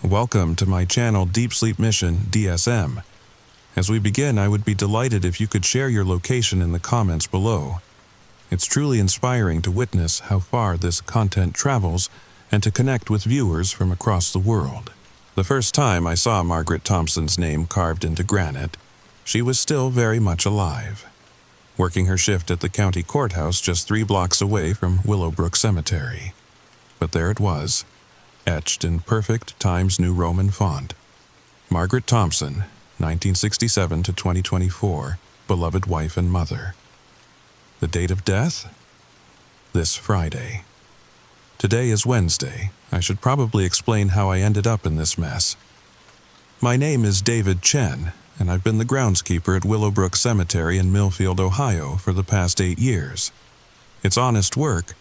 Welcome to my Channel Deep Sleep Mission-DSM. As we begin, I would be delighted if you could share your location in the comments below. It's truly inspiring to witness how far this content travels and to connect with viewers from across the world. The first time I saw Margaret Thompson's name carved into granite, she was still very much alive, working her shift at the county courthouse just 3 blocks away from Willowbrook Cemetery. But there it was, etched in perfect Times New Roman font. Margaret Thompson, 1967 to 2024, beloved wife and mother. The date of death? This Friday. Today is Wednesday. I should probably explain how I ended up in this mess. My name is David Chen, and I've been the groundskeeper at Willowbrook Cemetery in Millfield, Ohio for the past 8 years. It's honest work,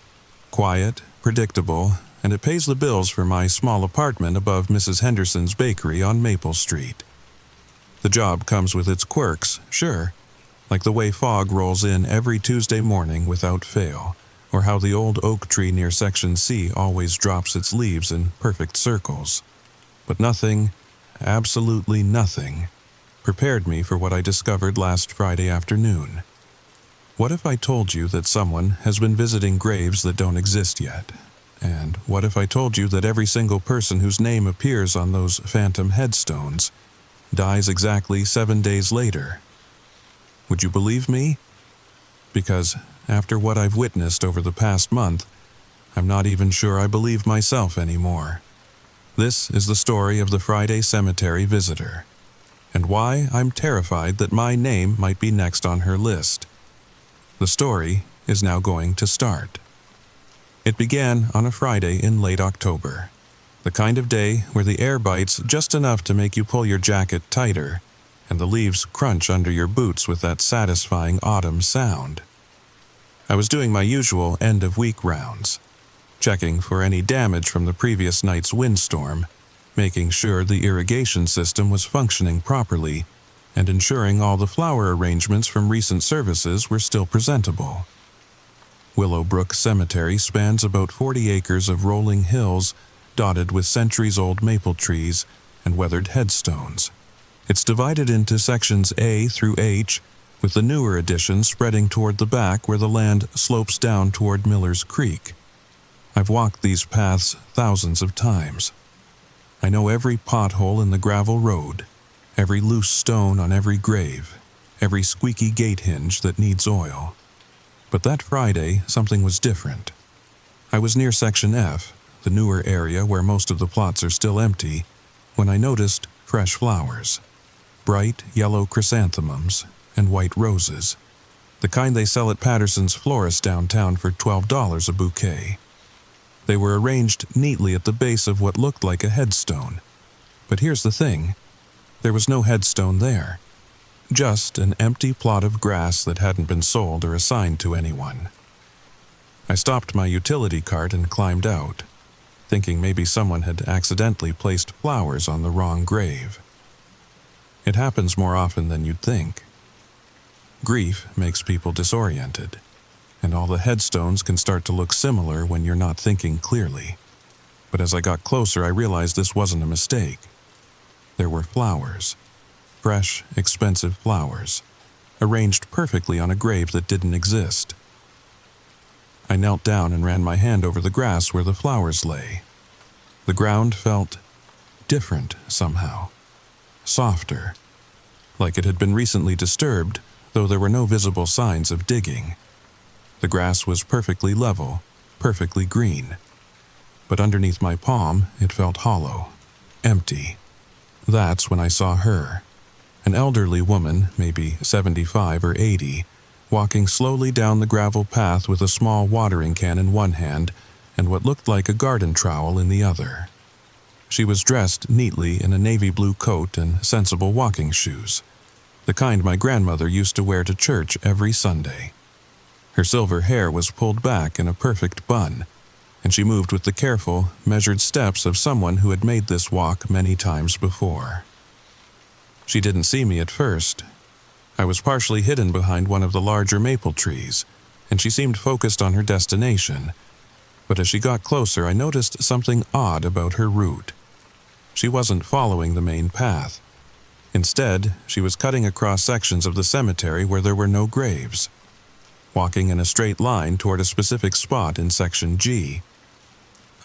quiet, predictable, and it pays the bills for my small apartment above Mrs. Henderson's bakery on Maple Street. The job comes with its quirks, sure, like the way fog rolls in every Tuesday morning without fail, or how the old oak tree near Section C always drops its leaves in perfect circles. But nothing, absolutely nothing, prepared me for what I discovered last Friday afternoon. What if I told you that someone has been visiting graves that don't exist yet? And what if I told you that every single person whose name appears on those phantom headstones dies exactly 7 days later? Would you believe me? Because after what I've witnessed over the past month, I'm not even sure I believe myself anymore. This is the story of the Friday Cemetery visitor, and why I'm terrified that my name might be next on her list. The story is now going to start. It began on a Friday in late October, the kind of day where the air bites just enough to make you pull your jacket tighter, and the leaves crunch under your boots with that satisfying autumn sound. I was doing my usual end-of-week rounds, checking for any damage from the previous night's windstorm, making sure the irrigation system was functioning properly, and ensuring all the flower arrangements from recent services were still presentable. Willowbrook Cemetery spans about 40 acres of rolling hills dotted with centuries-old maple trees and weathered headstones. It's divided into sections A through H, with the newer additions spreading toward the back where the land slopes down toward Miller's Creek. I've walked these paths thousands of times. I know every pothole in the gravel road, every loose stone on every grave, every squeaky gate hinge that needs oil. But that Friday, something was different. I was near Section F, the newer area where most of the plots are still empty, when I noticed fresh flowers. Bright yellow chrysanthemums and white roses, the kind they sell at Patterson's florist downtown for $12 a bouquet. They were arranged neatly at the base of what looked like a headstone. But here's the thing, there was no headstone there. Just an empty plot of grass that hadn't been sold or assigned to anyone. I stopped my utility cart and climbed out, thinking maybe someone had accidentally placed flowers on the wrong grave. It happens more often than you'd think. Grief makes people disoriented, and all the headstones can start to look similar when you're not thinking clearly. But as I got closer, I realized this wasn't a mistake. There were flowers. Fresh, expensive flowers, arranged perfectly on a grave that didn't exist. I knelt down and ran my hand over the grass where the flowers lay. The ground felt different somehow, softer, like it had been recently disturbed, though there were no visible signs of digging. The grass was perfectly level, perfectly green, but underneath my palm it felt hollow, empty. That's when I saw her. An elderly woman, maybe 75 or 80, walking slowly down the gravel path with a small watering can in one hand and what looked like a garden trowel in the other. She was dressed neatly in a navy blue coat and sensible walking shoes, the kind my grandmother used to wear to church every Sunday. Her silver hair was pulled back in a perfect bun, and she moved with the careful, measured steps of someone who had made this walk many times before. She didn't see me at first. I was partially hidden behind one of the larger maple trees, and she seemed focused on her destination. But as she got closer, I noticed something odd about her route. she wasn't following the main path. Instead, she was cutting across sections of the cemetery where there were no graves, walking in a straight line toward a specific spot in Section G.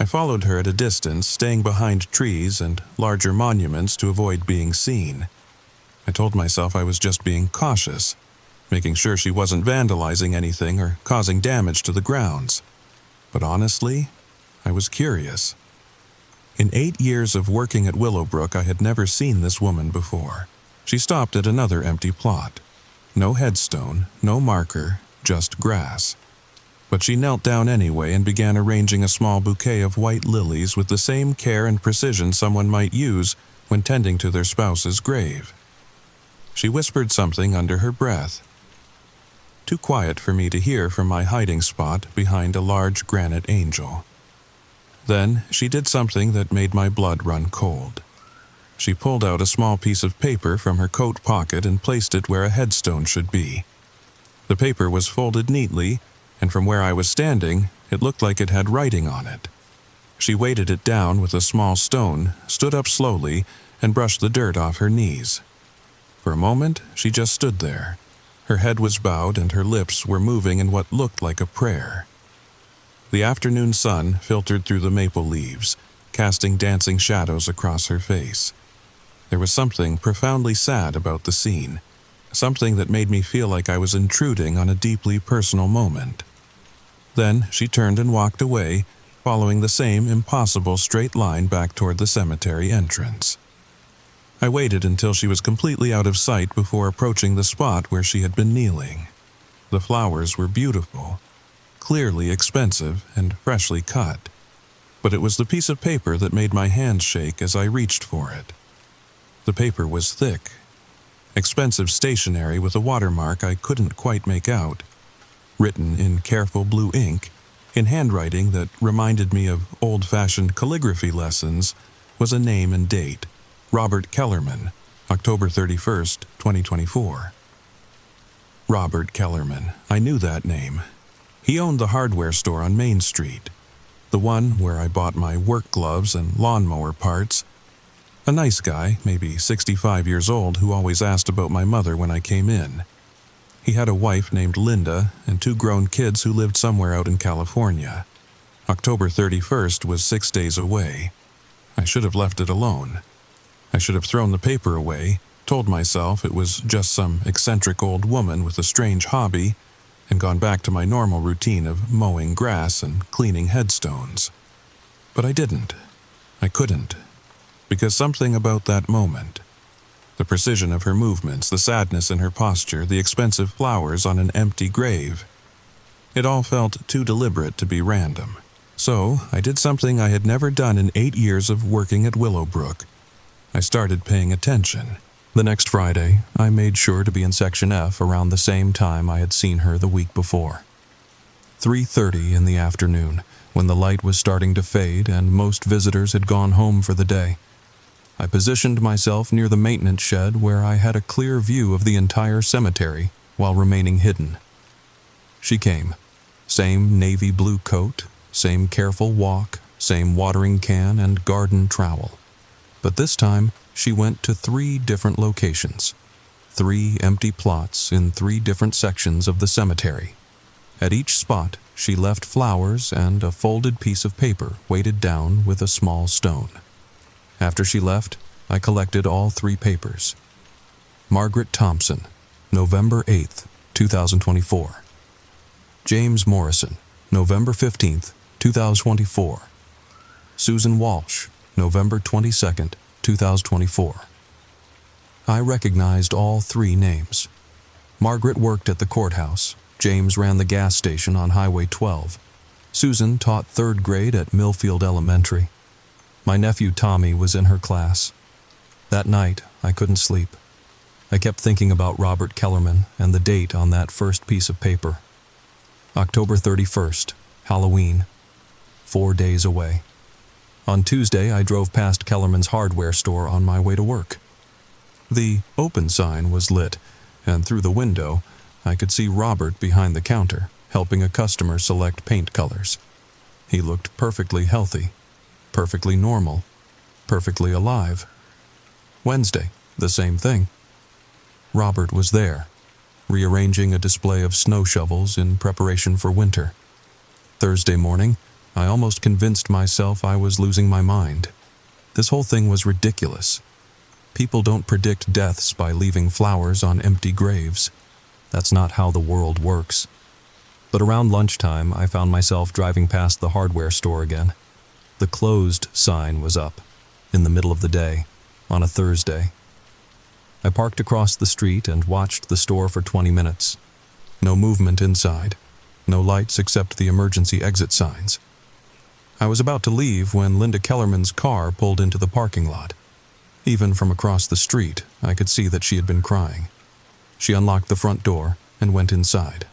I followed her at a distance, staying behind trees and larger monuments to avoid being seen. I told myself I was just being cautious, making sure she wasn't vandalizing anything or causing damage to the grounds. But honestly, I was curious. In 8 years of working at Willowbrook, I had never seen this woman before. She stopped at another empty plot. No headstone, no marker, just grass. But she knelt down anyway and began arranging a small bouquet of white lilies with the same care and precision someone might use when tending to their spouse's grave. She whispered something under her breath, too quiet for me to hear from my hiding spot behind a large granite angel. Then she did something that made my blood run cold. She pulled out a small piece of paper from her coat pocket and placed it where a headstone should be. The paper was folded neatly, and from where I was standing, it looked like it had writing on it. She weighted it down with a small stone, stood up slowly, and brushed the dirt off her knees. For a moment, she just stood there. Her head was bowed and her lips were moving in what looked like a prayer. The afternoon sun filtered through the maple leaves, casting dancing shadows across her face. There was something profoundly sad about the scene, something that made me feel like I was intruding on a deeply personal moment. Then she turned and walked away, following the same impossible straight line back toward the cemetery entrance. I waited until she was completely out of sight before approaching the spot where she had been kneeling. The flowers were beautiful, clearly expensive and freshly cut, but it was the piece of paper that made my hands shake as I reached for it. The paper was thick, expensive stationery with a watermark I couldn't quite make out, written in careful blue ink, in handwriting that reminded me of old-fashioned calligraphy lessons, was a name and date: Robert Kellerman, October 31st, 2024. Robert Kellerman, I knew that name. He owned the hardware store on Main Street, the one where I bought my work gloves and lawnmower parts. A nice guy, maybe 65 years old, who always asked about my mother when I came in. He had a wife named Linda and 2 grown kids who lived somewhere out in California. October 31st was 6 days away. I should have left it alone. I should have thrown the paper away, told myself it was just some eccentric old woman with a strange hobby, and gone back to my normal routine of mowing grass and cleaning headstones. But I didn't. I couldn't. Because something about that moment, the precision of her movements, the sadness in her posture, the expensive flowers on an empty grave, it all felt too deliberate to be random. So I did something I had never done in 8 years of working at Willowbrook. I started paying attention. The next Friday, I made sure to be in Section F around the same time I had seen her the week before. 3:30 in the afternoon, when the light was starting to fade and most visitors had gone home for the day. I positioned myself near the maintenance shed where I had a clear view of the entire cemetery while remaining hidden. She came. Same navy blue coat, same careful walk, same watering can and garden trowel. But this time, she went to 3 different locations, 3 empty plots in 3 different sections of the cemetery. At each spot, she left flowers and a folded piece of paper weighted down with a small stone. After she left, I collected all 3 papers. Margaret Thompson, November 8th, 2024. James Morrison, November 15th, 2024. Susan Walsh, November 22nd, 2024. I recognized all 3 names. Margaret worked at the courthouse. James ran the gas station on Highway 12. Susan taught 3rd grade at Millfield Elementary. My nephew Tommy was in her class. That night, I couldn't sleep. I kept thinking about Robert Kellerman and the date on that first piece of paper. October 31st, Halloween. 4 days away. On Tuesday, I drove past Kellerman's hardware store on my way to work. The open sign was lit, and through the window, I could see Robert behind the counter, helping a customer select paint colors. He looked perfectly healthy, perfectly normal. perfectly alive. Wednesday, the same thing. Robert was there, rearranging a display of snow shovels in preparation for winter. Thursday morning, I almost convinced myself I was losing my mind. This whole thing was ridiculous. People don't predict deaths by leaving flowers on empty graves. That's not how the world works. But around lunchtime, I found myself driving past the hardware store again. The closed sign was up, in the middle of the day, on a Thursday. I parked across the street and watched the store for 20 minutes. No movement inside, no lights except the emergency exit signs. I was about to leave when Linda Kellerman's car pulled into the parking lot. Even from across the street, I could see that she had been crying. She unlocked the front door and went inside.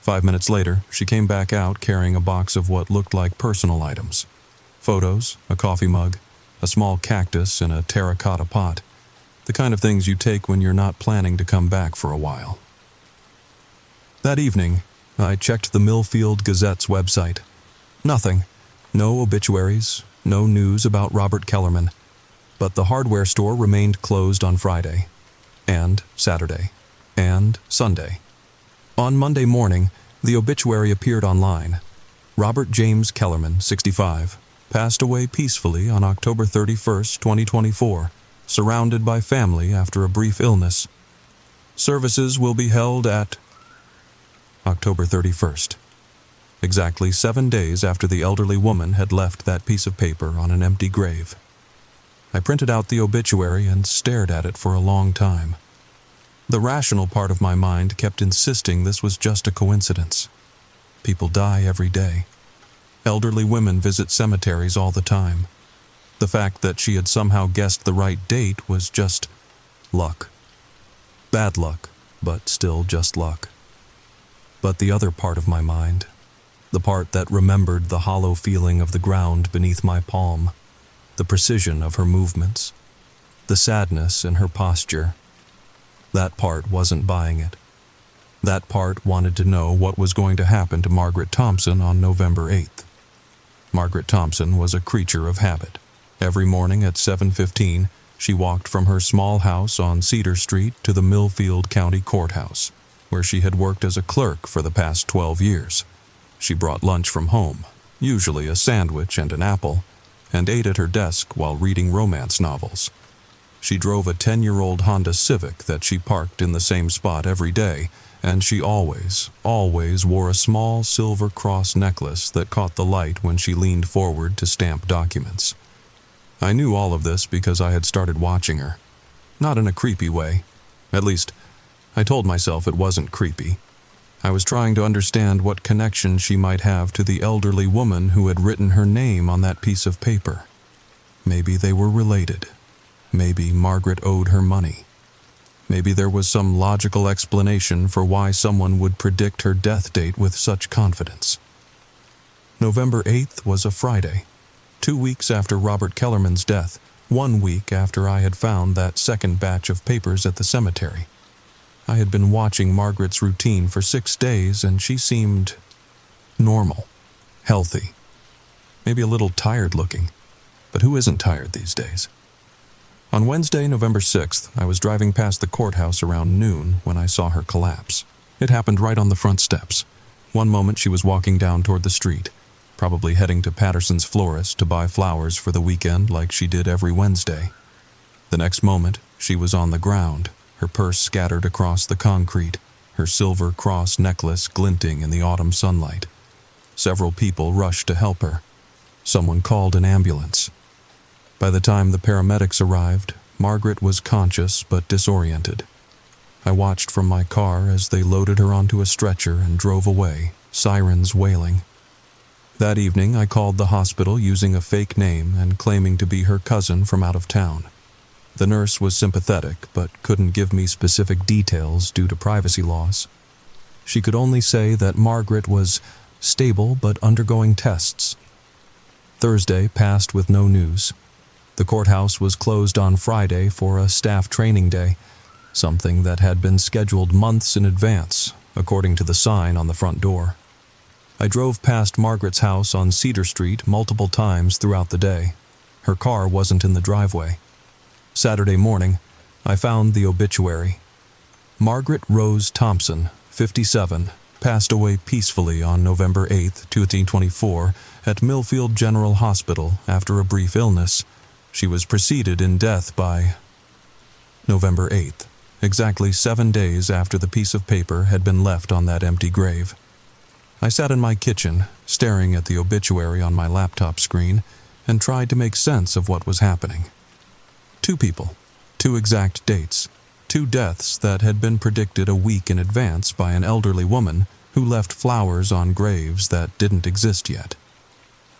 5 minutes later, she came back out carrying a box of what looked like personal items. Photos, a coffee mug, a small cactus in a terracotta pot. The kind of things you take when you're not planning to come back for a while. That evening, I checked the Millfield Gazette's website. Nothing. No obituaries, no news about Robert Kellerman. But the hardware store remained closed on Friday, and Saturday, and Sunday. On Monday morning, the obituary appeared online. Robert James Kellerman, 65, passed away peacefully on October 31st, 2024, surrounded by family after a brief illness. Services will be held at October 31st, exactly 7 days after the elderly woman had left that piece of paper on an empty grave. I printed out the obituary and stared at it for a long time. The rational part of my mind kept insisting this was just a coincidence. People die every day. Elderly women visit cemeteries all the time. The fact that she had somehow guessed the right date was just luck. Bad luck, but still just luck. But the other part of my mind, the part that remembered the hollow feeling of the ground beneath my palm, the precision of her movements, the sadness in her posture, that part wasn't buying it. That part wanted to know what was going to happen to Margaret Thompson on November 8th. Margaret Thompson was a creature of habit. Every morning at 7:15, she walked from her small house on Cedar Street to the Millfield County Courthouse, where she had worked as a clerk for the past 12 years. She brought lunch from home, usually a sandwich and an apple, and ate at her desk while reading romance novels. She drove a 10-year-old Honda Civic that she parked in the same spot every day, and she always wore a small silver cross necklace that caught the light when she leaned forward to stamp documents. I knew all of this because I had started watching her. Not in a creepy way. At least, I told myself it wasn't creepy. I was trying to understand what connection she might have to the elderly woman who had written her name on that piece of paper. Maybe they were related. Maybe Margaret owed her money. Maybe there was some logical explanation for why someone would predict her death date with such confidence. November 8th was a Friday, 2 weeks after Robert Kellerman's death, 1 week after I had found that second batch of papers at the cemetery. I had been watching Margaret's routine for 6 days, and she seemed normal, healthy, maybe a little tired looking, but who isn't tired these days? On Wednesday, November 6th, I was driving past the courthouse around noon when I saw her collapse. It happened right on the front steps. One moment she was walking down toward the street, probably heading to Patterson's florist to buy flowers for the weekend like she did every Wednesday. The next moment, she was on the ground, her purse scattered across the concrete, her silver cross necklace glinting in the autumn sunlight. Several people rushed to help her. Someone called an ambulance. By the time the paramedics arrived, Margaret was conscious but disoriented. I watched from my car as they loaded her onto a stretcher and drove away, sirens wailing. That evening, I called the hospital using a fake name and claiming to be her cousin from out of town. The nurse was sympathetic but couldn't give me specific details due to privacy laws. She could only say that Margaret was stable but undergoing tests. Thursday passed with no news. The courthouse was closed on Friday for a staff training day, something that had been scheduled months in advance, according to the sign on the front door. I drove past Margaret's house on Cedar Street multiple times throughout the day. Her car wasn't in the driveway. Saturday morning, I found the obituary. Margaret Rose Thompson, 57, passed away peacefully on November 8, 2024, at Millfield General Hospital after a brief illness. She was preceded in death by November 8th, exactly 7 days after the piece of paper had been left on that empty grave. I sat in my kitchen, staring at the obituary on my laptop screen, and tried to make sense of what was happening. 2 people, 2 exact dates, 2 deaths that had been predicted a week in advance by an elderly woman who left flowers on graves that didn't exist yet.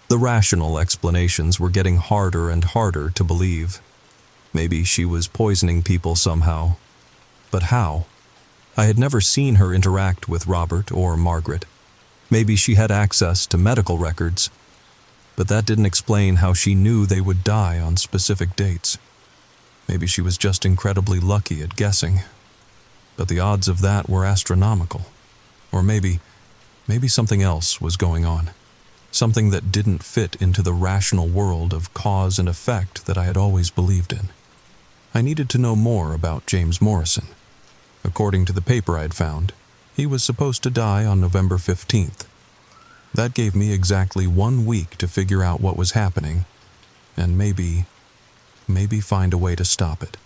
The rational explanations were getting harder and harder to believe. Maybe she was poisoning people somehow. But how? I had never seen her interact with Robert or Margaret. Maybe she had access to medical records. But that didn't explain how she knew they would die on specific dates. Maybe she was just incredibly lucky at guessing. But the odds of that were astronomical. Or maybe something else was going on. Something that didn't fit into the rational world of cause and effect that I had always believed in. I needed to know more about James Morrison. According to the paper I'd found, he was supposed to die on November 15th. That gave me exactly 1 week to figure out what was happening, and maybe find a way to stop it.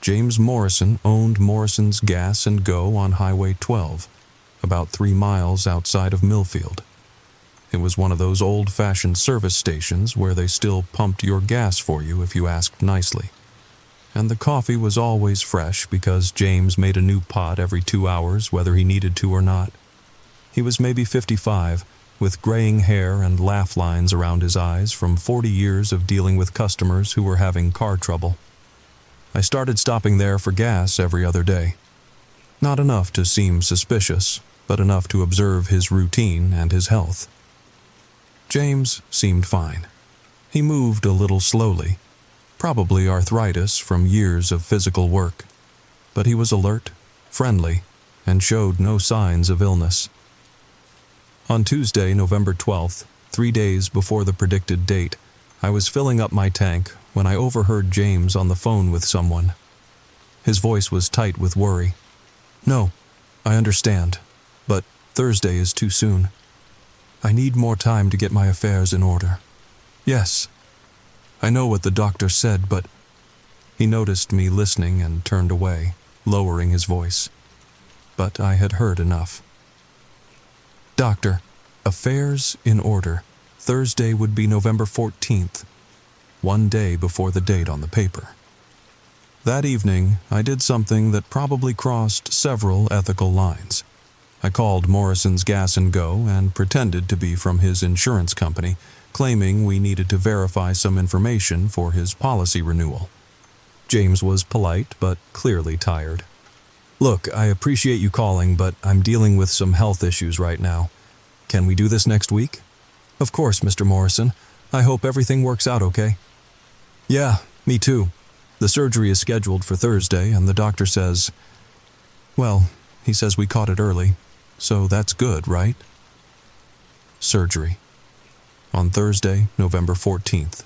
James Morrison owned Morrison's Gas and Go on Highway 12, about 3 miles outside of Millfield. It was one of those old-fashioned service stations where they still pumped your gas for you if you asked nicely. And the coffee was always fresh because James made a new pot every 2 hours whether he needed to or not. He was maybe 55, with graying hair and laugh lines around his eyes from 40 years of dealing with customers who were having car trouble. I started stopping there for gas every other day. Not enough to seem suspicious, but enough to observe his routine and his health. James seemed fine. He moved a little slowly, probably arthritis from years of physical work, but he was alert, friendly, and showed no signs of illness. On Tuesday, November 12th, 3 days before the predicted date, I was filling up my tank when I overheard James on the phone with someone. His voice was tight with worry. "No, I understand, but Thursday is too soon. I need more time to get my affairs in order. Yes, I know what the doctor said, but..." He noticed me listening and turned away, lowering his voice. But I had heard enough. "Doctor, affairs in order. Thursday would be November 14th, 1 day before the date on the paper." That evening, I did something that probably crossed several ethical lines. I called Morrison's Gas and Go and pretended to be from his insurance company, claiming we needed to verify some information for his policy renewal. James was polite, but clearly tired. "Look, I appreciate you calling, but I'm dealing with some health issues right now. Can we do this next week?" "Of course, Mr. Morrison. I hope everything works out okay." "Yeah, me too. The surgery is scheduled for Thursday, and the doctor says... Well, he says we caught it early, so that's good, right?" Surgery. On Thursday, November 14th.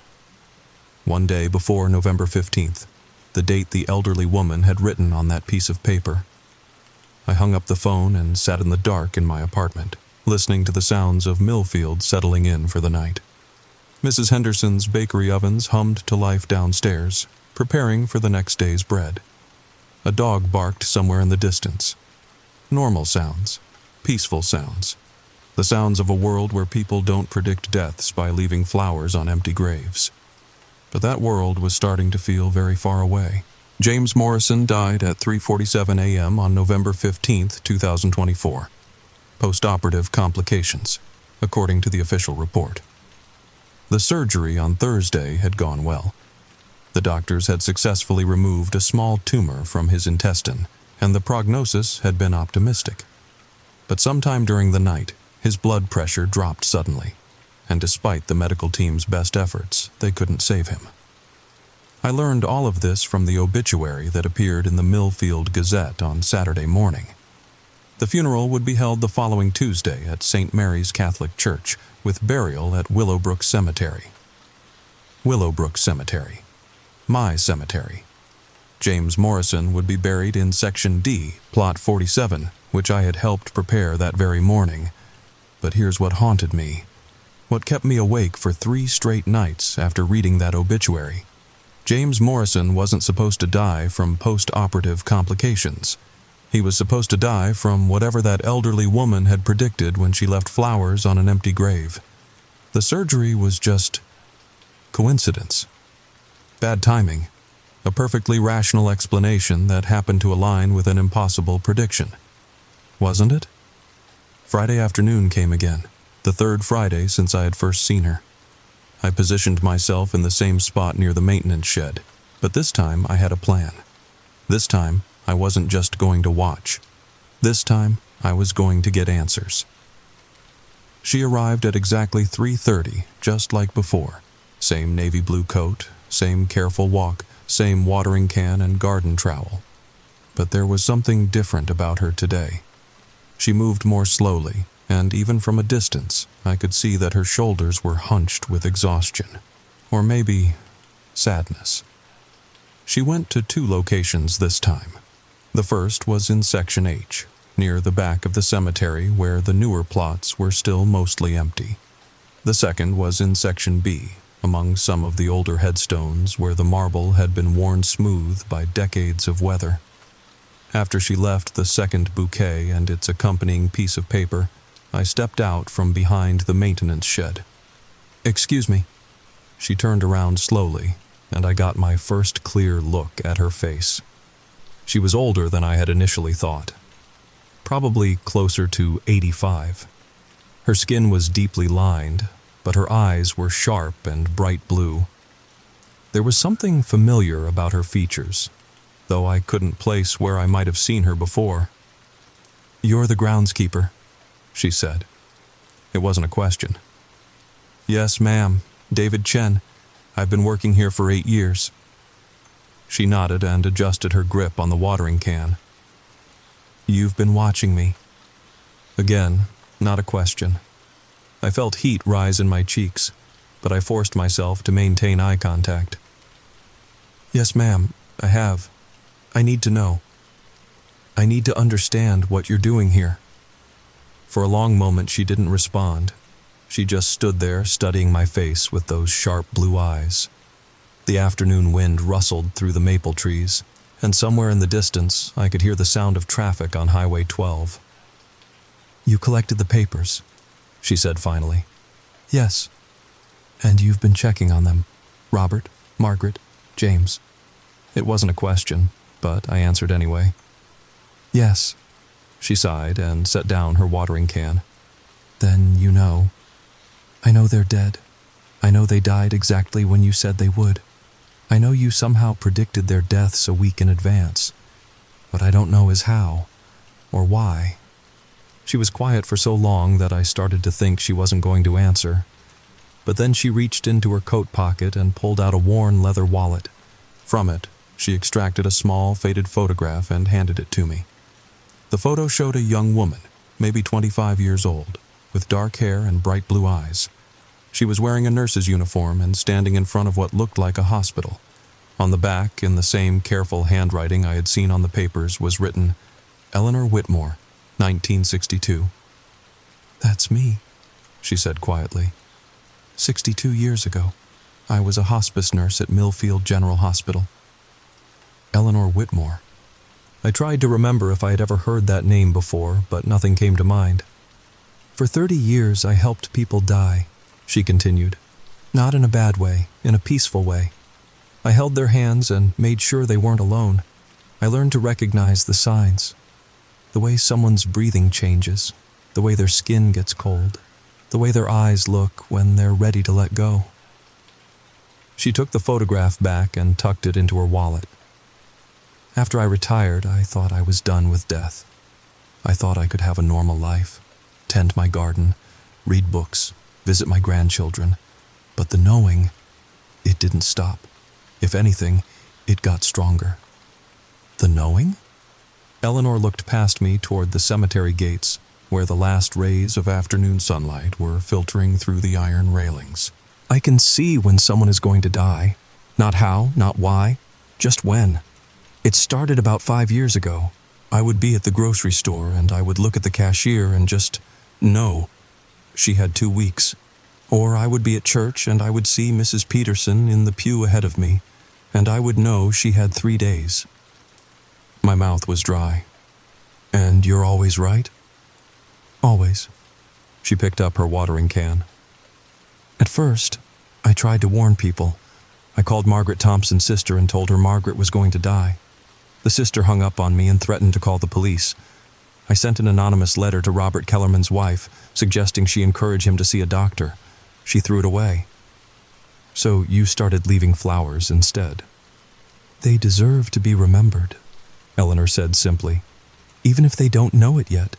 1 day before November 15th, the date the elderly woman had written on that piece of paper. I hung up the phone and sat in the dark in my apartment, listening to the sounds of Millfield settling in for the night. Mrs. Henderson's bakery ovens hummed to life downstairs, preparing for the next day's bread. A dog barked somewhere in the distance. Normal sounds, peaceful sounds, the sounds of a world where people don't predict deaths by leaving flowers on empty graves. But that world was starting to feel very far away. James Morrison died at 3:47 a.m. on November 15th, 2024. Post-operative complications, according to the official report. The surgery on Thursday had gone well. The doctors had successfully removed a small tumor from his intestine, and the prognosis had been optimistic. But sometime during the night, his blood pressure dropped suddenly, and despite the medical team's best efforts, they couldn't save him. I learned all of this from the obituary that appeared in the Millfield Gazette on Saturday morning. The funeral would be held the following Tuesday at St. Mary's Catholic Church, with burial at Willowbrook Cemetery. Willowbrook Cemetery. My cemetery. James Morrison would be buried in Section D, Plot 47, which I had helped prepare that very morning. But here's what haunted me. What kept me awake for 3 straight nights after reading that obituary. James Morrison wasn't supposed to die from post-operative complications. He was supposed to die from whatever that elderly woman had predicted when she left flowers on an empty grave. The surgery was just coincidence. Bad timing. A perfectly rational explanation that happened to align with an impossible prediction. Wasn't it? Friday afternoon came again, the 3rd Friday since I had first seen her. I positioned myself in the same spot near the maintenance shed, but this time I had a plan. This time, I wasn't just going to watch. This time, I was going to get answers. She arrived at exactly 3:30, just like before. Same navy blue coat, same careful walk, same watering can and garden trowel. But there was something different about her today. She moved more slowly, and even from a distance, I could see that her shoulders were hunched with exhaustion. Or maybe sadness. She went to 2 locations this time. The first was in Section H, near the back of the cemetery where the newer plots were still mostly empty. The second was in Section B, among some of the older headstones where the marble had been worn smooth by decades of weather. After she left the second bouquet and its accompanying piece of paper, I stepped out from behind the maintenance shed. "Excuse me." She turned around slowly, and I got my first clear look at her face. She was older than I had initially thought. Probably closer to 85. Her skin was deeply lined, but her eyes were sharp and bright blue. There was something familiar about her features, though I couldn't place where I might have seen her before. "You're the groundskeeper," she said. It wasn't a question. "Yes, ma'am. David Chen. I've been working here for 8 years. She nodded and adjusted her grip on the watering can. "You've been watching me." Again, not a question. I felt heat rise in my cheeks, but I forced myself to maintain eye contact. "Yes, ma'am, I have. I need to know. I need to understand what you're doing here." For a long moment she didn't respond. She just stood there studying my face with those sharp blue eyes. The afternoon wind rustled through the maple trees, and somewhere in the distance I could hear the sound of traffic on Highway 12. "You collected the papers," she said finally. "Yes. And you've been checking on them. Robert, Margaret, James." It wasn't a question, but I answered anyway. "Yes." She sighed and set down her watering can. "Then you know." "I know they're dead. I know they died exactly when you said they would. I know you somehow predicted their deaths a week in advance. What I don't know is how, or why." She was quiet for so long that I started to think she wasn't going to answer. But then she reached into her coat pocket and pulled out a worn leather wallet. From it, she extracted a small, faded photograph and handed it to me. The photo showed a young woman, maybe 25 years old, with dark hair and bright blue eyes. She was wearing a nurse's uniform and standing in front of what looked like a hospital. On the back, in the same careful handwriting I had seen on the papers, was written, "Eleanor Whitmore, 1962. "That's me," she said quietly. 62 years ago, I was a hospice nurse at Millfield General Hospital." Eleanor Whitmore. I tried to remember if I had ever heard that name before, but nothing came to mind. "For 30 years I helped people die," she continued. "Not in a bad way, in a peaceful way. I held their hands and made sure they weren't alone. I learned to recognize the signs. The way someone's breathing changes, the way their skin gets cold, the way their eyes look when they're ready to let go." She took the photograph back and tucked it into her wallet. "After I retired, I thought I was done with death. I thought I could have a normal life, tend my garden, read books, visit my grandchildren. But the knowing, it didn't stop. If anything, it got stronger." "The knowing?" Eleanor looked past me toward the cemetery gates, where the last rays of afternoon sunlight were filtering through the iron railings. I can see when someone is going to die. Not how, not why, just when. It started about 5 years ago. I would be at the grocery store and I would look at the cashier and just know she had 2 weeks. Or I would be at church and I would see Mrs. Peterson in the pew ahead of me, and I would know she had 3 days. My mouth was dry. And you're always right? Always. She picked up her watering can. At first, I tried to warn people. I called Margaret Thompson's sister and told her Margaret was going to die. The sister hung up on me and threatened to call the police. I sent an anonymous letter to Robert Kellerman's wife, suggesting she encourage him to see a doctor. She threw it away. So you started leaving flowers instead. They deserve to be remembered, Eleanor said simply. Even if they don't know it yet,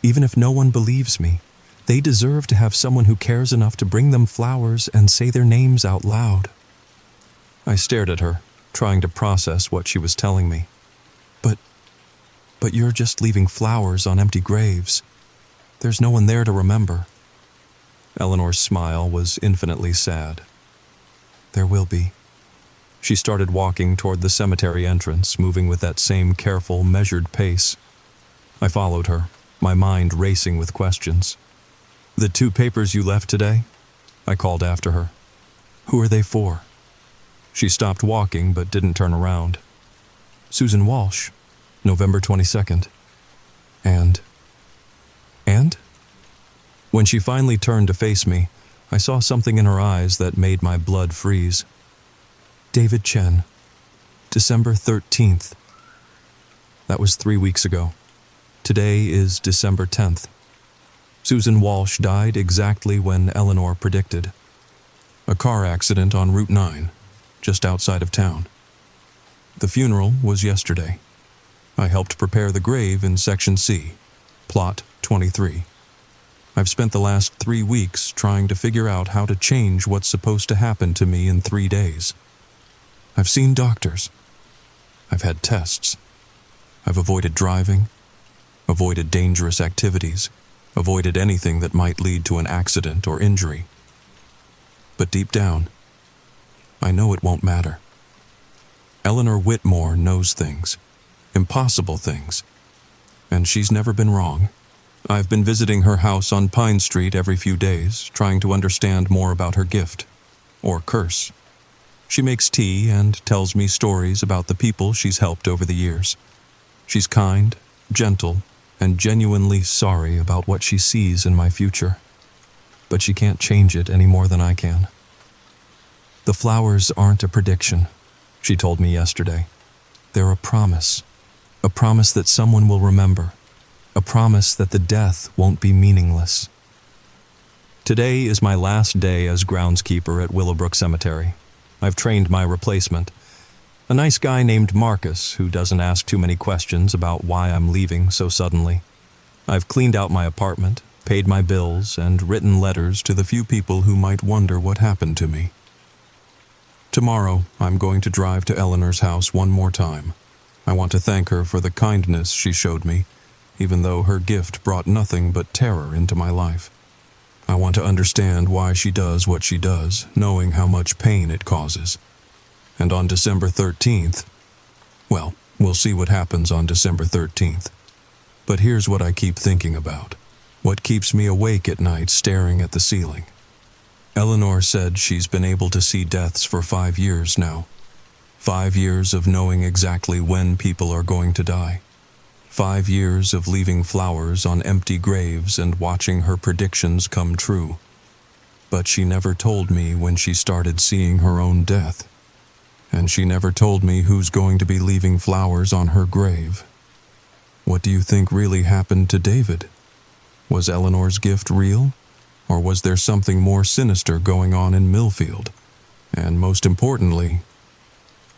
even if no one believes me, they deserve to have someone who cares enough to bring them flowers and say their names out loud. I stared at her, trying to process what she was telling me. But you're just leaving flowers on empty graves. There's no one there to remember. Eleanor's smile was infinitely sad. There will be. She started walking toward the cemetery entrance, moving with that same careful, measured pace. I followed her, my mind racing with questions. The 2 papers you left today? I called after her. Who are they for? She stopped walking but didn't turn around. Susan Walsh, November 22nd. And? When she finally turned to face me, I saw something in her eyes that made my blood freeze. David Chen, December 13th. That was 3 weeks ago. Today is December 10th. Susan Walsh died exactly when Eleanor predicted. A car accident on Route 9, just outside of town. The funeral was yesterday. I helped prepare the grave in Section C, Plot 23. I've spent the last 3 weeks trying to figure out how to change what's supposed to happen to me in 3 days. I've seen doctors. I've had tests. I've avoided driving, avoided dangerous activities, avoided anything that might lead to an accident or injury. But deep down, I know it won't matter. Eleanor Whitmore knows things, impossible things, and she's never been wrong. I've been visiting her house on Pine Street every few days, trying to understand more about her gift, or curse. She makes tea and tells me stories about the people she's helped over the years. She's kind, gentle, and genuinely sorry about what she sees in my future. But she can't change it any more than I can. The flowers aren't a prediction, she told me yesterday. They're a promise that someone will remember, a promise that the death won't be meaningless. Today is my last day as groundskeeper at Willowbrook Cemetery. I've trained my replacement, a nice guy named Marcus who doesn't ask too many questions about why I'm leaving so suddenly. I've cleaned out my apartment, paid my bills, and written letters to the few people who might wonder what happened to me. Tomorrow, I'm going to drive to Eleanor's house one more time. I want to thank her for the kindness she showed me, even though her gift brought nothing but terror into my life. I want to understand why she does what she does, knowing how much pain it causes. And on December 13th, well, we'll see what happens on December 13th. But here's what I keep thinking about. What keeps me awake at night staring at the ceiling. Eleanor said she's been able to see deaths for 5 years now. 5 years of knowing exactly when people are going to die. 5 years of leaving flowers on empty graves and watching her predictions come true. But she never told me when she started seeing her own death. And she never told me who's going to be leaving flowers on her grave. What do you think really happened to David? Was Eleanor's gift real? Or was there something more sinister going on in Millfield? And most importantly,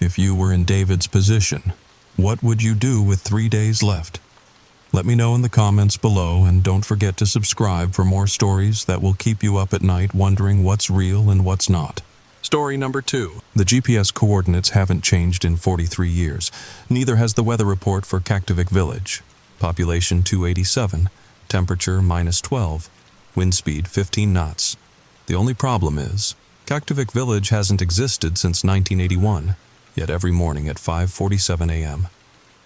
if you were in David's position, what would you do with 3 days left? Let me know in the comments below, and don't forget to subscribe for more stories that will keep you up at night wondering what's real and what's not. Story number 2. The GPS coordinates haven't changed in 43 years. Neither has the weather report for Kaktovik Village. Population 287, temperature -12, wind speed 15 knots. The only problem is, Kaktovik village hasn't existed since 1981, yet every morning at 5:47 a.m.,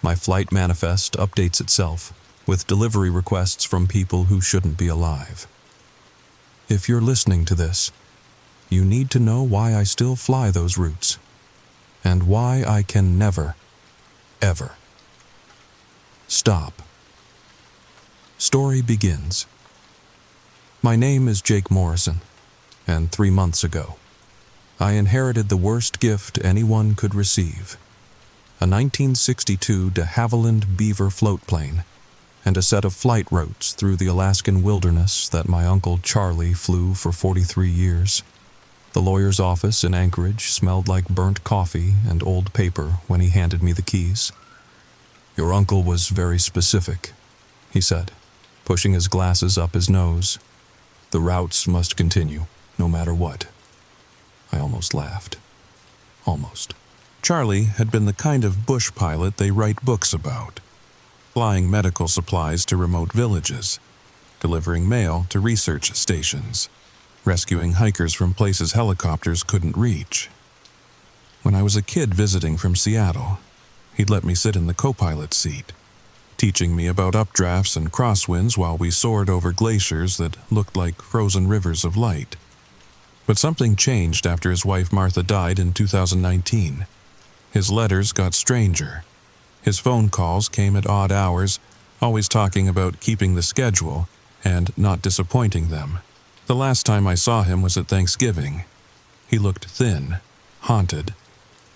my flight manifest updates itself with delivery requests from people who shouldn't be alive. If you're listening to this, you need to know why I still fly those routes, and why I can never, ever stop. Story begins. My name is Jake Morrison, and 3 months ago, I inherited the worst gift anyone could receive: a 1962 de Havilland Beaver floatplane and a set of flight routes through the Alaskan wilderness that my Uncle Charlie flew for 43 years. The lawyer's office in Anchorage smelled like burnt coffee and old paper when he handed me the keys. "Your uncle was very specific," he said, pushing his glasses up his nose. "The routes must continue, no matter what." I almost laughed. Almost. Charlie had been the kind of bush pilot they write books about, flying medical supplies to remote villages, delivering mail to research stations, rescuing hikers from places helicopters couldn't reach. When I was a kid visiting from Seattle, he'd let me sit in the co-pilot seat, teaching me about updrafts and crosswinds while we soared over glaciers that looked like frozen rivers of light. But something changed after his wife Martha died in 2019. His letters got stranger. His phone calls came at odd hours, always talking about keeping the schedule and not disappointing them. The last time I saw him was at Thanksgiving. He looked thin, haunted,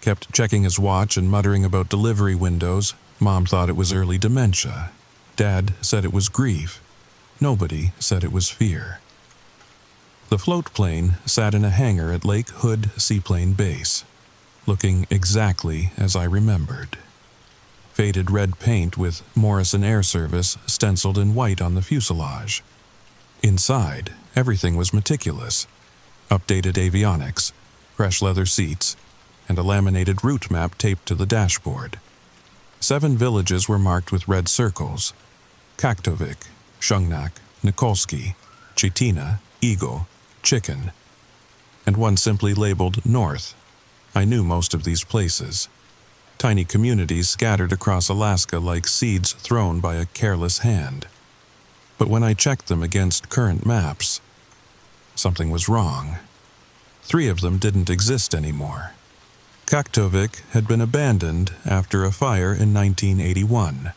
kept checking his watch and muttering about delivery windows. Mom thought it was early dementia. Dad said it was grief. Nobody said it was fear. The float plane sat in a hangar at Lake Hood Seaplane Base, looking exactly as I remembered. Faded red paint with Morrison Air Service stenciled in white on the fuselage. Inside, everything was meticulous. Updated avionics, fresh leather seats, and a laminated route map taped to the dashboard. 7 villages were marked with red circles: Kaktovik, Shungnak, Nikolsky, Chitina, Eagle, Chicken, and one simply labeled North. I knew most of these places. Tiny communities scattered across Alaska like seeds thrown by a careless hand. But when I checked them against current maps, something was wrong. 3 of them didn't exist anymore. Kaktovik had been abandoned after a fire in 1981.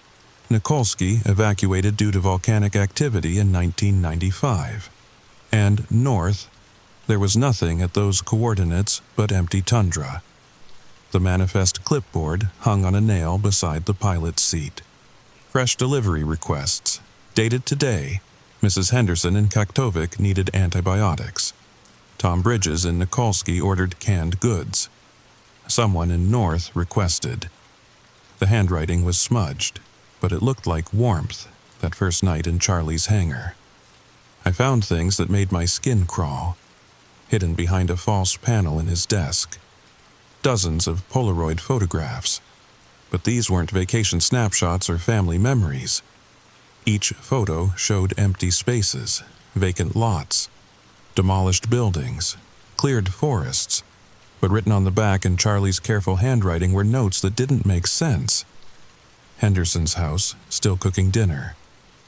Nikolsky evacuated due to volcanic activity in 1995. And north, there was nothing at those coordinates but empty tundra. The manifest clipboard hung on a nail beside the pilot's seat. Fresh delivery requests. Dated today, Mrs. Henderson in Kaktovik needed antibiotics. Tom Bridges in Nikolsky ordered canned goods. Someone in North requested. The handwriting was smudged, but it looked like warmth that first night in Charlie's hangar. I found things that made my skin crawl, hidden behind a false panel in his desk. Dozens of Polaroid photographs, but these weren't vacation snapshots or family memories. Each photo showed empty spaces, vacant lots, demolished buildings, cleared forests, but written on the back in Charlie's careful handwriting were notes that didn't make sense. Henderson's house, still cooking dinner.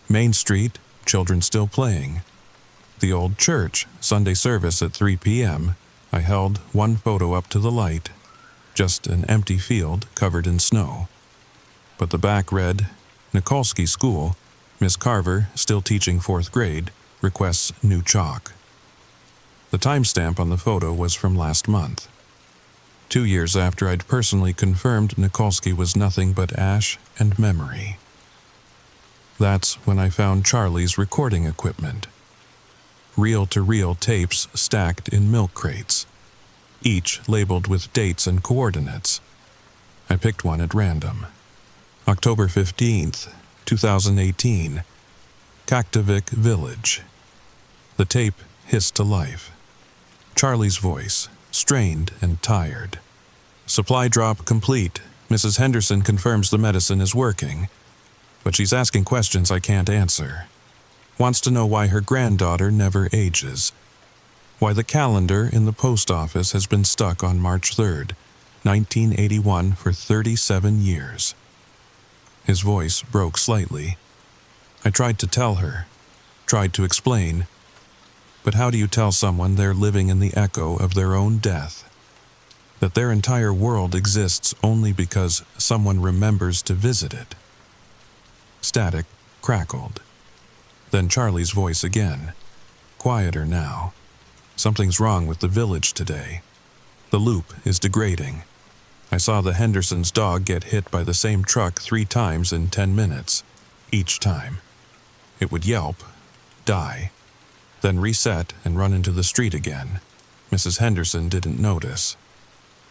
Main Street, children still playing. The old church, Sunday service at 3 p.m. I held one photo up to the light, just an empty field covered in snow. But the back read, Nikolsky School, Miss Carver, still teaching 4th grade, requests new chalk. The timestamp on the photo was from last month. 2 years after I'd personally confirmed Nikolsky was nothing but ash and memory. That's when I found Charlie's recording equipment. Reel-to-reel tapes stacked in milk crates, each labeled with dates and coordinates. I picked one at random. October 15th, 2018, Kaktovik Village. The tape hissed to life. Charlie's voice, strained and tired. Supply drop complete. Mrs. Henderson confirms the medicine is working, but she's asking questions I can't answer. Wants to know why her granddaughter never ages. Why the calendar in the post office has been stuck on March 3rd, 1981 for 37 years. His voice broke slightly. I tried to tell her, tried to explain, but how do you tell someone they're living in the echo of their own death? That their entire world exists only because someone remembers to visit it? Static crackled. Then Charlie's voice again, quieter now. Something's wrong with the village today. The loop is degrading. I saw the Hendersons' dog get hit by the same truck 3 times in 10 minutes. Each time. It would yelp, die, then reset and run into the street again. Mrs. Henderson didn't notice.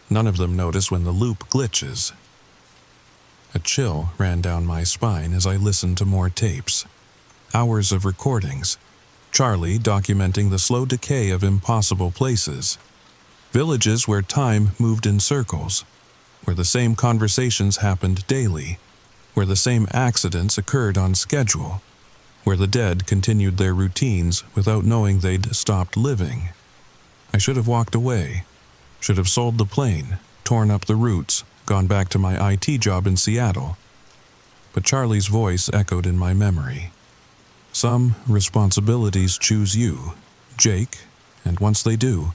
None of them notice when the loop glitches. A chill ran down my spine as I listened to more tapes. Hours of recordings. Charlie documenting the slow decay of impossible places. Villages where time moved in circles. Where the same conversations happened daily. Where the same accidents occurred on schedule. Where the dead continued their routines without knowing they'd stopped living. I should have walked away. Should have sold the plane, torn up the roots, gone back to my IT job in Seattle. But Charlie's voice echoed in my memory. Some responsibilities choose you, Jake, and once they do,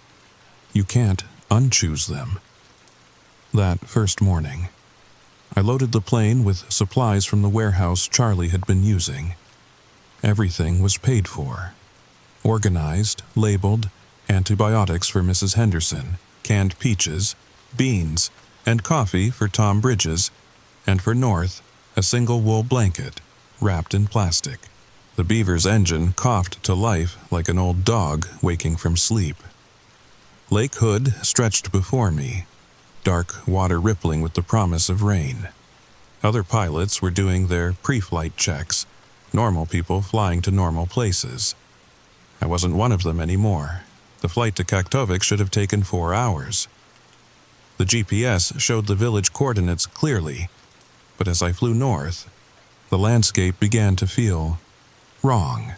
you can't unchoose them. That first morning, I loaded the plane with supplies from the warehouse Charlie had been using. Everything was paid for. Organized, labeled, antibiotics for Mrs. Henderson, canned peaches, beans, and coffee for Tom Bridges, and for North, a single wool blanket, wrapped in plastic. The Beaver's engine coughed to life like an old dog waking from sleep. Lake Hood stretched before me, dark water rippling with the promise of rain. Other pilots were doing their pre-flight checks, normal people flying to normal places. I wasn't one of them anymore. The flight to Kaktovik should have taken 4 hours. The GPS showed the village coordinates clearly, but as I flew north, the landscape began to feel wrong.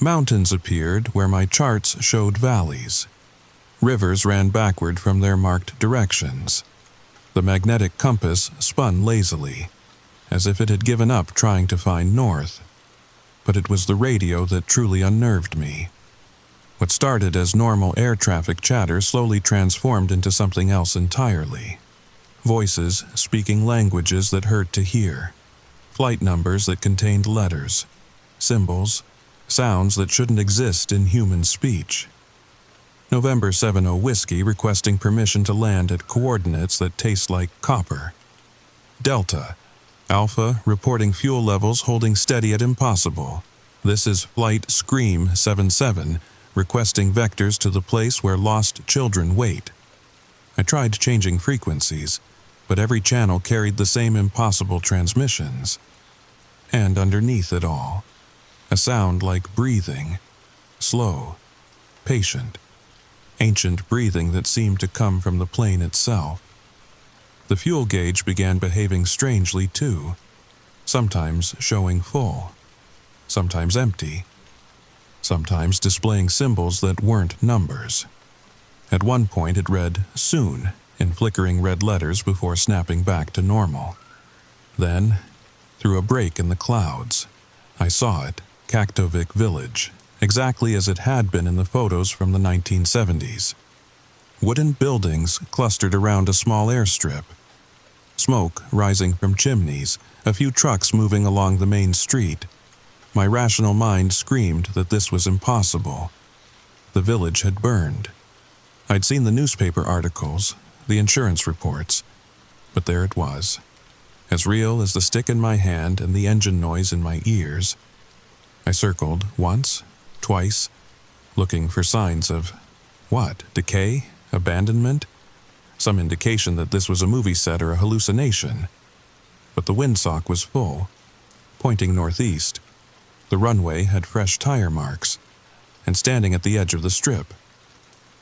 Mountains appeared where my charts showed valleys. Rivers ran backward from their marked directions. The magnetic compass spun lazily, as if it had given up trying to find north. But it was the radio that truly unnerved me. What started as normal air traffic chatter slowly transformed into something else entirely. Voices speaking languages that hurt to hear. Flight numbers that contained letters, symbols, sounds that shouldn't exist in human speech. November 70 Whiskey requesting permission to land at coordinates that taste like copper. Delta. Alpha reporting fuel levels holding steady at impossible. This is Flight Scream 77 requesting vectors to the place where lost children wait. I tried changing frequencies, but every channel carried the same impossible transmissions. And underneath it all, a sound like breathing, slow, patient, ancient breathing that seemed to come from the plane itself. The fuel gauge began behaving strangely too, sometimes showing full, sometimes empty, sometimes displaying symbols that weren't numbers. At one point it read "soon" in flickering red letters before snapping back to normal. Then, through a break in the clouds, I saw it, Kaktovik Village, exactly as it had been in the photos from the 1970s. Wooden buildings clustered around a small airstrip. Smoke rising from chimneys, a few trucks moving along the main street. My rational mind screamed that this was impossible. The village had burned. I'd seen the newspaper articles, the insurance reports, but there it was, as real as the stick in my hand and the engine noise in my ears. I circled once, twice, looking for signs of, what, decay, abandonment? Some indication that this was a movie set or a hallucination. But the windsock was full, pointing northeast. The runway had fresh tire marks, and standing at the edge of the strip,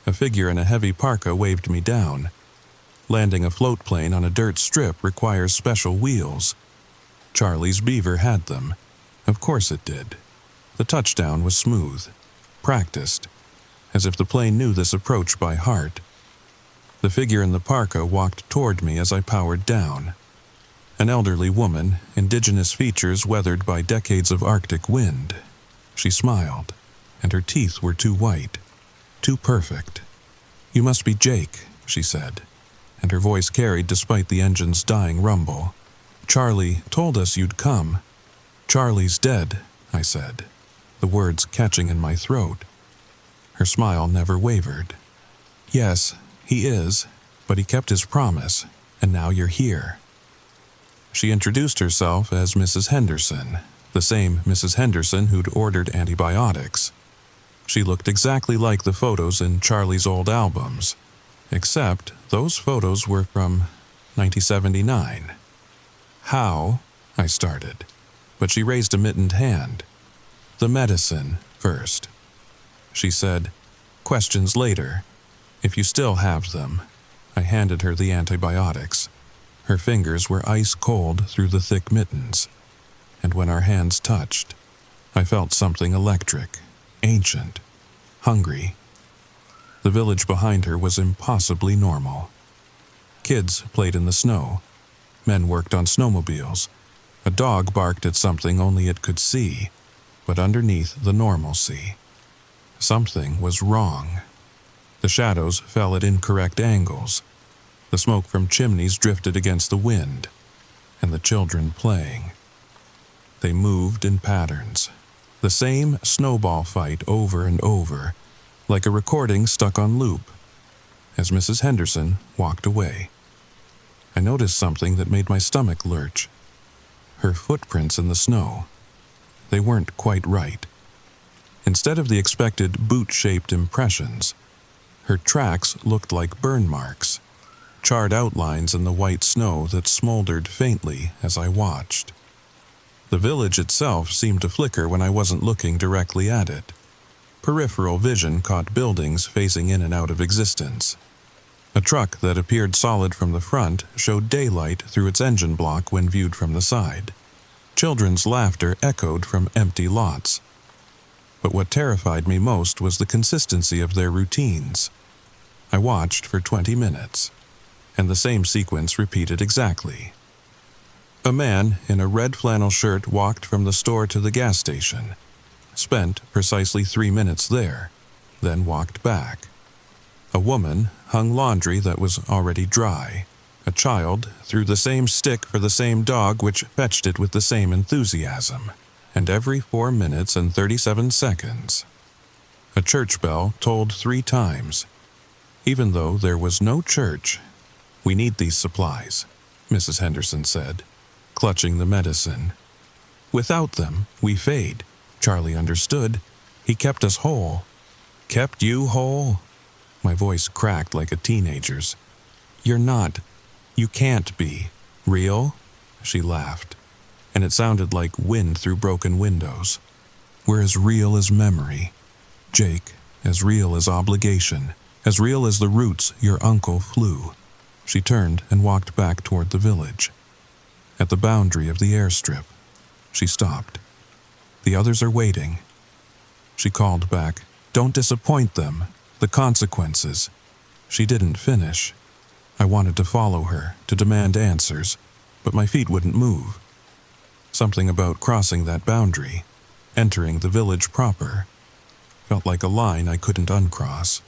a figure in a heavy parka waved me down. Landing a float plane on a dirt strip requires special wheels. Charlie's Beaver had them. Of course it did. The touchdown was smooth, practiced. as if the plane knew this approach by heart. The figure in the parka walked toward me as I powered down. An elderly woman, indigenous features weathered by decades of Arctic wind. She smiled, and her teeth were too white, too perfect. "You must be Jake," she said, and her voice carried despite the engine's dying rumble. "Charlie told us you'd come." "Charlie's dead," I said, the words catching in my throat. Her smile never wavered. "Yes, he is, but he kept his promise, and now you're here." She introduced herself as Mrs. Henderson, the same Mrs. Henderson who'd ordered antibiotics. She looked exactly like the photos in Charlie's old albums, except those photos were from 1979. "How?" I started, but she raised a mittened hand. "The medicine first." She said, "Questions later, if you still have them." I handed her the antibiotics. Her fingers were ice cold through the thick mittens, and when our hands touched, I felt something electric, ancient, hungry. The village behind her was impossibly normal. Kids played in the snow. Men worked on snowmobiles. A dog barked at something only it could see, but underneath the normalcy, something was wrong. The shadows fell at incorrect angles. The smoke from chimneys drifted against the wind, and the children playing. They moved in patterns, the same snowball fight over and over, like a recording stuck on loop. As Mrs. Henderson walked away, I noticed something that made my stomach lurch. Her footprints in the snow. They weren't quite right. Instead of the expected boot-shaped impressions, her tracks looked like burn marks, charred outlines in the white snow that smoldered faintly as I watched. The village itself seemed to flicker when I wasn't looking directly at it. Peripheral vision caught buildings phasing in and out of existence. A truck that appeared solid from the front showed daylight through its engine block when viewed from the side. Children's laughter echoed from empty lots. But what terrified me most was the consistency of their routines. I watched for 20 minutes, and the same sequence repeated exactly. A man in a red flannel shirt walked from the store to the gas station, spent precisely 3 minutes there, then walked back. A woman hung laundry that was already dry. A child threw the same stick for the same dog which fetched it with the same enthusiasm. And every 4 minutes and 37 seconds, a church bell tolled 3 times. Even though there was no church, "We need these supplies," Mrs. Henderson said, clutching the medicine. "Without them, we fade." Charlie understood. "He kept us whole." "Kept you whole?" My voice cracked like a teenager's. "You're not. You can't be. Real?" She laughed, and it sounded like wind through broken windows. "We're as real as memory. Jake, as real as obligation, as real as the roots your uncle flew." She turned and walked back toward the village. At the boundary of the airstrip, she stopped. "The others are waiting." She called back, "Don't disappoint them. The consequences." She didn't finish. I wanted to follow her, to demand answers, but my feet wouldn't move. Something about crossing that boundary, entering the village proper, felt like a line I couldn't uncross.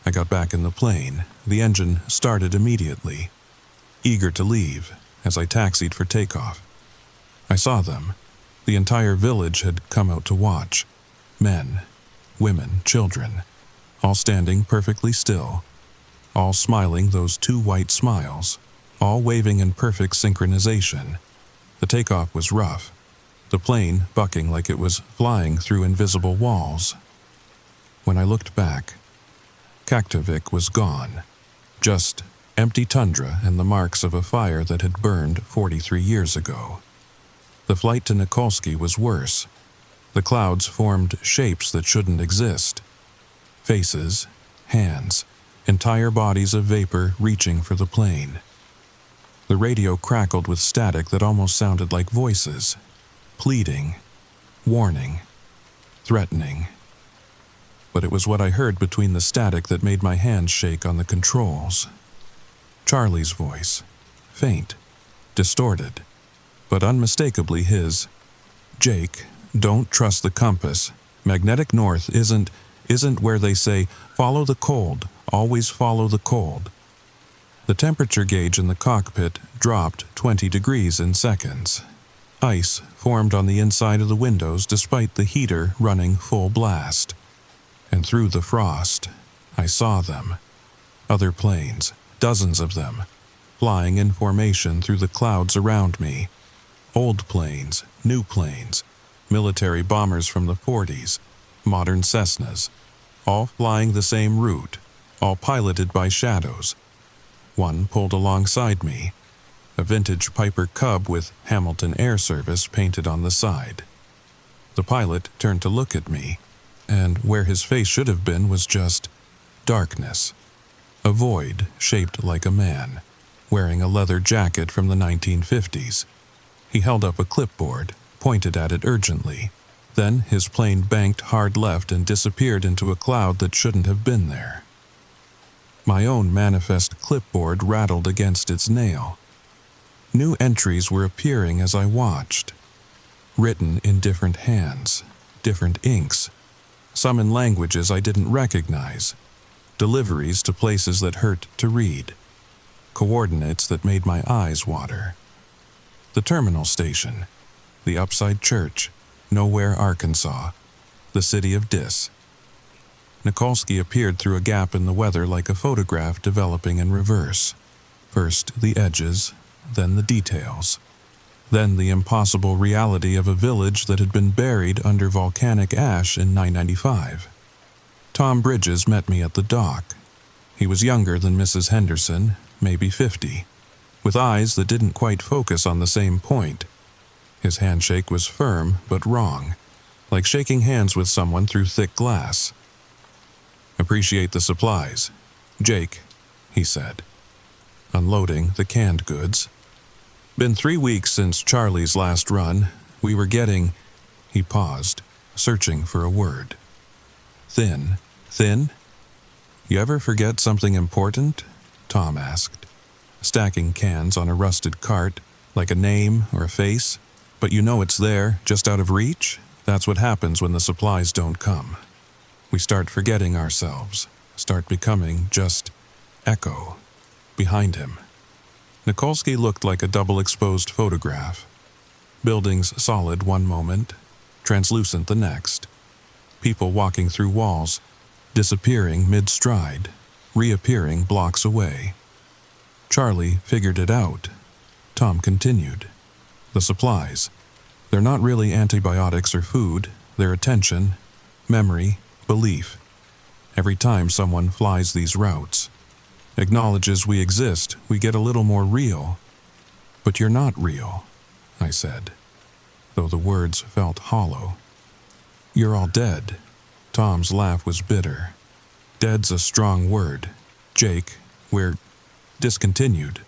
I got back in the plane. The engine started immediately, eager to leave as I taxied for takeoff. I saw them. The entire village had come out to watch. Men, women, children, all standing perfectly still, all smiling those 2 white smiles, all waving in perfect synchronization. The takeoff was rough, the plane bucking like it was flying through invisible walls. When I looked back, Kaktovik was gone, just empty tundra and the marks of a fire that had burned 43 years ago. The flight to Nikolsky was worse. The clouds formed shapes that shouldn't exist. Faces, hands, entire bodies of vapor reaching for the plane. The radio crackled with static that almost sounded like voices, pleading, warning, threatening. but it was what I heard between the static that made my hands shake on the controls. Charlie's voice, faint, distorted, but unmistakably his. "Jake, don't trust the compass. Magnetic north isn't where they say, follow the cold, always follow the cold." The temperature gauge in the cockpit dropped 20 degrees in seconds. Ice formed on the inside of the windows despite the heater running full blast. And through the frost, I saw them. Other planes, dozens of them, flying in formation through the clouds around me. Old planes, new planes, military bombers from the 40s, modern Cessnas, all flying the same route, all piloted by shadows. One pulled alongside me, a vintage Piper Cub with Hamilton Air Service painted on the side. The pilot turned to look at me, and where his face should have been was just darkness. A void shaped like a man, wearing a leather jacket from the 1950s. He held up a clipboard, pointed at it urgently. Then his plane banked hard left and disappeared into a cloud that shouldn't have been there. My own manifest clipboard rattled against its nail. New entries were appearing as I watched, written in different hands, different inks, some in languages I didn't recognize, deliveries to places that hurt to read, coordinates that made my eyes water. The terminal station, the Upside Church, Nowhere, Arkansas, the city of Dis. Nikolsky appeared through a gap in the weather like a photograph developing in reverse. First the edges, then the details. Then the impossible reality of a village that had been buried under volcanic ash in 995. Tom Bridges met me at the dock. He was younger than Mrs. Henderson, maybe 50, with eyes that didn't quite focus on the same point. His handshake was firm but wrong, like shaking hands with someone through thick glass. "Appreciate the supplies, Jake," he said, unloading the canned goods. "Been 3 weeks since Charlie's last run. We were getting—" He paused, searching for a word. "Thin? You ever forget something important?" Tom asked, stacking cans on a rusted cart, like a name or a face. "But you know it's there, just out of reach? That's what happens when the supplies don't come. We start forgetting ourselves, start becoming just echo." Behind him, Nikolsky looked like a double-exposed photograph. Buildings solid one moment, translucent the next. People walking through walls, disappearing mid-stride, reappearing blocks away. Charlie figured it out. Tom continued. "The supplies. They're not really antibiotics or food. They're attention, memory, belief. Every time someone flies these routes, acknowledges we exist, we get a little more real." "But you're not real," I said, though the words felt hollow. "You're all dead." Tom's laugh was bitter. "Dead's a strong word. Jake, we're discontinued,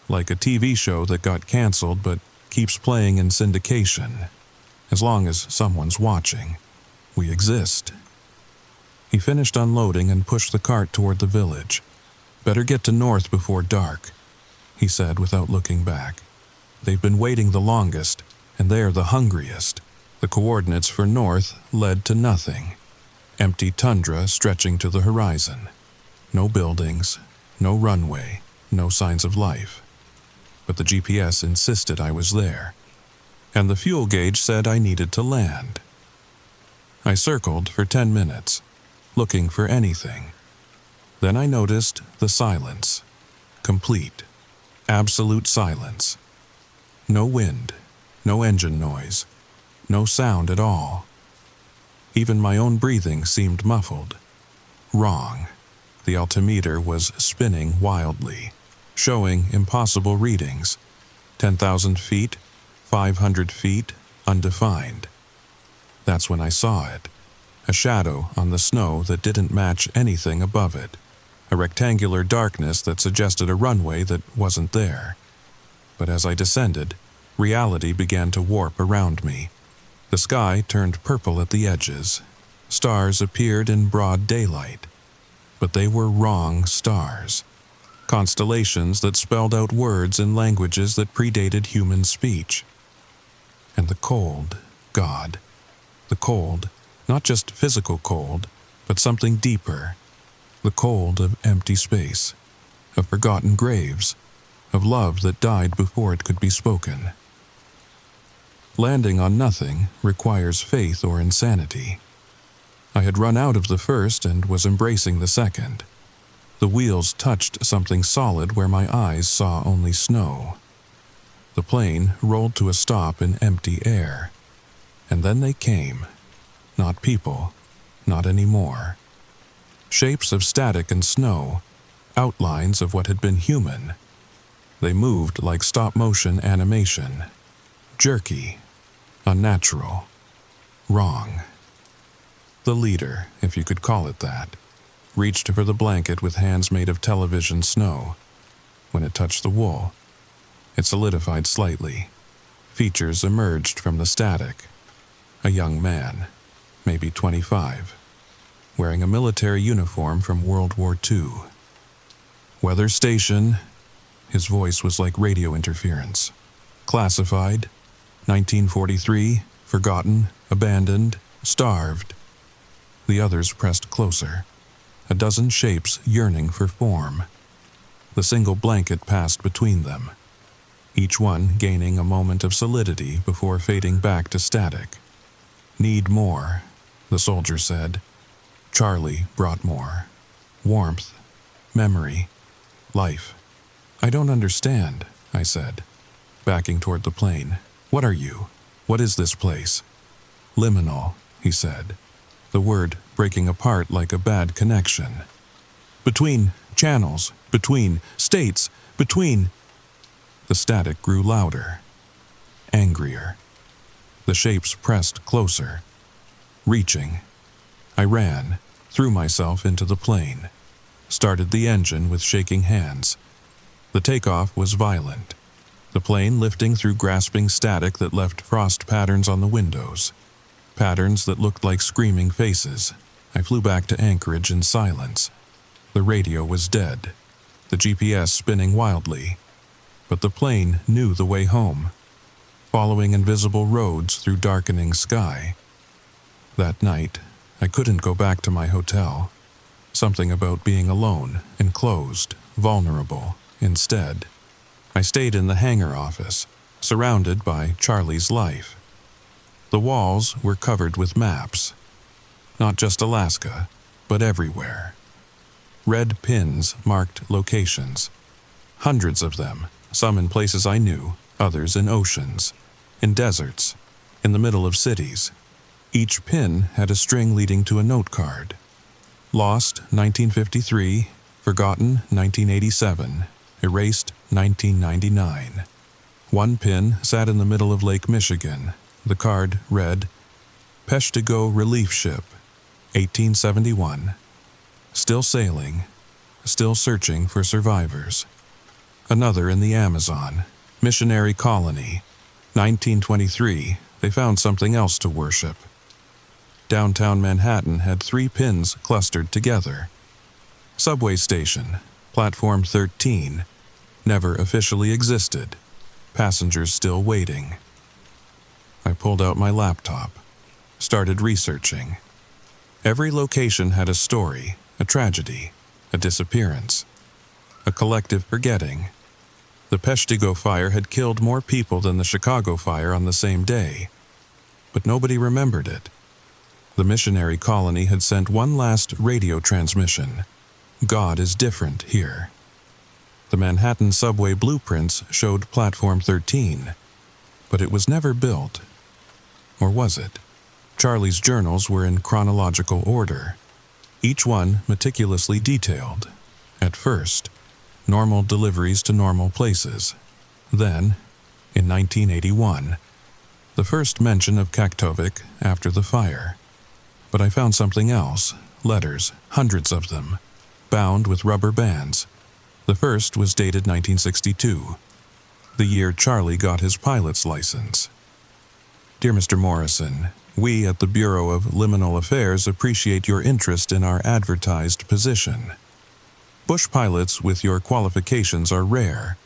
like a TV show that got canceled but keeps playing in syndication. As long as someone's watching, we exist." He finished unloading and pushed the cart toward the village. "Better get to north before dark," he said without looking back. "They've been waiting the longest, and they're the hungriest." The coordinates for north led to nothing. Empty tundra stretching to the horizon. No buildings, no runway, no signs of life. But the GPS insisted I was there, and the fuel gauge said I needed to land. I circled for 10 minutes, looking for anything. Then I noticed the silence. Complete, absolute silence. No wind, no engine noise, no sound at all. Even my own breathing seemed muffled. Wrong. The altimeter was spinning wildly, showing impossible readings. 10,000 feet, 500 feet, undefined. That's when I saw it. A shadow on the snow that didn't match anything above it. A rectangular darkness that suggested a runway that wasn't there. But as I descended, reality began to warp around me. The sky turned purple at the edges. Stars appeared in broad daylight, but they were wrong stars. Constellations that spelled out words in languages that predated human speech. And the cold, God. The cold, not just physical cold, but something deeper. The cold of empty space, of forgotten graves, of love that died before it could be spoken. Landing on nothing requires faith or insanity. I had run out of the first and was embracing the second. The wheels touched something solid where my eyes saw only snow. The plane rolled to a stop in empty air. And then they came. Not people, not anymore. Shapes of static and snow, outlines of what had been human. They moved like stop-motion animation. Jerky, unnatural, wrong. The leader, if you could call it that, reached for the blanket with hands made of television snow. When it touched the wool, it solidified slightly. Features emerged from the static. A young man, maybe 25, wearing a military uniform from World War II. Weather station, his voice was like radio interference. Classified, 1943, forgotten, abandoned, starved. The others pressed closer, a dozen shapes yearning for form. The single blanket passed between them, each one gaining a moment of solidity before fading back to static. Need more, the soldier said. Charlie brought more. Warmth, memory, life. I don't understand, I said, backing toward the plane. What are you? What is this place? Liminal, he said, the word breaking apart like a bad connection. Between channels, between states, between... The static grew louder, angrier. The shapes pressed closer. Reaching. I ran, threw myself into the plane, started the engine with shaking hands. The takeoff was violent, the plane lifting through grasping static that left frost patterns on the windows, patterns that looked like screaming faces. I flew back to Anchorage in silence. The radio was dead, the GPS spinning wildly, but the plane knew the way home, following invisible roads through darkening sky. That night, I couldn't go back to my hotel. Something about being alone, enclosed, vulnerable. Instead, I stayed in the hangar office, surrounded by Charlie's life. The walls were covered with maps. Not just Alaska, but everywhere. Red pins marked locations. Hundreds of them, some in places I knew, others in oceans, in deserts, in the middle of cities. Each pin had a string leading to a note card. Lost 1953, forgotten 1987, erased 1999. One pin sat in the middle of Lake Michigan. The card read, Peshtigo Relief Ship, 1871. Still sailing, still searching for survivors. Another in the Amazon, missionary colony, 1923, they found something else to worship. Downtown Manhattan had 3 pins clustered together. Subway station, platform 13, never officially existed. Passengers still waiting. I pulled out my laptop, started researching. Every location had a story, a tragedy, a disappearance, a collective forgetting. The Peshtigo fire had killed more people than the Chicago fire on the same day, but nobody remembered it. The missionary colony had sent one last radio transmission. God is different here. The Manhattan subway blueprints showed Platform 13, but it was never built. Or was it? Charlie's journals were in chronological order, each one meticulously detailed. At first, normal deliveries to normal places. Then, in 1981, the first mention of Kaktovik after the fire. But I found something else, letters, hundreds of them, bound with rubber bands. The first was dated 1962, the year Charlie got his pilot's license. Dear Mr. Morrison, we at the Bureau of Liminal Affairs appreciate your interest in our advertised position. Bush pilots with your qualifications are rare.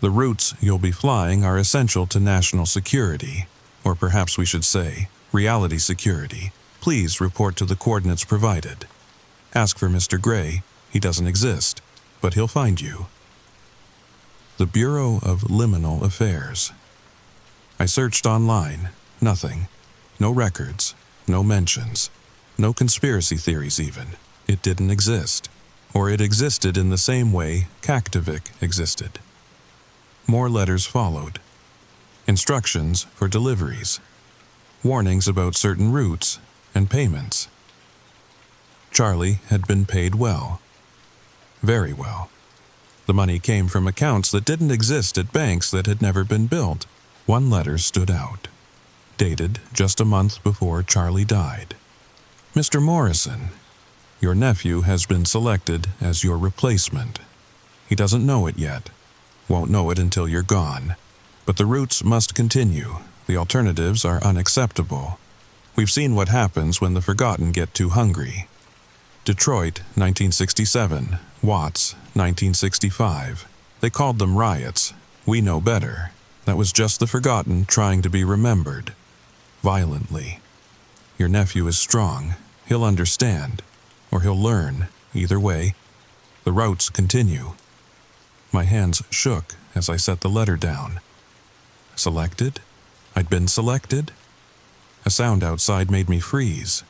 The routes you'll be flying are essential to national security, or perhaps we should say, reality security. Please report to the coordinates provided. Ask for Mr. Gray. He doesn't exist, but he'll find you. The Bureau of Liminal Affairs. I searched online. Nothing. No records. No mentions. No conspiracy theories even. It didn't exist. Or it existed in the same way Kaktovik existed. More letters followed. Instructions for deliveries. Warnings about certain routes and payments. Charlie had been paid well. Very well. The money came from accounts that didn't exist at banks that had never been built. One letter stood out, dated just a month before Charlie died. Mr. Morrison, your nephew has been selected as your replacement. He doesn't know it yet. Won't know it until you're gone. But the routes must continue. The alternatives are unacceptable. We've seen what happens when the forgotten get too hungry. Detroit, 1967. Watts, 1965. They called them riots. We know better. That was just the forgotten trying to be remembered. Violently. Your nephew is strong. He'll understand. Or he'll learn. Either way. The routes continue. My hands shook as I set the letter down. Selected? I'd been selected? A sound outside made me freeze.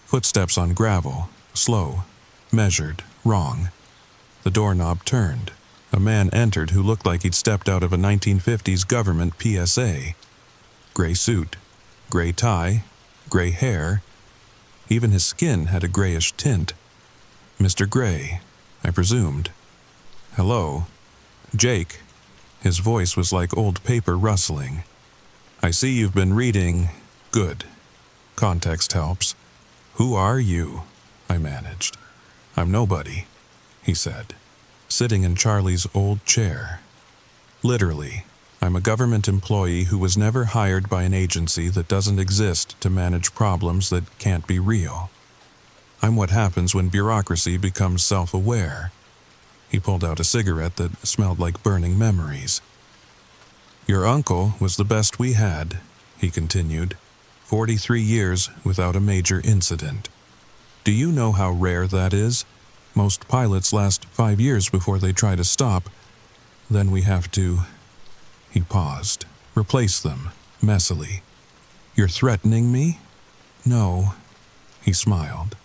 Footsteps on gravel, slow, measured, wrong. The doorknob turned. A man entered who looked like he'd stepped out of a 1950s government PSA. Gray suit, gray tie, gray hair. Even his skin had a grayish tint. Mr. Gray, I presumed. Hello. Jake. His voice was like old paper rustling. I see you've been reading. Good. Context helps. Who are you? I managed. I'm nobody, he said, sitting in Charlie's old chair. Literally, I'm a government employee who was never hired by an agency that doesn't exist to manage problems that can't be real. I'm what happens when bureaucracy becomes self-aware. He pulled out a cigarette that smelled like burning memories. Your uncle was the best we had, he continued. 43 years without a major incident. Do you know how rare that is? Most pilots last 5 years before they try to stop. Then we have to... He paused. Replace them, messily. You're threatening me? No. He smiled,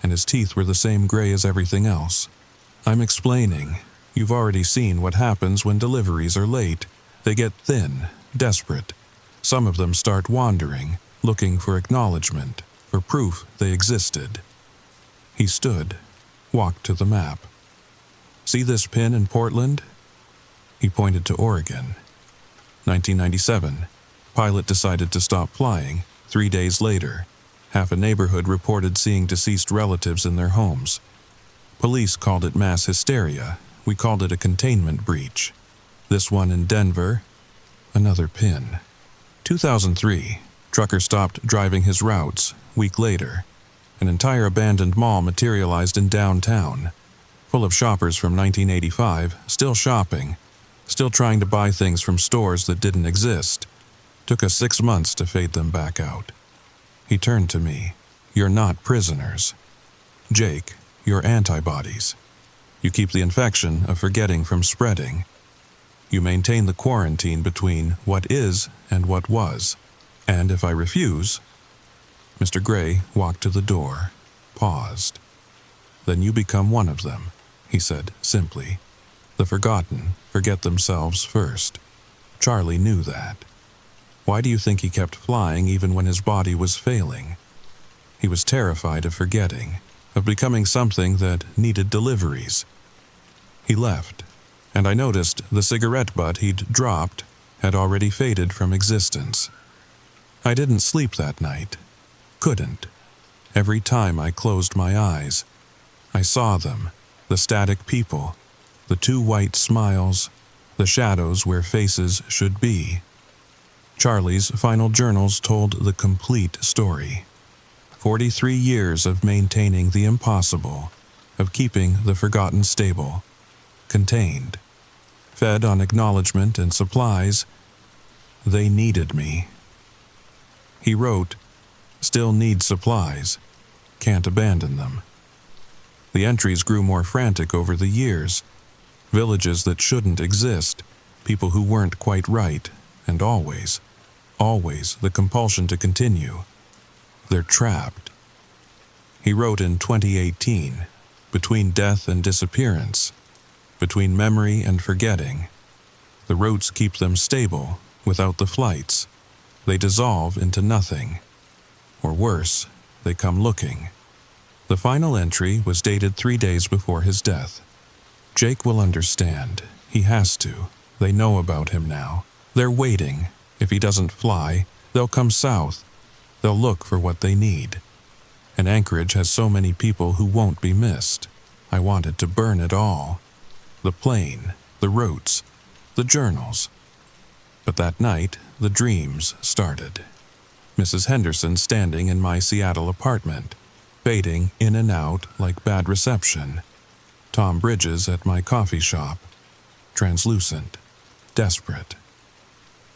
and his teeth were the same gray as everything else. I'm explaining. You've already seen what happens when deliveries are late. They get thin, desperate. Some of them start wandering, looking for acknowledgement, for proof they existed. He stood, walked to the map. See this pin in Portland? He pointed to Oregon. 1997. Pilot decided to stop flying. 3 days later, half a neighborhood reported seeing deceased relatives in their homes. Police called it mass hysteria. We called it a containment breach. This one in Denver, another pin. 2003, trucker stopped driving his routes. Week later, an entire abandoned mall materialized in downtown, full of shoppers from 1985, still shopping, still trying to buy things from stores that didn't exist. Took us 6 months to fade them back out. He turned to me. You're not prisoners. Jake, you're antibodies. You keep the infection of forgetting from spreading. You maintain the quarantine between what is and what was. And if I refuse... Mr. Gray walked to the door, paused. Then you become one of them, he said simply. The forgotten forget themselves first. Charlie knew that. Why do you think he kept flying even when his body was failing? He was terrified of forgetting, of becoming something that needed deliveries. He left, and I noticed the cigarette butt he'd dropped had already faded from existence. I didn't sleep that night. Couldn't. Every time I closed my eyes, I saw them, the static people, the 2 white smiles, the shadows where faces should be. Charlie's final journals told the complete story. 43 years of maintaining the impossible, of keeping the forgotten stable, contained, fed on acknowledgement and supplies. They needed me. He wrote, "Still need supplies. Can't abandon them." The entries grew more frantic over the years. Villages that shouldn't exist, people who weren't quite right, and always the compulsion to continue. They're trapped. He wrote in 2018, between death and disappearance, between memory and forgetting. The routes keep them stable without the flights. They dissolve into nothing. Or worse, they come looking. The final entry was dated 3 days before his death. Jake will understand. He has to. They know about him now. They're waiting. If he doesn't fly, they'll come south. They'll look for what they need. And Anchorage has so many people who won't be missed. I wanted to burn it all. The plane, the routes, the journals. But that night, the dreams started. Mrs. Henderson standing in my Seattle apartment, fading in and out like bad reception. Tom Bridges at my coffee shop, translucent, desperate.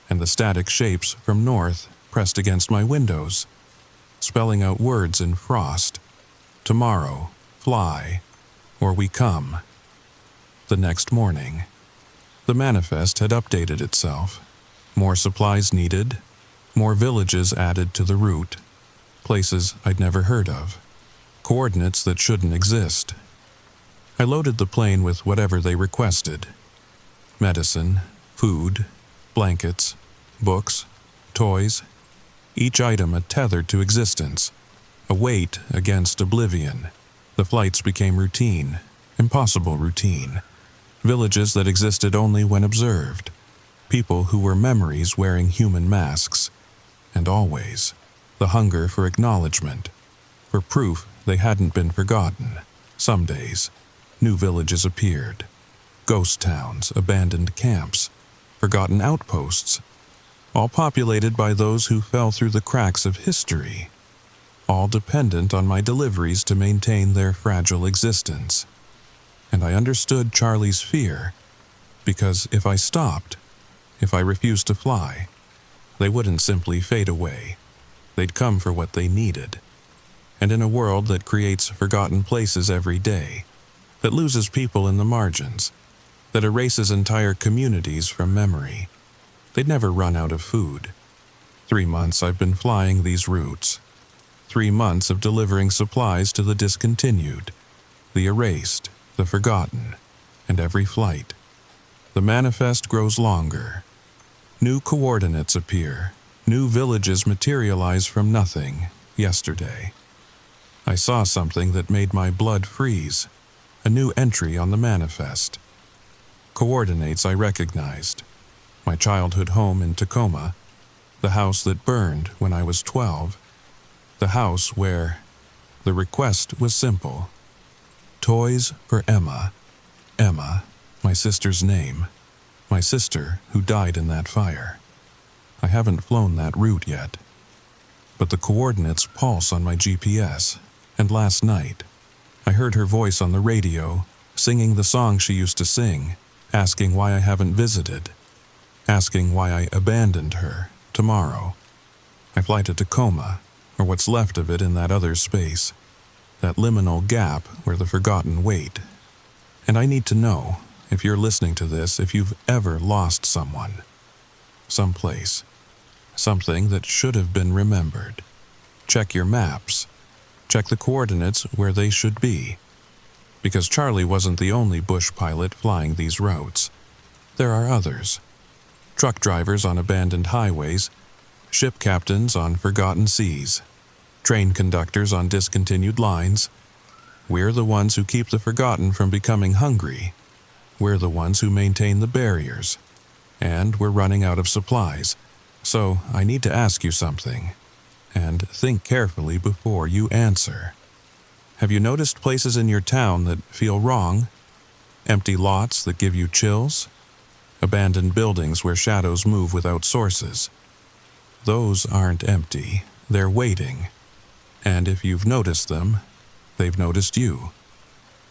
And the static shapes from north pressed against my windows, spelling out words in frost. Tomorrow, fly, or we come. The next morning, the manifest had updated itself. More supplies needed, more villages added to the route, places I'd never heard of, coordinates that shouldn't exist. I loaded the plane with whatever they requested. Medicine, food, blankets, books, toys, each item a tether to existence, a weight against oblivion. The flights became routine, impossible routine. Villages that existed only when observed. People who were memories wearing human masks. And always, the hunger for acknowledgement, for proof they hadn't been forgotten. Some days, new villages appeared. Ghost towns, abandoned camps, forgotten outposts, all populated by those who fell through the cracks of history, all dependent on my deliveries to maintain their fragile existence. And I understood Charlie's fear, because if I stopped, if I refused to fly, they wouldn't simply fade away. They'd come for what they needed. And in a world that creates forgotten places every day, that loses people in the margins, that erases entire communities from memory, they'd never run out of food. 3 months I've been flying these routes. 3 months of delivering supplies to the discontinued, the erased, the forgotten, and every flight. The manifest grows longer. New coordinates appear. New villages materialize from nothing, yesterday. I saw something that made my blood freeze. A new entry on the manifest. Coordinates I recognized. My childhood home in Tacoma. The house that burned when I was 12. The house where the request was simple. Toys for Emma. Emma, my sister's name. My sister who died in that fire. I haven't flown that route yet. But the coordinates pulse on my GPS, and last night, I heard her voice on the radio, singing the song she used to sing, asking why I haven't visited, asking why I abandoned her tomorrow. I fly to Tacoma, or what's left of it in that other space, that liminal gap where the forgotten wait. And I need to know, if you're listening to this, if you've ever lost someone, someplace, something that should have been remembered. Check your maps. Check the coordinates where they should be. Because Charlie wasn't the only bush pilot flying these routes. There are others. Truck drivers on abandoned highways, ship captains on forgotten seas, train conductors on discontinued lines. We're the ones who keep the forgotten from becoming hungry. We're the ones who maintain the barriers. And we're running out of supplies. So I need to ask you something. And think carefully before you answer. Have you noticed places in your town that feel wrong? Empty lots that give you chills? Abandoned buildings where shadows move without sources? Those aren't empty, they're waiting. And if you've noticed them, they've noticed you.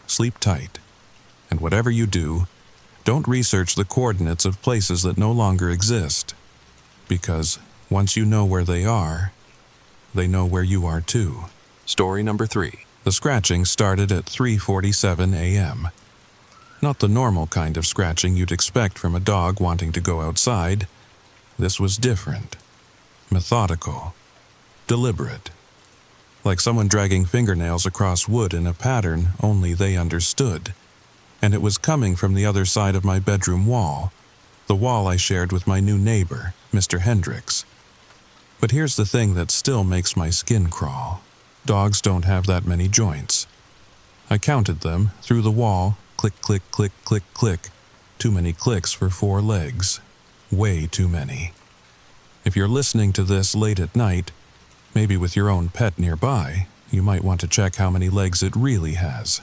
Sleep tight. And whatever you do, don't research the coordinates of places that no longer exist. Because once you know where they know where you are too. Story number 3. The scratching started at 3:47 a.m. Not the normal kind of scratching you'd expect from a dog wanting to go outside. This was different. Methodical. Deliberate. Like someone dragging fingernails across wood in a pattern only they understood. And it was coming from the other side of my bedroom wall, the wall I shared with my new neighbor, Mr. Hendricks. But here's the thing that still makes my skin crawl. Dogs don't have that many joints. I counted them through the wall, click, click, click, click, click. Too many clicks for 4 legs. Way too many. If you're listening to this late at night, maybe with your own pet nearby, you might want to check how many legs it really has,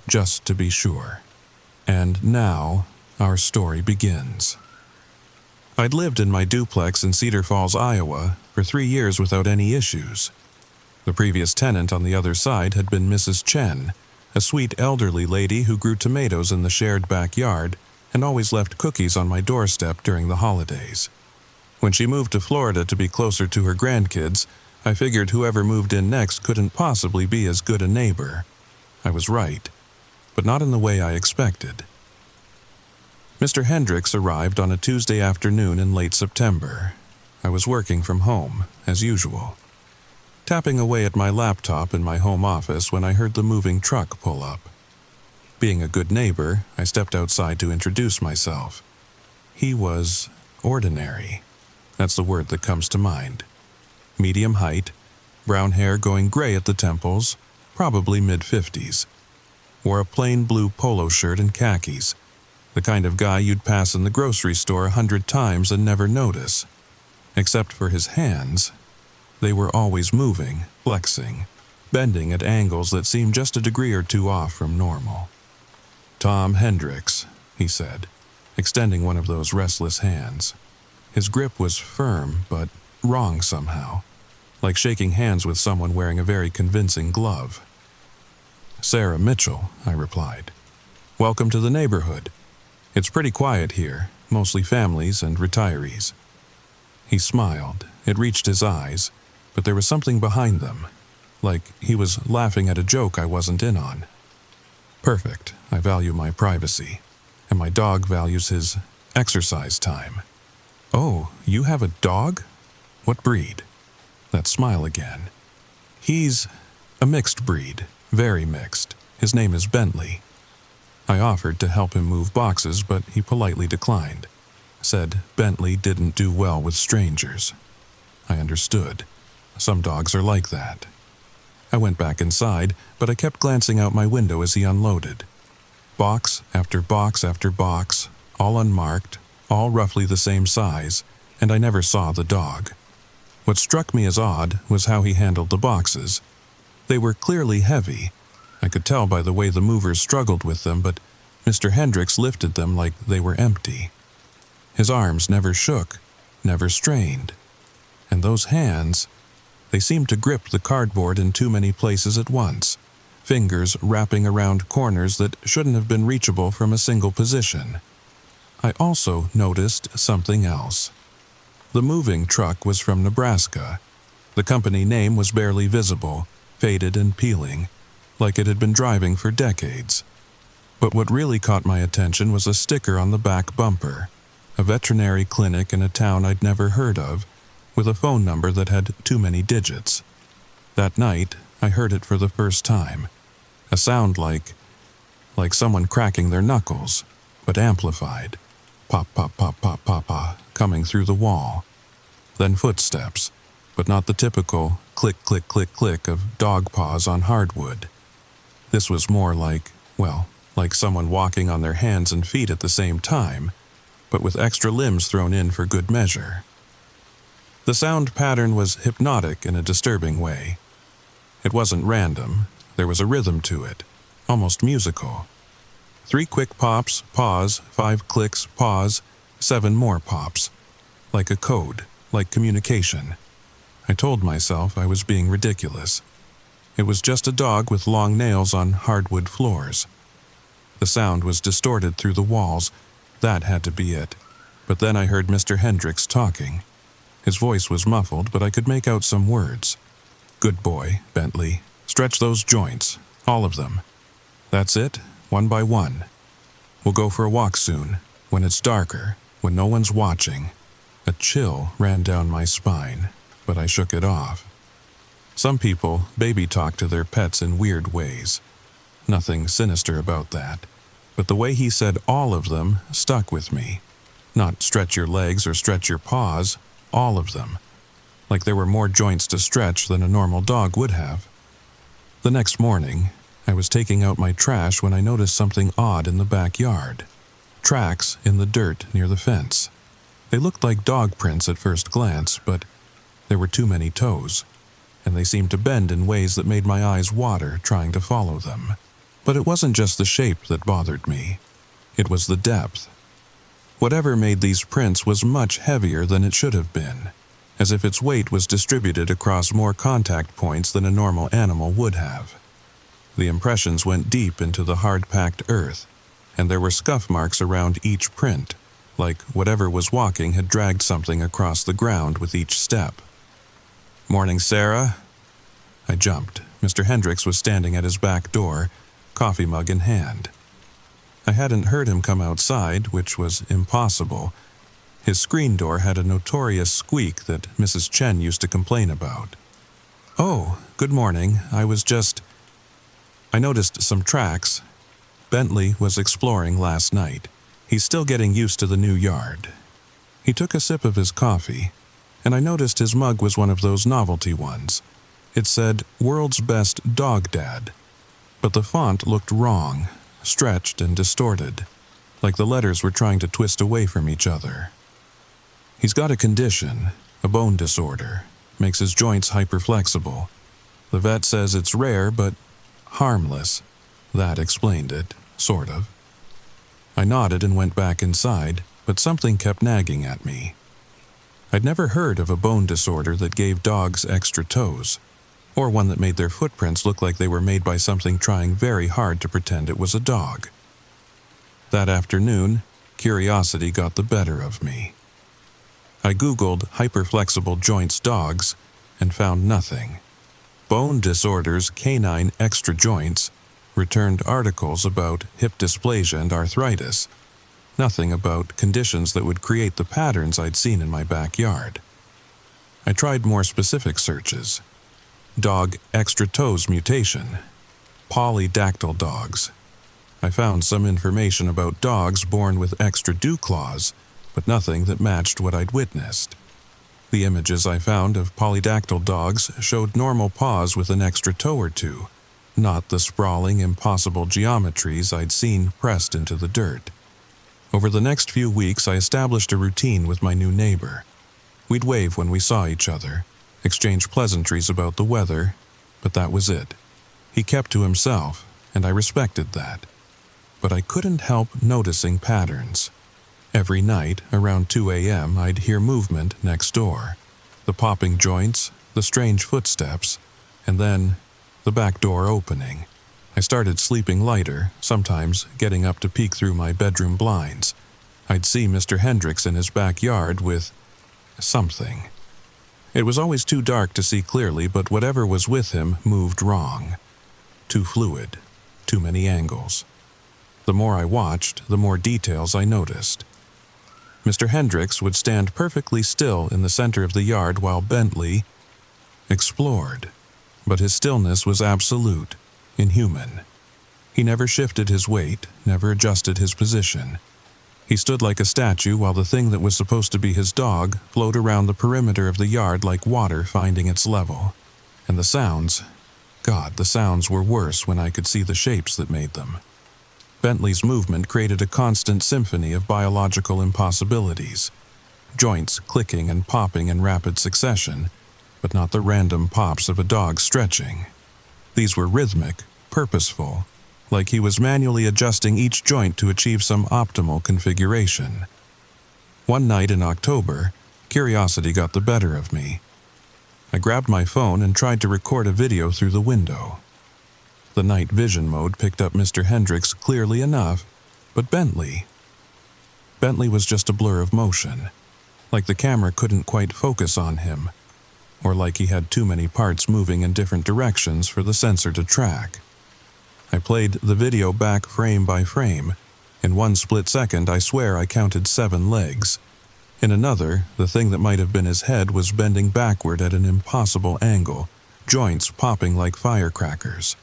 just to be sure. And now, our story begins. I'd lived in my duplex in Cedar Falls, Iowa, for 3 years without any issues. The previous tenant on the other side had been Mrs. Chen, a sweet elderly lady who grew tomatoes in the shared backyard and always left cookies on my doorstep during the holidays. When she moved to Florida to be closer to her grandkids, I figured whoever moved in next couldn't possibly be as good a neighbor. I was right, but not in the way I expected. Mr. Hendricks arrived on a Tuesday afternoon in late September. I was working from home, as usual, tapping away at my laptop in my home office when I heard the moving truck pull up. Being a good neighbor, I stepped outside to introduce myself. He was ordinary. That's the word that comes to mind. Medium height, brown hair going gray at the temples, probably mid-50s. Wore a plain blue polo shirt and khakis, the kind of guy you'd pass in the grocery store 100 times and never notice. Except for his hands. They were always moving, flexing, bending at angles that seemed just a degree or two off from normal. "Tom Hendricks," he said, extending one of those restless hands. His grip was firm, but wrong somehow, like shaking hands with someone wearing a very convincing glove. "Sarah Mitchell," I replied. "Welcome to the neighborhood. It's pretty quiet here, mostly families and retirees." He smiled. It reached his eyes, but there was something behind them, like he was laughing at a joke I wasn't in on. Perfect. I value my privacy, and my dog values his exercise time. "Oh, you have a dog? What breed?" That smile again. "He's a mixed breed, very mixed. His name is Bentley." I offered to help him move boxes, but he politely declined. Said Bentley didn't do well with strangers. I understood. Some dogs are like that. I went back inside, but I kept glancing out my window as he unloaded. Box after box after box, all unmarked, all roughly the same size, and I never saw the dog. What struck me as odd was how he handled the boxes. They were clearly heavy. I could tell by the way the movers struggled with them, but Mr. Hendricks lifted them like they were empty. His arms never shook, never strained. And those hands, they seemed to grip the cardboard in too many places at once, fingers wrapping around corners that shouldn't have been reachable from a single position. I also noticed something else. The moving truck was from Nebraska. The company name was barely visible, faded and peeling, like it had been driving for decades. But what really caught my attention was a sticker on the back bumper, a veterinary clinic in a town I'd never heard of, with a phone number that had too many digits. That night, I heard it for the first time. A sound like someone cracking their knuckles, but amplified. Pop, pop, pop, pop, pop, pop, coming through the wall. Then footsteps, but not the typical click, click, click, click of dog paws on hardwood. This was more like someone walking on their hands and feet at the same time, but with extra limbs thrown in for good measure. The sound pattern was hypnotic in a disturbing way. It wasn't random. There was a rhythm to it, almost musical. 3 quick pops, pause, 5 clicks, pause, 7 more pops, like a code. like communication. I told myself I was being ridiculous. It was just a dog with long nails on hardwood floors. The sound was distorted through the walls. That had to be it. But then I heard Mr. Hendricks talking. His voice was muffled, but I could make out some words. "Good boy, Bentley. Stretch those joints, all of them. That's it, one by one. We'll go for a walk soon, when it's darker, when no one's watching." A chill ran down my spine, but I shook it off. Some people baby talk to their pets in weird ways. Nothing sinister about that. But the way he said all of them stuck with me. Not stretch your legs or stretch your paws, all of them. Like there were more joints to stretch than a normal dog would have. The next morning, I was taking out my trash when I noticed something odd in the backyard. Tracks in the dirt near the fence. They looked like dog prints at first glance, but there were too many toes, and they seemed to bend in ways that made my eyes water trying to follow them. But it wasn't just the shape that bothered me. It was the depth. Whatever made these prints was much heavier than it should have been, as if its weight was distributed across more contact points than a normal animal would have. The impressions went deep into the hard-packed earth, and there were scuff marks around each print, like whatever was walking had dragged something across the ground with each step. "Morning, Sarah." I jumped. Mr. Hendricks was standing at his back door, coffee mug in hand. I hadn't heard him come outside, which was impossible. His screen door had a notorious squeak that Mrs. Chen used to complain about. "Oh, good morning. I noticed some tracks. Bentley was exploring last night. He's still getting used to the new yard." He took a sip of his coffee, and I noticed his mug was one of those novelty ones. It said, "World's Best Dog Dad," but the font looked wrong, stretched and distorted, like the letters were trying to twist away from each other. "He's got a condition, a bone disorder, makes his joints hyperflexible. The vet says it's rare, but harmless." That explained it, sort of. I nodded and went back inside, but something kept nagging at me. I'd never heard of a bone disorder that gave dogs extra toes, or one that made their footprints look like they were made by something trying very hard to pretend it was a dog. That afternoon, curiosity got the better of me. I Googled hyperflexible joints dogs and found nothing. Bone disorders, canine extra joints, returned articles about hip dysplasia and arthritis. Nothing about conditions that would create the patterns I'd seen in my backyard. I tried more specific searches. Dog extra toes mutation. Polydactyl dogs. I found some information about dogs born with extra dew claws, but nothing that matched what I'd witnessed. The images I found of polydactyl dogs showed normal paws with an extra toe or two, not the sprawling, impossible geometries I'd seen pressed into the dirt. Over the next few weeks, I established a routine with my new neighbor. We'd wave when we saw each other, exchange pleasantries about the weather, but that was it. He kept to himself, and I respected that. But I couldn't help noticing patterns. Every night, around 2 a.m., I'd hear movement next door. The popping joints, the strange footsteps, and then the back door opening. I started sleeping lighter, sometimes getting up to peek through my bedroom blinds. I'd see Mr. Hendricks in his backyard with something. It was always too dark to see clearly, but whatever was with him moved wrong. Too fluid, too many angles. The more I watched, the more details I noticed. Mr. Hendricks would stand perfectly still in the center of the yard while Bentley explored, but his stillness was absolute, inhuman. He never shifted his weight, never adjusted his position. He stood like a statue while the thing that was supposed to be his dog flowed around the perimeter of the yard like water finding its level. And the sounds, God, the sounds were worse when I could see the shapes that made them. Bentley's movement created a constant symphony of biological impossibilities. Joints clicking and popping in rapid succession, but not the random pops of a dog stretching. These were rhythmic, purposeful, like he was manually adjusting each joint to achieve some optimal configuration. One night in October, Curiosity got the better of me. I grabbed my phone and tried to record a video through the window. The night vision mode picked up Mr. Hendricks clearly enough, but Bentley was just a blur of motion, like the camera couldn't quite focus on him, or like he had too many parts moving in different directions for the sensor to track. I played the video back frame by frame. In one split second, I swear I counted 7 legs. In another, the thing that might have been his head was bending backward at an impossible angle, joints popping like firecrackers.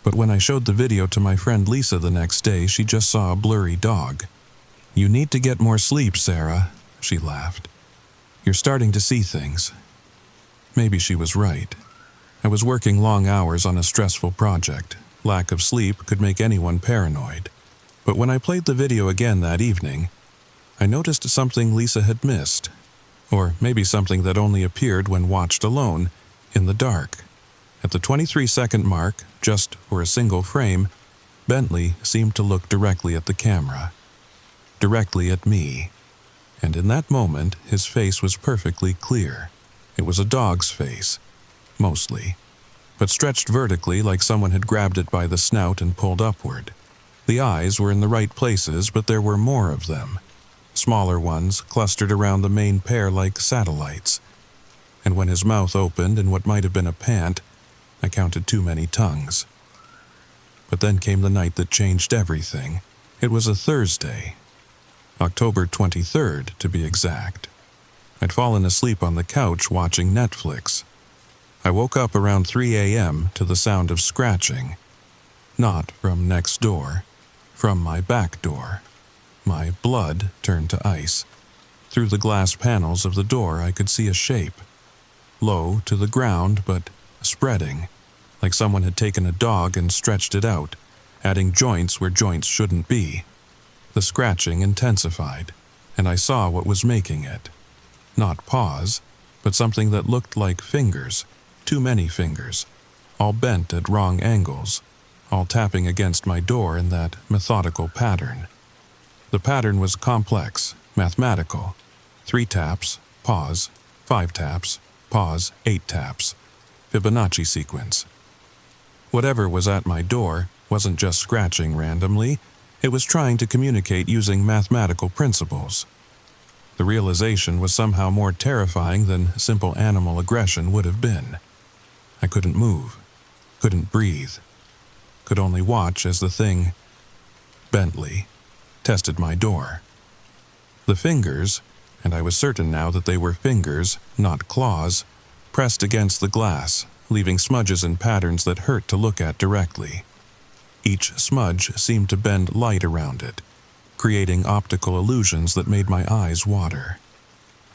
But when I showed the video to my friend Lisa the next day, she just saw a blurry dog. "You need to get more sleep, Sarah," she laughed. "You're starting to see things." Maybe she was right. I was working long hours on a stressful project. Lack of sleep could make anyone paranoid. But when I played the video again that evening, I noticed something Lisa had missed, or maybe something that only appeared when watched alone, in the dark. At the 23-second mark, just for a single frame, Bentley seemed to look directly at the camera. Directly at me. And in that moment, his face was perfectly clear. It was a dog's face, mostly, but stretched vertically like someone had grabbed it by the snout and pulled upward. The eyes were in the right places, but there were more of them. Smaller ones clustered around the main pair like satellites. And when his mouth opened in what might have been a pant, I counted too many tongues. But then came the night that changed everything. It was a Thursday. October 23rd, to be exact. I'd fallen asleep on the couch watching Netflix. I woke up around 3 a.m. to the sound of scratching. Not from next door, from my back door. My blood turned to ice. Through the glass panels of the door I could see a shape. Low to the ground, but spreading, like someone had taken a dog and stretched it out, adding joints where joints shouldn't be. The scratching intensified, and I saw what was making it. Not paws, but something that looked like fingers, too many fingers, all bent at wrong angles, all tapping against my door in that methodical pattern. The pattern was complex, mathematical. 3 taps, pause, 5 taps, pause, 8 taps. Fibonacci sequence. Whatever was at my door wasn't just scratching randomly, it was trying to communicate using mathematical principles. The realization was somehow more terrifying than simple animal aggression would have been. I couldn't move, couldn't breathe, could only watch as the thing, Bentley, tested my door. The fingers, and I was certain now that they were fingers, not claws, pressed against the glass, leaving smudges and patterns that hurt to look at directly. Each smudge seemed to bend light around it, creating optical illusions that made my eyes water.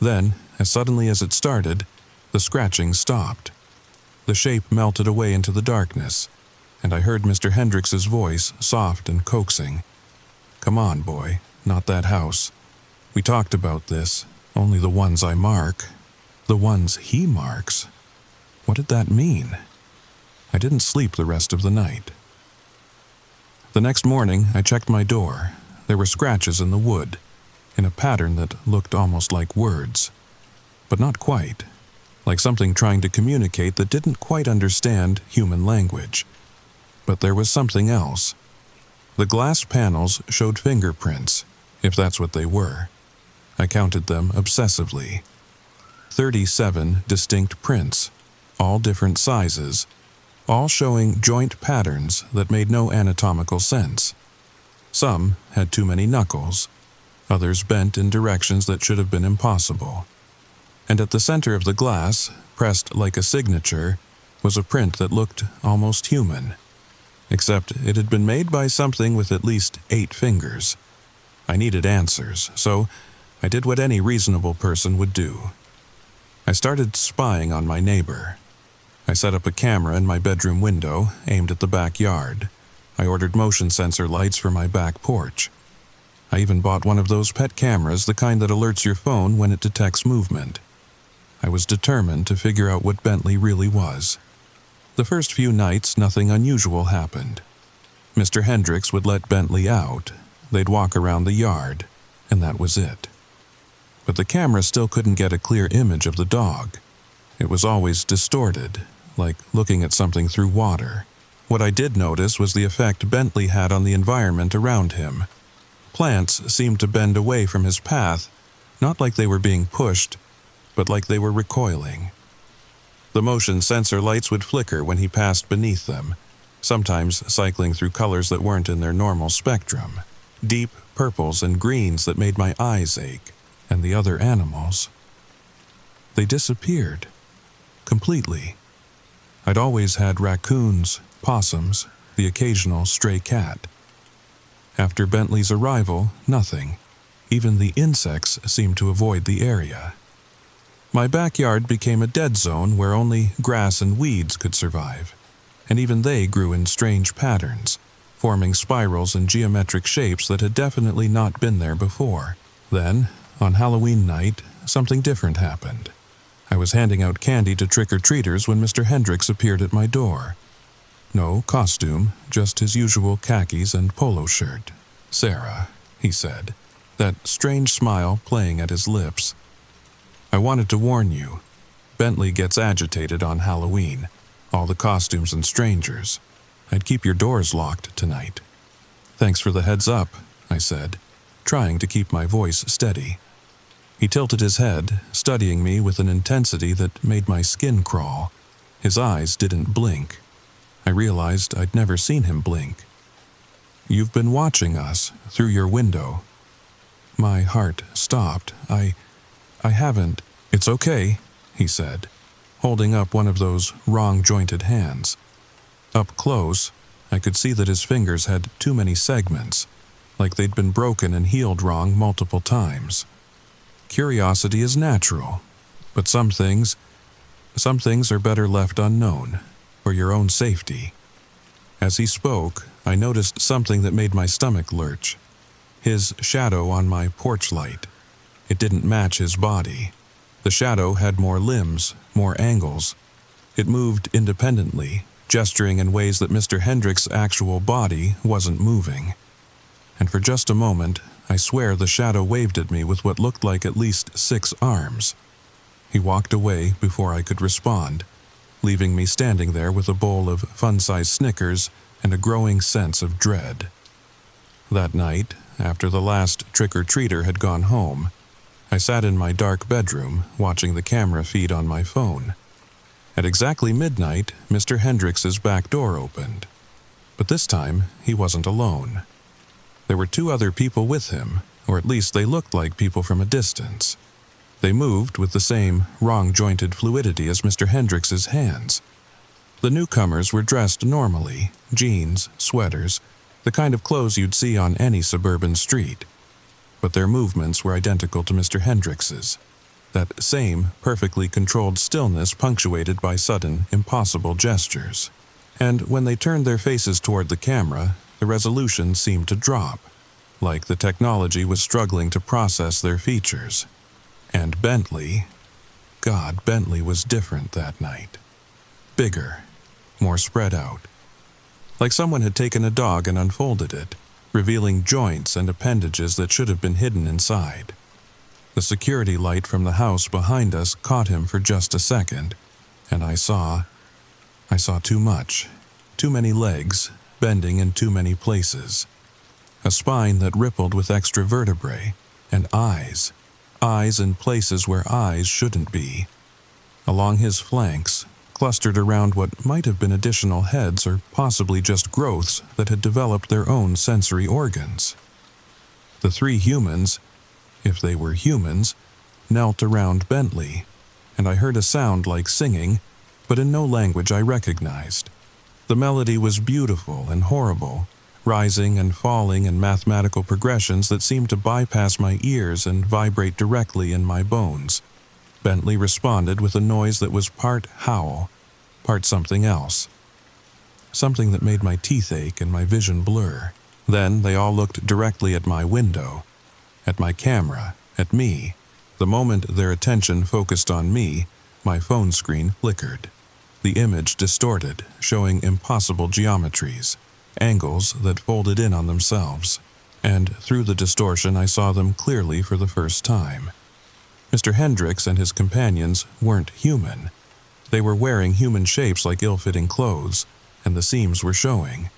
Then, as suddenly as it started, the scratching stopped. The shape melted away into the darkness, and I heard Mr. Hendricks's voice, soft and coaxing. "Come on, boy, not that house. We talked about this, only the ones I mark." The ones he marks? What did that mean? I didn't sleep the rest of the night. The next morning, I checked my door. There were scratches in the wood, in a pattern that looked almost like words. But not quite. Like something trying to communicate that didn't quite understand human language. But there was something else. The glass panels showed fingerprints, if that's what they were. I counted them obsessively. 37 distinct prints, all different sizes, all showing joint patterns that made no anatomical sense. Some had too many knuckles, others bent in directions that should have been impossible. And at the center of the glass, pressed like a signature, was a print that looked almost human. Except it had been made by something with at least 8 fingers. I needed answers, so I did what any reasonable person would do. I started spying on my neighbor. I set up a camera in my bedroom window, aimed at the backyard. I ordered motion sensor lights for my back porch. I even bought one of those pet cameras, the kind that alerts your phone when it detects movement. I was determined to figure out what Bentley really was. The first few nights, nothing unusual happened. Mr. Hendricks would let Bentley out. They'd walk around the yard, and that was it. but the camera still couldn't get a clear image of the dog. It was always distorted, like looking at something through water. What I did notice was the effect Bentley had on the environment around him. Plants seemed to bend away from his path, not like they were being pushed, but like they were recoiling. The motion sensor lights would flicker when he passed beneath them, sometimes cycling through colors that weren't in their normal spectrum. Deep purples and greens that made my eyes ache, and the other animals. They disappeared. Completely. I'd always had raccoons, possums, the occasional stray cat. After Bentley's arrival, nothing. Even the insects seemed to avoid the area. My backyard became a dead zone where only grass and weeds could survive, and even they grew in strange patterns, forming spirals and geometric shapes that had definitely not been there before. Then, on Halloween night, something different happened. I was handing out candy to trick-or-treaters when Mr. Hendricks appeared at my door. No costume, just his usual khakis and polo shirt. "Sarah," he said, that strange smile playing at his lips. "I wanted to warn you. Bentley gets agitated on Halloween. All the costumes and strangers. I'd keep your doors locked tonight." "Thanks for the heads up," I said, trying to keep my voice steady. He tilted his head, studying me with an intensity that made my skin crawl. His eyes didn't blink. I realized I'd never seen him blink. "You've been watching us through your window." My heart stopped. I haven't." "It's okay," he said, holding up one of those wrong-jointed hands. Up close, I could see that his fingers had too many segments, like they'd been broken and healed wrong multiple times. Curiosity is natural, but some things are better left unknown, for your own safety. As he spoke, I noticed something that made my stomach lurch. His shadow on my porch light. It didn't match his body. The shadow had more limbs, more angles. It moved independently, gesturing in ways that Mr. Hendricks' actual body wasn't moving. And for just a moment, I swear the shadow waved at me with what looked like at least 6 arms. He walked away before I could respond, leaving me standing there with a bowl of fun-sized Snickers and a growing sense of dread. That night, after the last trick-or-treater had gone home, I sat in my dark bedroom watching the camera feed on my phone. At exactly midnight, Mr. Hendricks's back door opened. But this time, he wasn't alone. There were 2 other people with him, or at least they looked like people from a distance. They moved with the same wrong-jointed fluidity as Mr. Hendricks's hands. The newcomers were dressed normally, jeans, sweaters, the kind of clothes you'd see on any suburban street. But their movements were identical to Mr. Hendricks's. That same perfectly controlled stillness punctuated by sudden, impossible gestures. And when they turned their faces toward the camera, the resolution seemed to drop, like the technology was struggling to process their features. And Bentley, God, Bentley was different that night. Bigger, more spread out. Like someone had taken a dog and unfolded it, revealing joints and appendages that should have been hidden inside. The security light from the house behind us caught him for just a second, and I saw too much. Too many legs, bending in too many places. A spine that rippled with extra vertebrae, and eyes in places where eyes shouldn't be. Along his flanks, clustered around what might have been additional heads or possibly just growths that had developed their own sensory organs. The 3 humans, if they were humans, knelt around Bentley, and I heard a sound like singing, but in no language I recognized. The melody was beautiful and horrible, rising and falling in mathematical progressions that seemed to bypass my ears and vibrate directly in my bones. Bentley responded with a noise that was part howl, part something else. Something that made my teeth ache and my vision blur. Then they all looked directly at my window, at my camera, at me. The moment their attention focused on me, my phone screen flickered. The image distorted, showing impossible geometries, angles that folded in on themselves. And through the distortion I saw them clearly for the first time. Mr. Hendricks and his companions weren't human. They were wearing human shapes like ill-fitting clothes, and the seams were showing.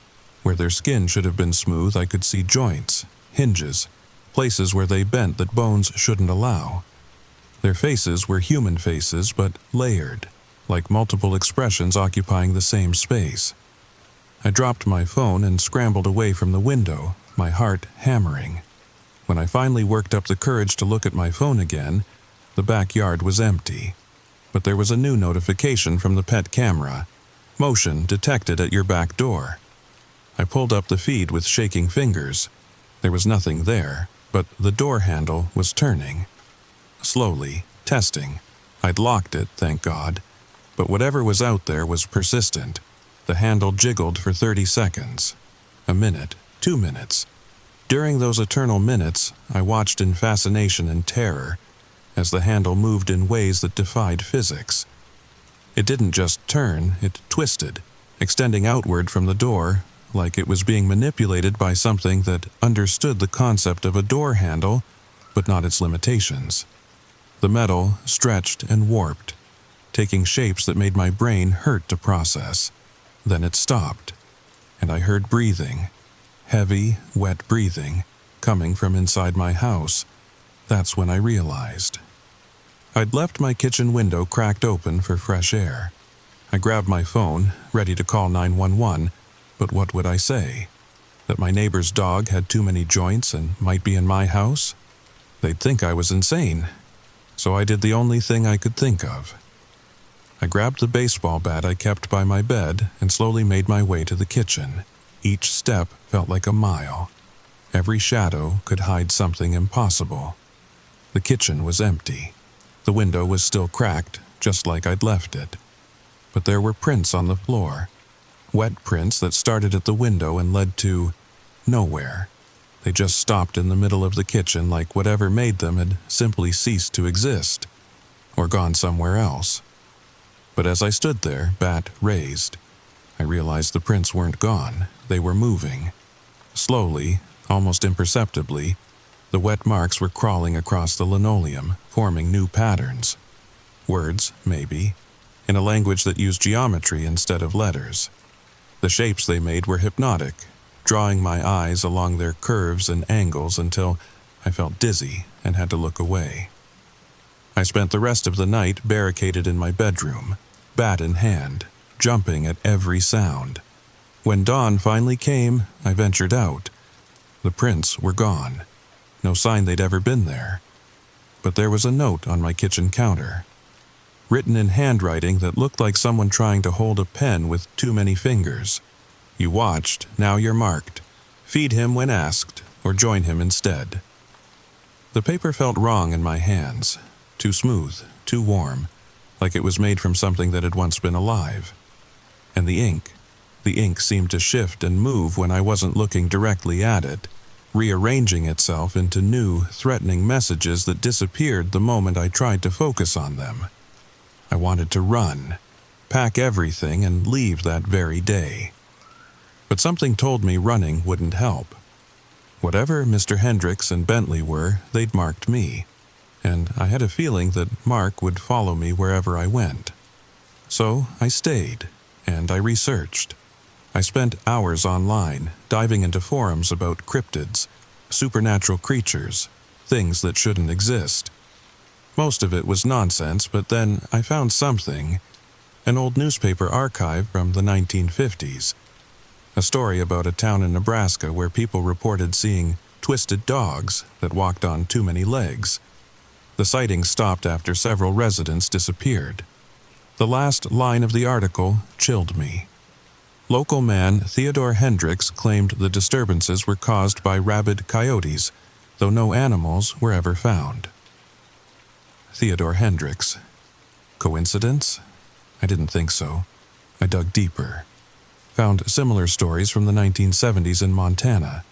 Where their skin should have been smooth, I could see joints, hinges, places where they bent that bones shouldn't allow. Their faces were human faces, but layered, like multiple expressions occupying the same space. I dropped my phone and scrambled away from the window, my heart hammering. When I finally worked up the courage to look at my phone again, the backyard was empty. But there was a new notification from the pet camera. Motion detected at your back door. I pulled up the feed with shaking fingers. There was nothing there, but the door handle was turning. Slowly, testing. I'd locked it, thank God. But whatever was out there was persistent. The handle jiggled for 30 seconds. A minute, 2 minutes. During those eternal minutes, I watched in fascination and terror as the handle moved in ways that defied physics. It didn't just turn, it twisted, extending outward from the door, like it was being manipulated by something that understood the concept of a door handle, but not its limitations. The metal stretched and warped, taking shapes that made my brain hurt to process. Then it stopped, and I heard breathing, heavy, wet breathing, coming from inside my house. That's when I realized. I'd left my kitchen window cracked open for fresh air. I grabbed my phone, ready to call 911, but what would I say? That my neighbor's dog had too many joints and might be in my house? They'd think I was insane. So I did the only thing I could think of. I grabbed the baseball bat I kept by my bed and slowly made my way to the kitchen. Each step felt like a mile. Every shadow could hide something impossible. The kitchen was empty. The window was still cracked, just like I'd left it. But there were prints on the floor. Wet prints that started at the window and led to nowhere. They just stopped in the middle of the kitchen like whatever made them had simply ceased to exist, or gone somewhere else. But as I stood there, bat raised, I realized the prints weren't gone. They were moving. Slowly, almost imperceptibly, the wet marks were crawling across the linoleum, forming new patterns. Words, maybe, in a language that used geometry instead of letters. The shapes they made were hypnotic, drawing my eyes along their curves and angles until I felt dizzy and had to look away. I spent the rest of the night barricaded in my bedroom, bat in hand, jumping at every sound. When dawn finally came, I ventured out. The prints were gone. No sign they'd ever been there. But there was a note on my kitchen counter, written in handwriting that looked like someone trying to hold a pen with too many fingers. You watched, now you're marked. Feed him when asked, or join him instead. The paper felt wrong in my hands. Too smooth, too warm, like it was made from something that had once been alive. And the ink seemed to shift and move when I wasn't looking directly at it, rearranging itself into new, threatening messages that disappeared the moment I tried to focus on them. I wanted to run, pack everything, and leave that very day. But something told me running wouldn't help. Whatever Mr. Hendricks and Bentley were, they'd marked me, and I had a feeling that Mark would follow me wherever I went. So I stayed, and I researched. I spent hours online, diving into forums about cryptids, supernatural creatures, things that shouldn't exist. Most of it was nonsense, but then I found something, an old newspaper archive from the 1950s. A story about a town in Nebraska where people reported seeing twisted dogs that walked on too many legs. The sighting stopped after several residents disappeared. The last line of the article chilled me. Local man Theodore Hendricks claimed the disturbances were caused by rabid coyotes, though no animals were ever found. Theodore Hendricks. Coincidence? I didn't think so. I dug deeper. Found similar stories from the 1970s in Montana,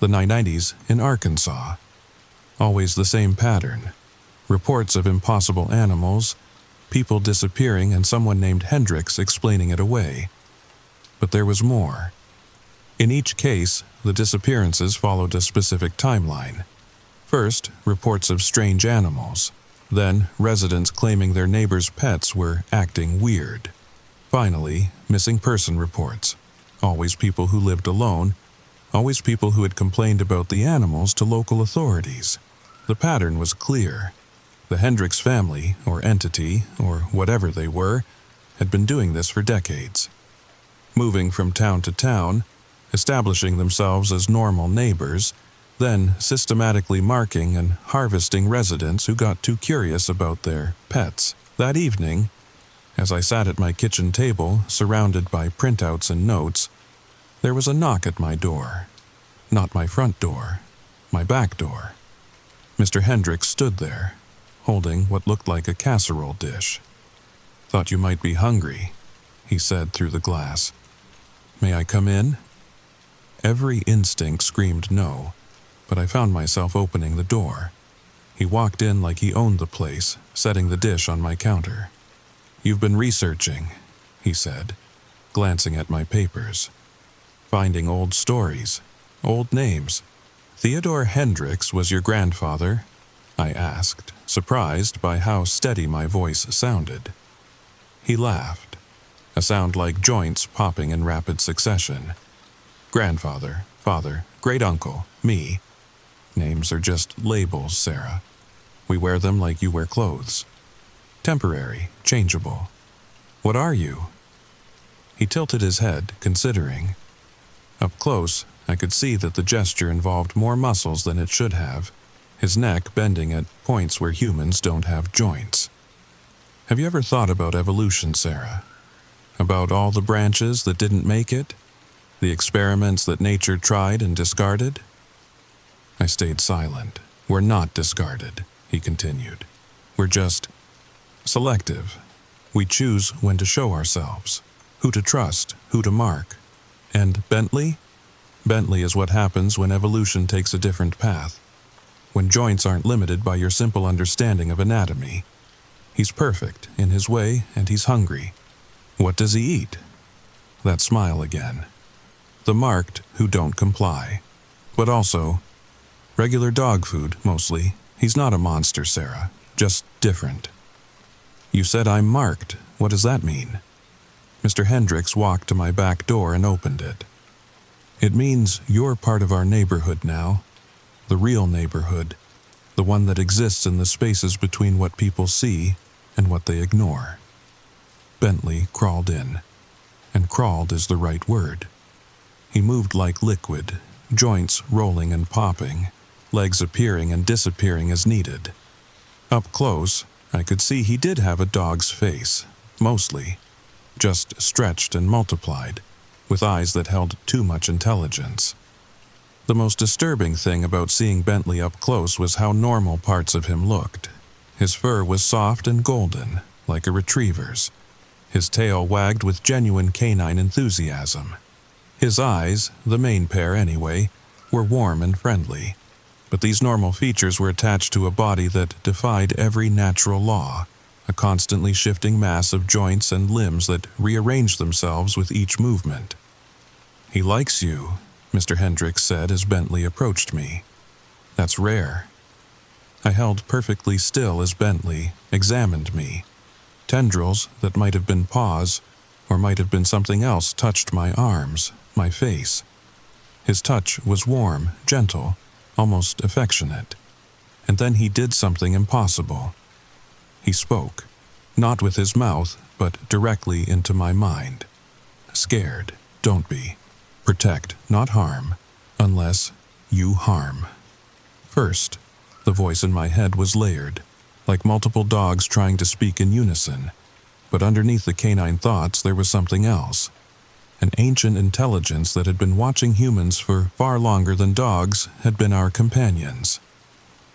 the 1990s in Arkansas. Always the same pattern. Reports of impossible animals, people disappearing, and someone named Hendricks explaining it away. But there was more. In each case, the disappearances followed a specific timeline. First, reports of strange animals, Then, residents claiming their neighbors' pets were acting weird. Finally, missing person reports. Always people who lived alone. Always people who had complained about the animals to local authorities. The pattern was clear. The Hendricks family, or entity, or whatever they were, had been doing this for decades. Moving from town to town, establishing themselves as normal neighbors, then systematically marking and harvesting residents who got too curious about their pets. That evening, as I sat at my kitchen table, surrounded by printouts and notes, there was a knock at my door. Not my front door, my back door. Mr. Hendricks stood there, holding what looked like a casserole dish. "Thought you might be hungry," he said through the glass. "May I come in?" Every instinct screamed no, but I found myself opening the door. He walked in like he owned the place, setting the dish on my counter. "You've been researching," he said, glancing at my papers. "Finding old stories, old names. Theodore Hendricks was your grandfather?" I asked, surprised by how steady my voice sounded. He laughed, a sound like joints popping in rapid succession. "Grandfather, father, great-uncle, me. Names are just labels, Sarah. We wear them like you wear clothes. Temporary, changeable. What are you?" He tilted his head, considering. Up close, I could see that the gesture involved more muscles than it should have, his neck bending at points where humans don't have joints. "Have you ever thought about evolution, Sarah? About all the branches that didn't make it? The experiments that nature tried and discarded?" I stayed silent. "We're not discarded," he continued. "We're just selective. We choose when to show ourselves, who to trust, who to mark. And Bentley? Bentley is what happens when evolution takes a different path. When joints aren't limited by your simple understanding of anatomy. He's perfect in his way, and he's hungry. What does he eat?" That smile again. "The marked who don't comply. But also, regular dog food, mostly. He's not a monster, Sarah. Just different." "You said I'm marked. What does that mean?" Mr. Hendricks walked to my back door and opened it. "It means you're part of our neighborhood now. The real neighborhood. The one that exists in the spaces between what people see and what they ignore." Bentley crawled in. And crawled is the right word. He moved like liquid, joints rolling and popping, legs appearing and disappearing as needed. Up close, I could see he did have a dog's face, mostly, just stretched and multiplied, with eyes that held too much intelligence. The most disturbing thing about seeing Bentley up close was how normal parts of him looked. His fur was soft and golden, like a retriever's. His tail wagged with genuine canine enthusiasm. His eyes, the main pair anyway, were warm and friendly. But these normal features were attached to a body that defied every natural law, a constantly shifting mass of joints and limbs that rearranged themselves with each movement. "He likes you," Mr. Hendricks said as Bentley approached me. "That's rare." I held perfectly still as Bentley examined me. Tendrils that might have been paws, or might have been something else, touched my arms, my face. His touch was warm, gentle, almost affectionate. And then he did something impossible. He spoke, not with his mouth, but directly into my mind. "Scared, don't be. Protect, not harm, unless you harm." First, the voice in my head was layered, like multiple dogs trying to speak in unison. But underneath the canine thoughts there was something else. An ancient intelligence that had been watching humans for far longer than dogs had been our companions.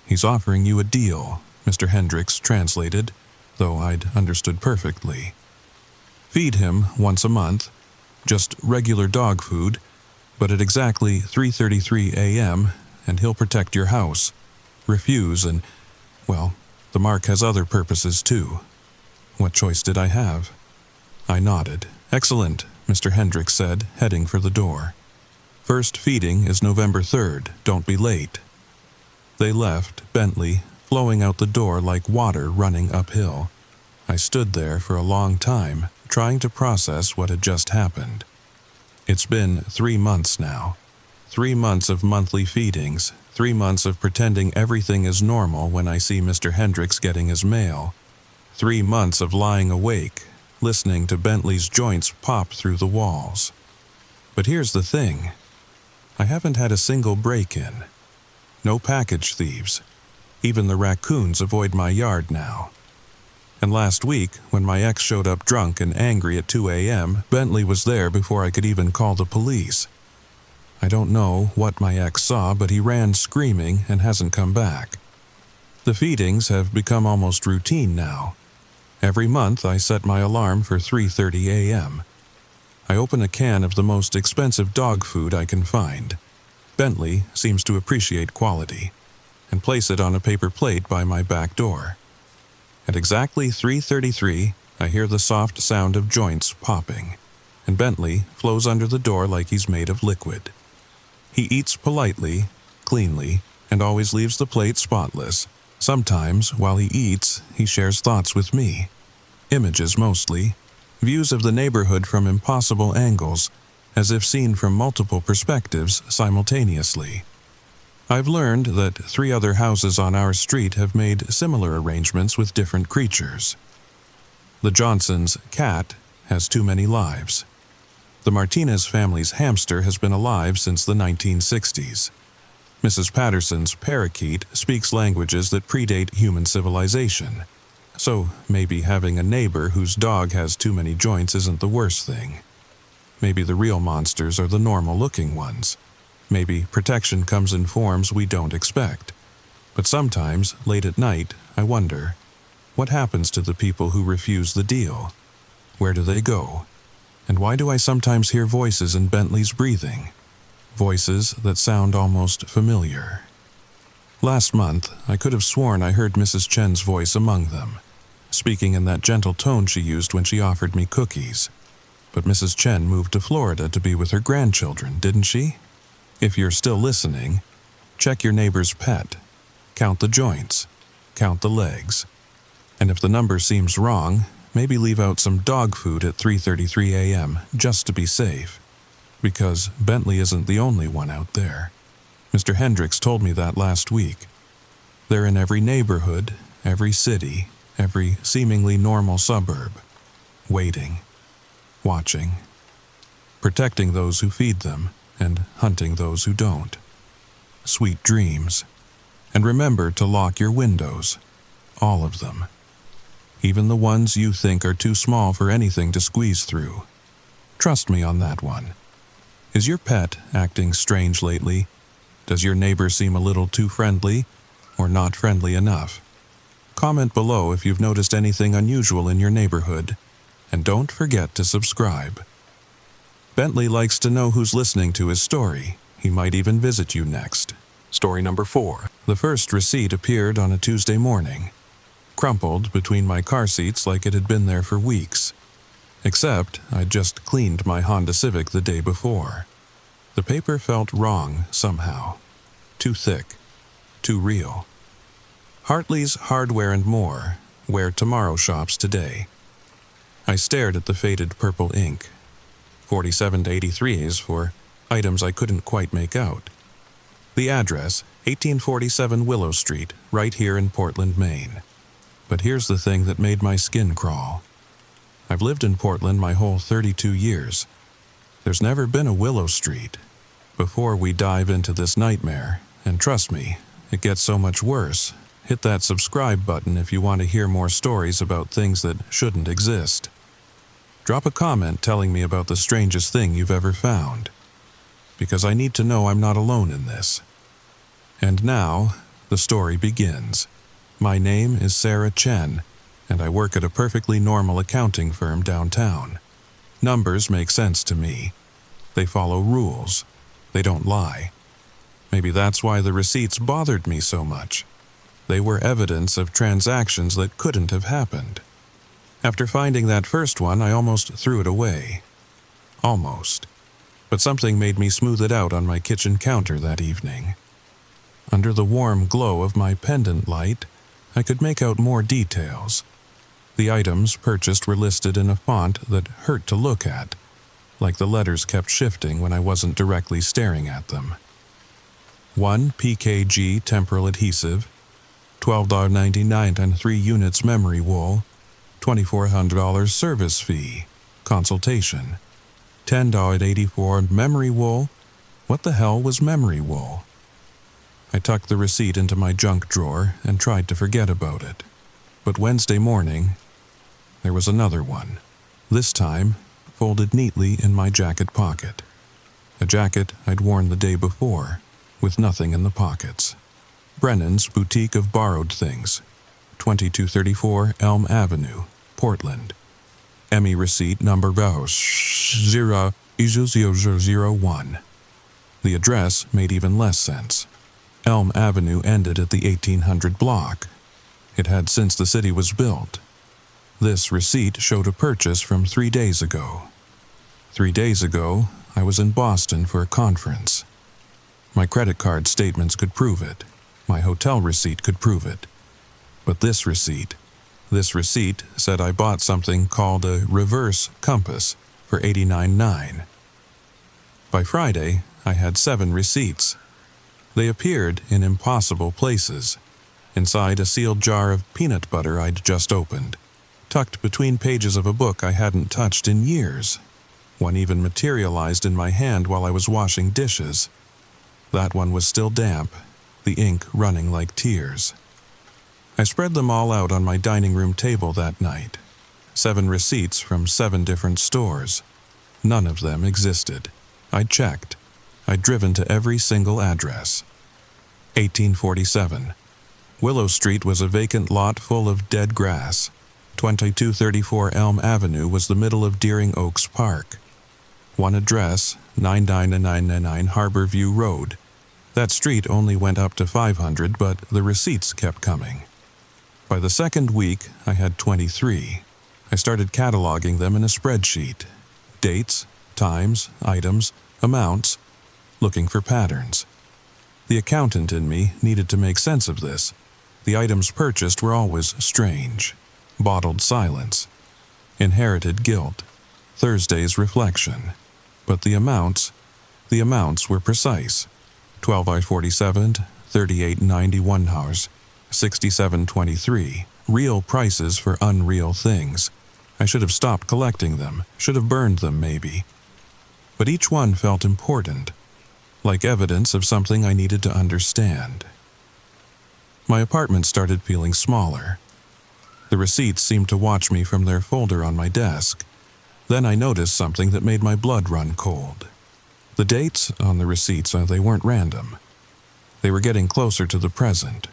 "He's offering you a deal," Mr. Hendricks translated, though I'd understood perfectly. "Feed him once a month, just regular dog food, but at exactly 3:33 a.m., and he'll protect your house. Refuse and, well, the mark has other purposes too." What choice did I have? I nodded. "Excellent," Mr. Hendricks said, heading for the door. "First feeding is November 3rd. Don't be late." They left, Bentley, flowing out the door like water running uphill. I stood there for a long time, trying to process what had just happened. It's been 3 months now. 3 months of monthly feedings, 3 months of pretending everything is normal when I see Mr. Hendricks getting his mail. 3 months of lying awake, listening to Bentley's joints pop through the walls. But here's the thing. I haven't had a single break-in. No package thieves. Even the raccoons avoid my yard now. And last week, when my ex showed up drunk and angry at 2 a.m., Bentley was there before I could even call the police. I don't know what my ex saw, but he ran screaming and hasn't come back. The feedings have become almost routine now. Every month I set my alarm for 3:30 a.m. I open a can of the most expensive dog food I can find. Bentley seems to appreciate quality, and place it on a paper plate by my back door. At exactly 3:33, I hear the soft sound of joints popping, and Bentley flows under the door like he's made of liquid. He eats politely, cleanly, and always leaves the plate spotless. Sometimes, while he eats, he shares thoughts with me. Images mostly, views of the neighborhood from impossible angles, as if seen from multiple perspectives simultaneously. I've learned that 3 other houses on our street have made similar arrangements with different creatures. The Johnsons' cat has too many lives. The Martinez family's hamster has been alive since the 1960s. Mrs. Patterson's parakeet speaks languages that predate human civilization. So maybe having a neighbor whose dog has too many joints isn't the worst thing. Maybe the real monsters are the normal-looking ones. Maybe protection comes in forms we don't expect. But sometimes, late at night, I wonder, what happens to the people who refuse the deal? Where do they go? And why do I sometimes hear voices in Bentley's breathing? Voices that sound almost familiar. Last month, I could have sworn I heard Mrs. Chen's voice among them, speaking in that gentle tone she used when she offered me cookies. But Mrs. Chen moved to Florida to be with her grandchildren, didn't she? If you're still listening, check your neighbor's pet. Count the joints. Count the legs. And if the number seems wrong, maybe leave out some dog food at 3:33 a.m. just to be safe. Because Bentley isn't the only one out there. Mr. Hendricks told me that last week. They're in every neighborhood, every city, every seemingly normal suburb. Waiting. Watching. Protecting those who feed them, and hunting those who don't. Sweet dreams. And remember to lock your windows. All of them. Even the ones you think are too small for anything to squeeze through. Trust me on that one. Is your pet acting strange lately? Does your neighbor seem a little too friendly, or not friendly enough? Comment below if you've noticed anything unusual in your neighborhood, and don't forget to subscribe. Bentley likes to know who's listening to his story. He might even visit you next. Story number 4. The first receipt appeared on a Tuesday morning, crumpled between my car seats like it had been there for weeks. Except I'd just cleaned my Honda Civic the day before. The paper felt wrong somehow. Too thick. Too real. Hartley's Hardware and More, where tomorrow shops today. I stared at the faded purple ink. 47 to 83s for items I couldn't quite make out. The address, 1847 Willow Street, right here in Portland, Maine. But here's the thing that made my skin crawl. I've lived in Portland my whole 32 years. There's never been a Willow Street. Before we dive into this nightmare, and trust me, it gets so much worse, hit that subscribe button if you want to hear more stories about things that shouldn't exist. Drop a comment telling me about the strangest thing you've ever found, because I need to know I'm not alone in this. And now, the story begins. My name is Sarah Chen, and I work at a perfectly normal accounting firm downtown. Numbers make sense to me. They follow rules. They don't lie. Maybe that's why the receipts bothered me so much. They were evidence of transactions that couldn't have happened. After finding that first one, I almost threw it away. Almost. But something made me smooth it out on my kitchen counter that evening. Under the warm glow of my pendant light, I could make out more details. The items purchased were listed in a font that hurt to look at, like the letters kept shifting when I wasn't directly staring at them. 1 PKG temporal adhesive, $12.99 and 3 units memory wool, $2,400 service fee, consultation, $10.84 memory wool. What the hell was memory wool? I tucked the receipt into my junk drawer and tried to forget about it. But Wednesday morning, there was another one, this time folded neatly in my jacket pocket. A jacket I'd worn the day before, with nothing in the pockets. Brennan's Boutique of Borrowed Things, 2234 Elm Avenue, Portland. Emmy receipt number 00001. The address made even less sense. Elm Avenue ended at the 1800 block. It had since the city was built. This receipt showed a purchase from 3 days ago. 3 days ago, I was in Boston for a conference. My credit card statements could prove it. My hotel receipt could prove it. But this receipt said I bought something called a reverse compass for $89.9. By Friday, I had 7 receipts. They appeared in impossible places, inside a sealed jar of peanut butter I'd just opened, tucked between pages of a book I hadn't touched in years. One even materialized in my hand while I was washing dishes. That one was still damp, the ink running like tears. I spread them all out on my dining room table that night. 7 receipts from 7 different stores. None of them existed. I'd checked. I'd driven to every single address. 1847. Willow Street was a vacant lot full of dead grass. 2234 Elm Avenue was the middle of Deering Oaks Park. One address, 9999 Harborview Road. That street only went up to 500, but the receipts kept coming. By the second week, I had 23. I started cataloging them in a spreadsheet. Dates, times, items, amounts, looking for patterns. The accountant in me needed to make sense of this. The items purchased were always strange. Bottled silence. Inherited guilt. Thursday's reflection. But the amounts were precise. 12I47, 3891 hours, 6723. Real prices for unreal things. I should have stopped collecting them, should have burned them maybe. But each one felt important, like evidence of something I needed to understand. My apartment started feeling smaller. The receipts seemed to watch me from their folder on my desk. Then I noticed something that made my blood run cold. The dates on the receipts, they weren't random. They were getting closer to the present.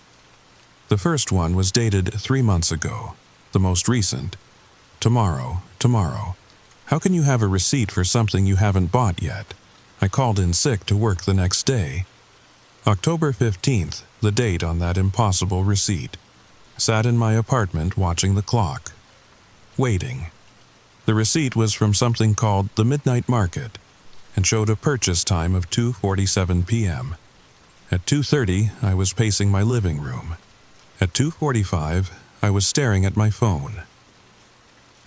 The first one was dated 3 months ago. The most recent. Tomorrow. How can you have a receipt for something you haven't bought yet? I called in sick to work the next day. October 15th, the date on that impossible receipt. Sat in my apartment watching the clock. Waiting. The receipt was from something called the Midnight Market and showed a purchase time of 2:47 p.m. At 2:30, I was pacing my living room. At 2:45, I was staring at my phone.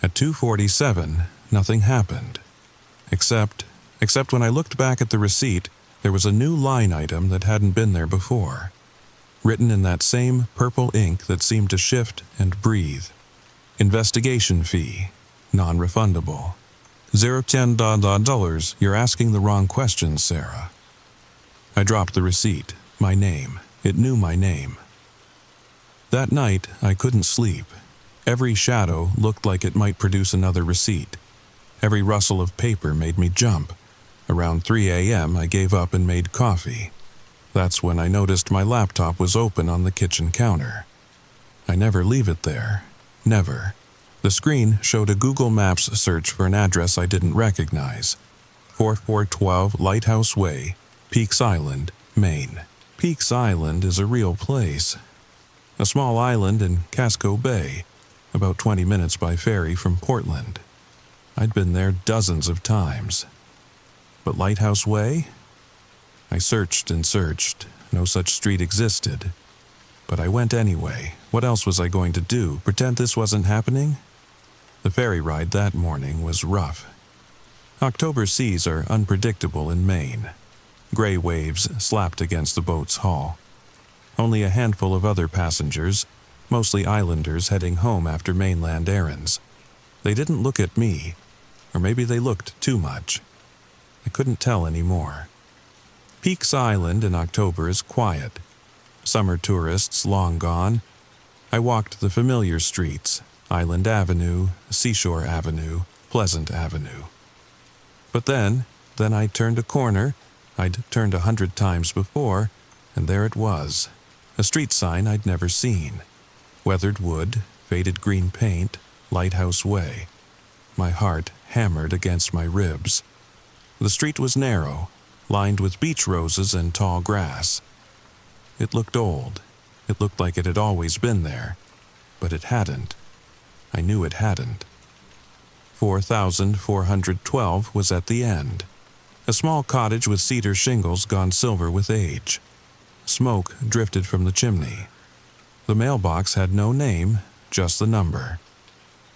At 2:47, nothing happened. Except when I looked back at the receipt, there was a new line item that hadn't been there before. Written in that same purple ink that seemed to shift and breathe. Investigation fee. Non-refundable. $0.10. You're asking the wrong questions, Sarah. I dropped the receipt. My name. It knew my name. That night, I couldn't sleep. Every shadow looked like it might produce another receipt. Every rustle of paper made me jump. Around 3 a.m., I gave up and made coffee. That's when I noticed my laptop was open on the kitchen counter. I never leave it there. Never. The screen showed a Google Maps search for an address I didn't recognize. 4412 Lighthouse Way, Peaks Island, Maine. Peaks Island is a real place. A small island in Casco Bay, about 20 minutes by ferry from Portland. I'd been there dozens of times. But Lighthouse Way? I searched and searched. No such street existed. But I went anyway. What else was I going to do? Pretend this wasn't happening? The ferry ride that morning was rough. October seas are unpredictable in Maine. Gray waves slapped against the boat's hull. Only a handful of other passengers, mostly islanders heading home after mainland errands. They didn't look at me, or maybe they looked too much. I couldn't tell anymore. Peaks Island in October is quiet. Summer tourists long gone. I walked the familiar streets, Island Avenue, Seashore Avenue, Pleasant Avenue. But then I'd turned a corner I'd turned 100 times before, and there it was, a street sign I'd never seen. Weathered wood, faded green paint, Lighthouse Way. My heart hammered against my ribs. The street was narrow, lined with beach roses and tall grass. It looked old. It looked like it had always been there, but it hadn't. I knew it hadn't. 4412 was at the end. A small cottage with cedar shingles gone silver with age. Smoke drifted from the chimney. The mailbox had no name, just the number.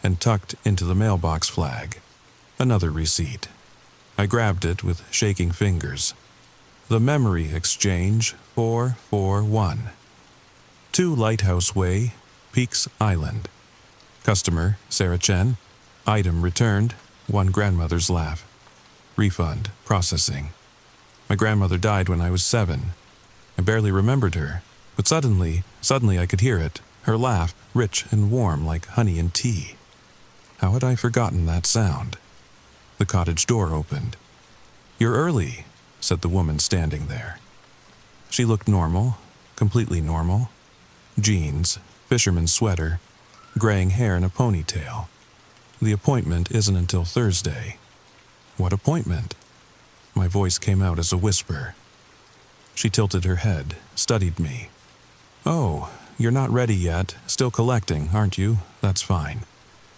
And tucked into the mailbox flag, another receipt. I grabbed it with shaking fingers. The Memory Exchange 441. 2 Lighthouse Way, Peaks Island. Customer, Sarah Chen. Item returned, 1 grandmother's laugh. Refund, processing. My grandmother died when I was 7. I barely remembered her, but suddenly I could hear it, her laugh, rich and warm like honey and tea. How had I forgotten that sound? The cottage door opened. "You're early," said the woman standing there. She looked normal, completely normal. Jeans, fisherman's sweater, graying hair in a ponytail. "The appointment isn't until Thursday." "What appointment?" My voice came out as a whisper. She tilted her head, studied me. "Oh, you're not ready yet. Still collecting, aren't you? That's fine.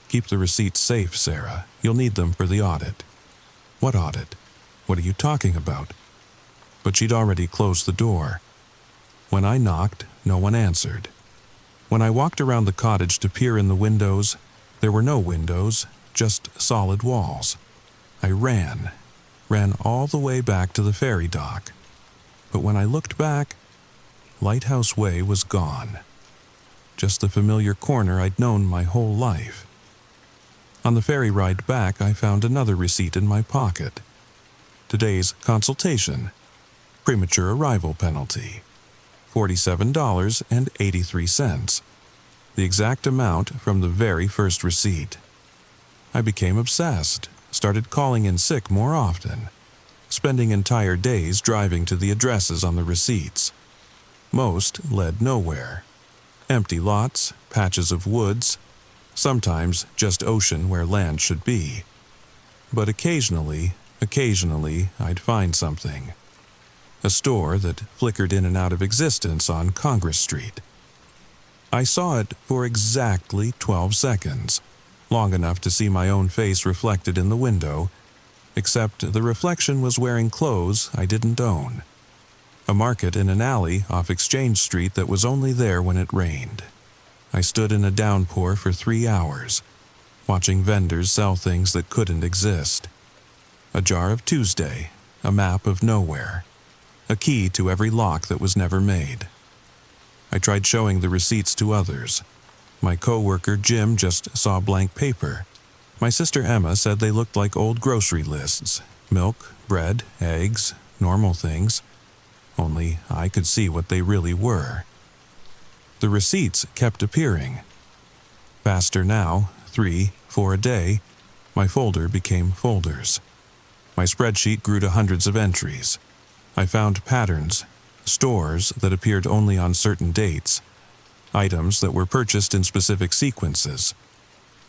Keep the receipts safe, Sarah. You'll need them for the audit." "What audit? What are you talking about?" But she'd already closed the door. When I knocked, no one answered. When I walked around the cottage to peer in the windows, there were no windows, just solid walls. I ran all the way back to the ferry dock. But when I looked back, Lighthouse Way was gone. Just the familiar corner I'd known my whole life. On the ferry ride back, I found another receipt in my pocket. Today's consultation. Premature arrival penalty. $47.83. The exact amount from the very first receipt. I became obsessed, started calling in sick more often, spending entire days driving to the addresses on the receipts. Most led nowhere. Empty lots, patches of woods, sometimes just ocean where land should be. But occasionally, I'd find something. A store that flickered in and out of existence on Congress Street. I saw it for exactly 12 seconds, long enough to see my own face reflected in the window, except the reflection was wearing clothes I didn't own. A market in an alley off Exchange Street that was only there when it rained. I stood in a downpour for 3 hours, watching vendors sell things that couldn't exist. A jar of Tuesday, a map of nowhere, a key to every lock that was never made. I tried showing the receipts to others. My coworker Jim just saw blank paper. My sister Emma said they looked like old grocery lists. Milk, bread, eggs, normal things. Only I could see what they really were. The receipts kept appearing. Faster now, 3, 4 a day, my folder became folders. My spreadsheet grew to hundreds of entries. I found patterns, stores that appeared only on certain dates, items that were purchased in specific sequences,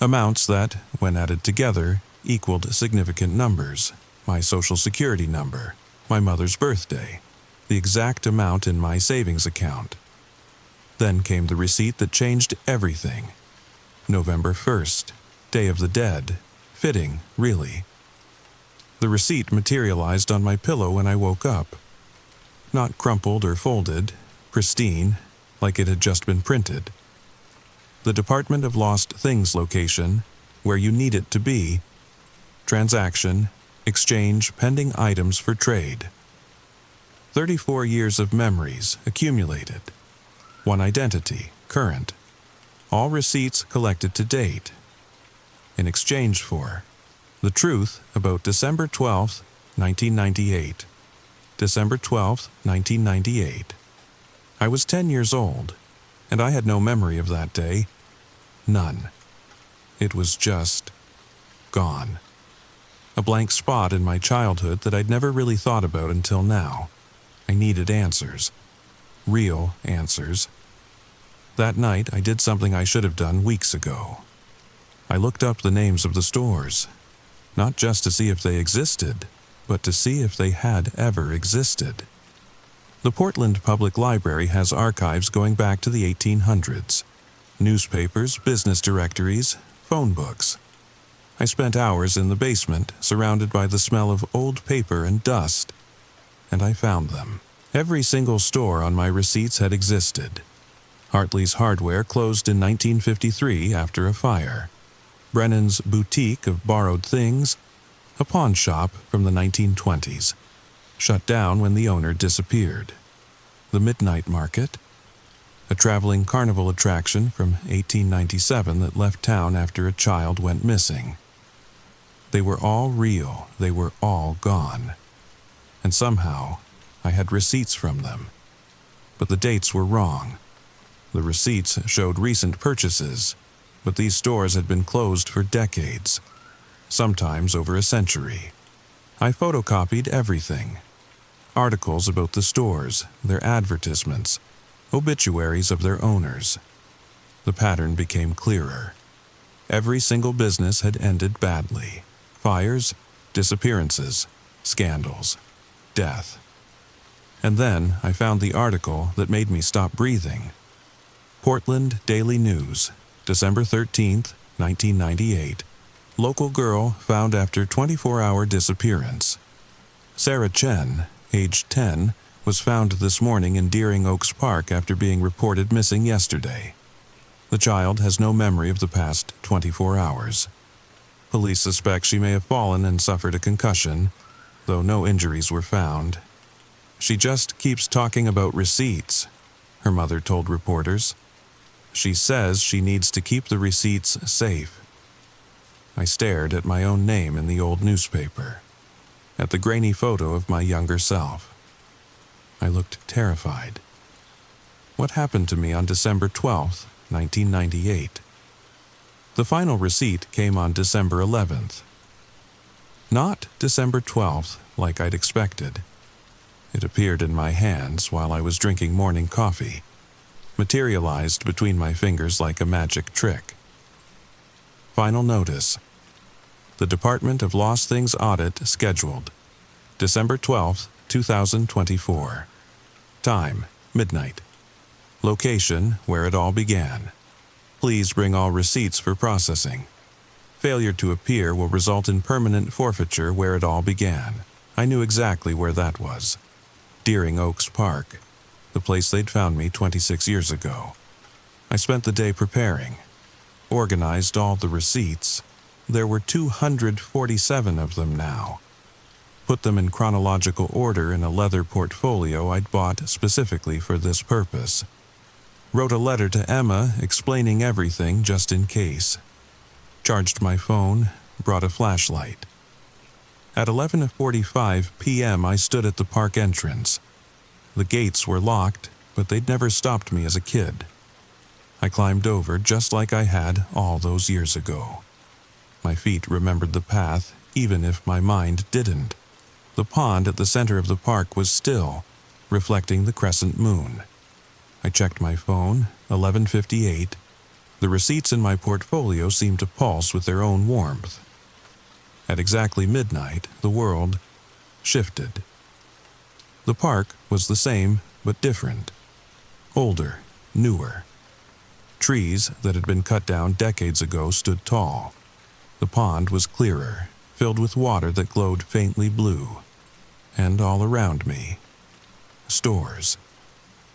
amounts that, when added together, equaled significant numbers, my social security number, my mother's birthday, the exact amount in my savings account. Then came the receipt that changed everything. November 1st, Day of the Dead. Fitting, really. The receipt materialized on my pillow when I woke up. Not crumpled or folded, pristine, like it had just been printed. The Department of Lost Things location, where you need it to be. Transaction, exchange pending items for trade. 34 years of memories accumulated. One identity, current. All receipts collected to date. In exchange for the truth about December 12th, 1998. December 12th, 1998. I was 10 years old, and I had no memory of that day. None. It was just gone. A blank spot in my childhood that I'd never really thought about until now. I needed answers. Real answers. That night, I did something I should have done weeks ago. I looked up the names of the stores, not just to see if they existed, but to see if they had ever existed. The Portland Public Library has archives going back to the 1800s. Newspapers, business directories, phone books. I spent hours in the basement, surrounded by the smell of old paper and dust, and I found them. Every single store on my receipts had existed. Hartley's Hardware closed in 1953 after a fire. Brennan's Boutique of Borrowed Things, a pawn shop from the 1920s, shut down when the owner disappeared. The Midnight Market, a traveling carnival attraction from 1897 that left town after a child went missing. They were all real, they were all gone. And somehow, I had receipts from them. But the dates were wrong. The receipts showed recent purchases, but these stores had been closed for decades, sometimes over a century. I photocopied everything. Articles about the stores, their advertisements, obituaries of their owners. The pattern became clearer. Every single business had ended badly. Fires, disappearances, scandals, death. And then I found the article that made me stop breathing. Portland Daily News, December 13th, 1998. Local girl found after 24-hour disappearance. Sarah Chen, age 10, was found this morning in Deering Oaks Park after being reported missing yesterday. The child has no memory of the past 24 hours. Police suspect she may have fallen and suffered a concussion, though no injuries were found. She just keeps talking about receipts, her mother told reporters. She says she needs to keep the receipts safe. I stared at my own name in the old newspaper, at the grainy photo of my younger self. I looked terrified. What happened to me on December 12th, 1998? The final receipt came on December 11th. Not December 12th, like I'd expected. It appeared in my hands while I was drinking morning coffee, materialized between my fingers like a magic trick. Final notice. The Department of Lost Things audit scheduled. December 12th, 2024. Time, midnight. Location, where it all began. Please bring all receipts for processing. Failure to appear will result in permanent forfeiture where it all began. I knew exactly where that was. Deering Oaks Park, the place they'd found me 26 years ago. I spent the day preparing. Organized all the receipts. There were 247 of them now. Put them in chronological order in a leather portfolio I'd bought specifically for this purpose. Wrote a letter to Emma explaining everything just in case. Charged my phone, brought a flashlight. At 11:45 p.m. I stood at the park entrance. The gates were locked, but they'd never stopped me as a kid. I climbed over just like I had all those years ago. My feet remembered the path, even if my mind didn't. The pond at the center of the park was still, reflecting the crescent moon. I checked my phone, 11:58. The receipts in my portfolio seemed to pulse with their own warmth. At exactly midnight, the world shifted. The park was the same, but different. Older, newer. Trees that had been cut down decades ago stood tall. The pond was clearer, filled with water that glowed faintly blue. And all around me, stores.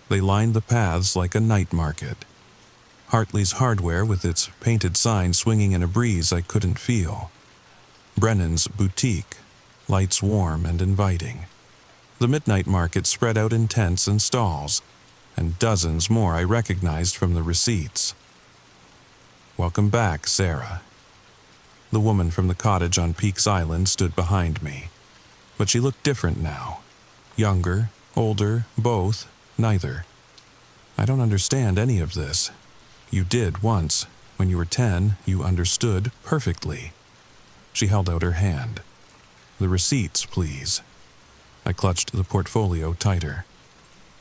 They lined the paths like a night market. Hartley's Hardware with its painted sign swinging in a breeze I couldn't feel. Brennan's Boutique, lights warm and inviting. The midnight market spread out in tents and stalls, and dozens more I recognized from the receipts. "Welcome back, Sarah." The woman from the cottage on Peaks Island stood behind me, but she looked different now. Younger, older, both, neither. "I don't understand any of this. You did once. When you were 10, you understood perfectly." She held out her hand. "The receipts, please." I clutched the portfolio tighter.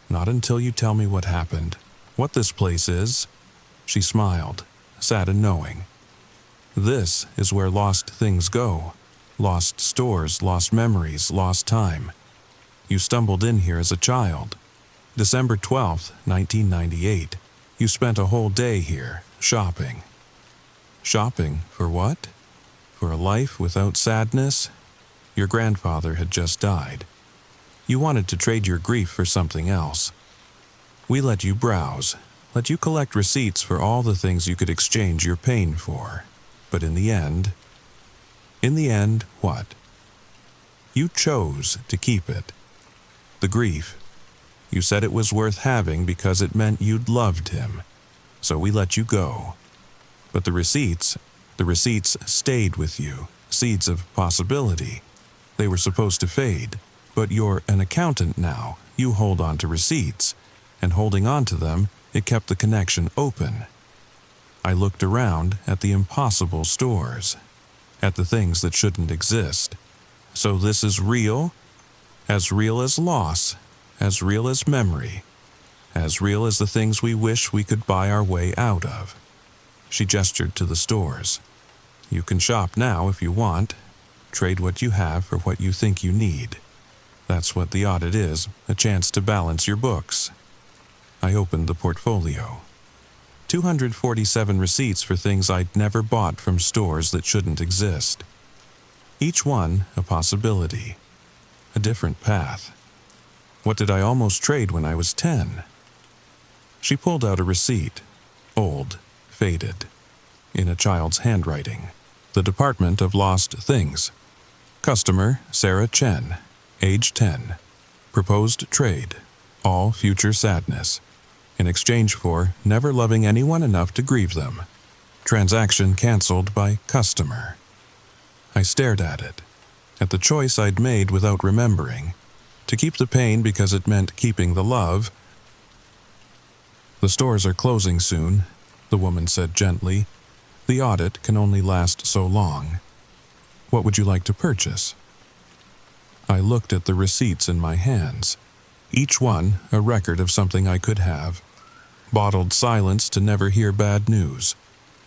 "Not until you tell me what happened, what this place is." She smiled, sad and knowing. "This is where lost things go. Lost stores, lost memories, lost time. You stumbled in here as a child. December 12th, 1998. You spent a whole day here, shopping." "Shopping for what? For a life without sadness? Your grandfather had just died. You wanted to trade your grief for something else. We let you browse, let you collect receipts for all the things you could exchange your pain for. But in the end, what? You chose to keep it. The grief. You said it was worth having because it meant you'd loved him. So we let you go. But the receipts stayed with you, seeds of possibility. They were supposed to fade, but you're an accountant now. You hold on to receipts, and holding on to them, it kept the connection open." I looked around at the impossible stores, at the things that shouldn't exist. "So this is real? As real as loss, as real as memory, as real as the things we wish we could buy our way out of." She gestured to the stores. "You can shop now if you want. Trade what you have for what you think you need. That's what the audit is, a chance to balance your books." I opened the portfolio. 247 receipts for things I'd never bought from stores that shouldn't exist. Each one a possibility, a different path. What did I almost trade when I was 10? She pulled out a receipt, old, faded, in a child's handwriting. "The Department of Lost Things. Customer, Sarah Chen, age 10. Proposed trade, all future sadness. In exchange for never loving anyone enough to grieve them. Transaction canceled by customer." I stared at it, at the choice I'd made without remembering. To keep the pain because it meant keeping the love. "The stores are closing soon," the woman said gently. "The audit can only last so long. What would you like to purchase?" I looked at the receipts in my hands, each one a record of something I could have. Bottled silence to never hear bad news.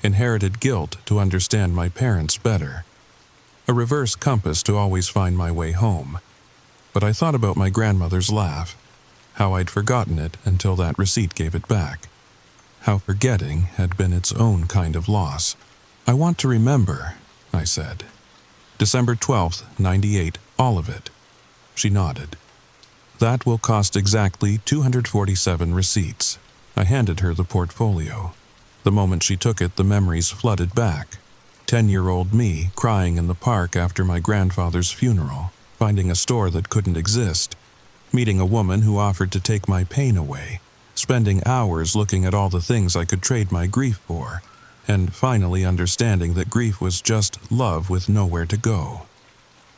Inherited guilt to understand my parents better. A reverse compass to always find my way home. But I thought about my grandmother's laugh, how I'd forgotten it until that receipt gave it back. How forgetting had been its own kind of loss. "I want to remember," I said. "December 12th, 98, all of it." She nodded. "That will cost exactly 247 receipts." I handed her the portfolio. The moment she took it, the memories flooded back. 10-year-old me crying in the park after my grandfather's funeral, finding a store that couldn't exist, meeting a woman who offered to take my pain away, spending hours looking at all the things I could trade my grief for, and finally understanding that grief was just love with nowhere to go.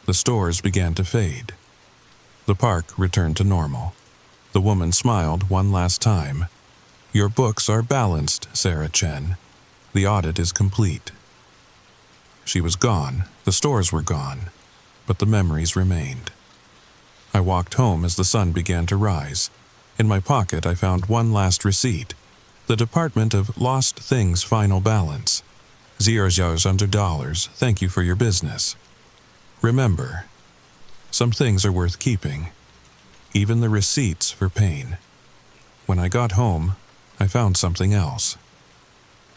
The stores began to fade. The park returned to normal. The woman smiled one last time. "Your books are balanced, Sarah Chen. The audit is complete." She was gone, the stores were gone, but the memories remained. I walked home as the sun began to rise. In my pocket I found one last receipt. The Department of Lost Things final balance. $0. Thank you for your business. Remember, some things are worth keeping, even the receipts for pain. When I got home, I found something else.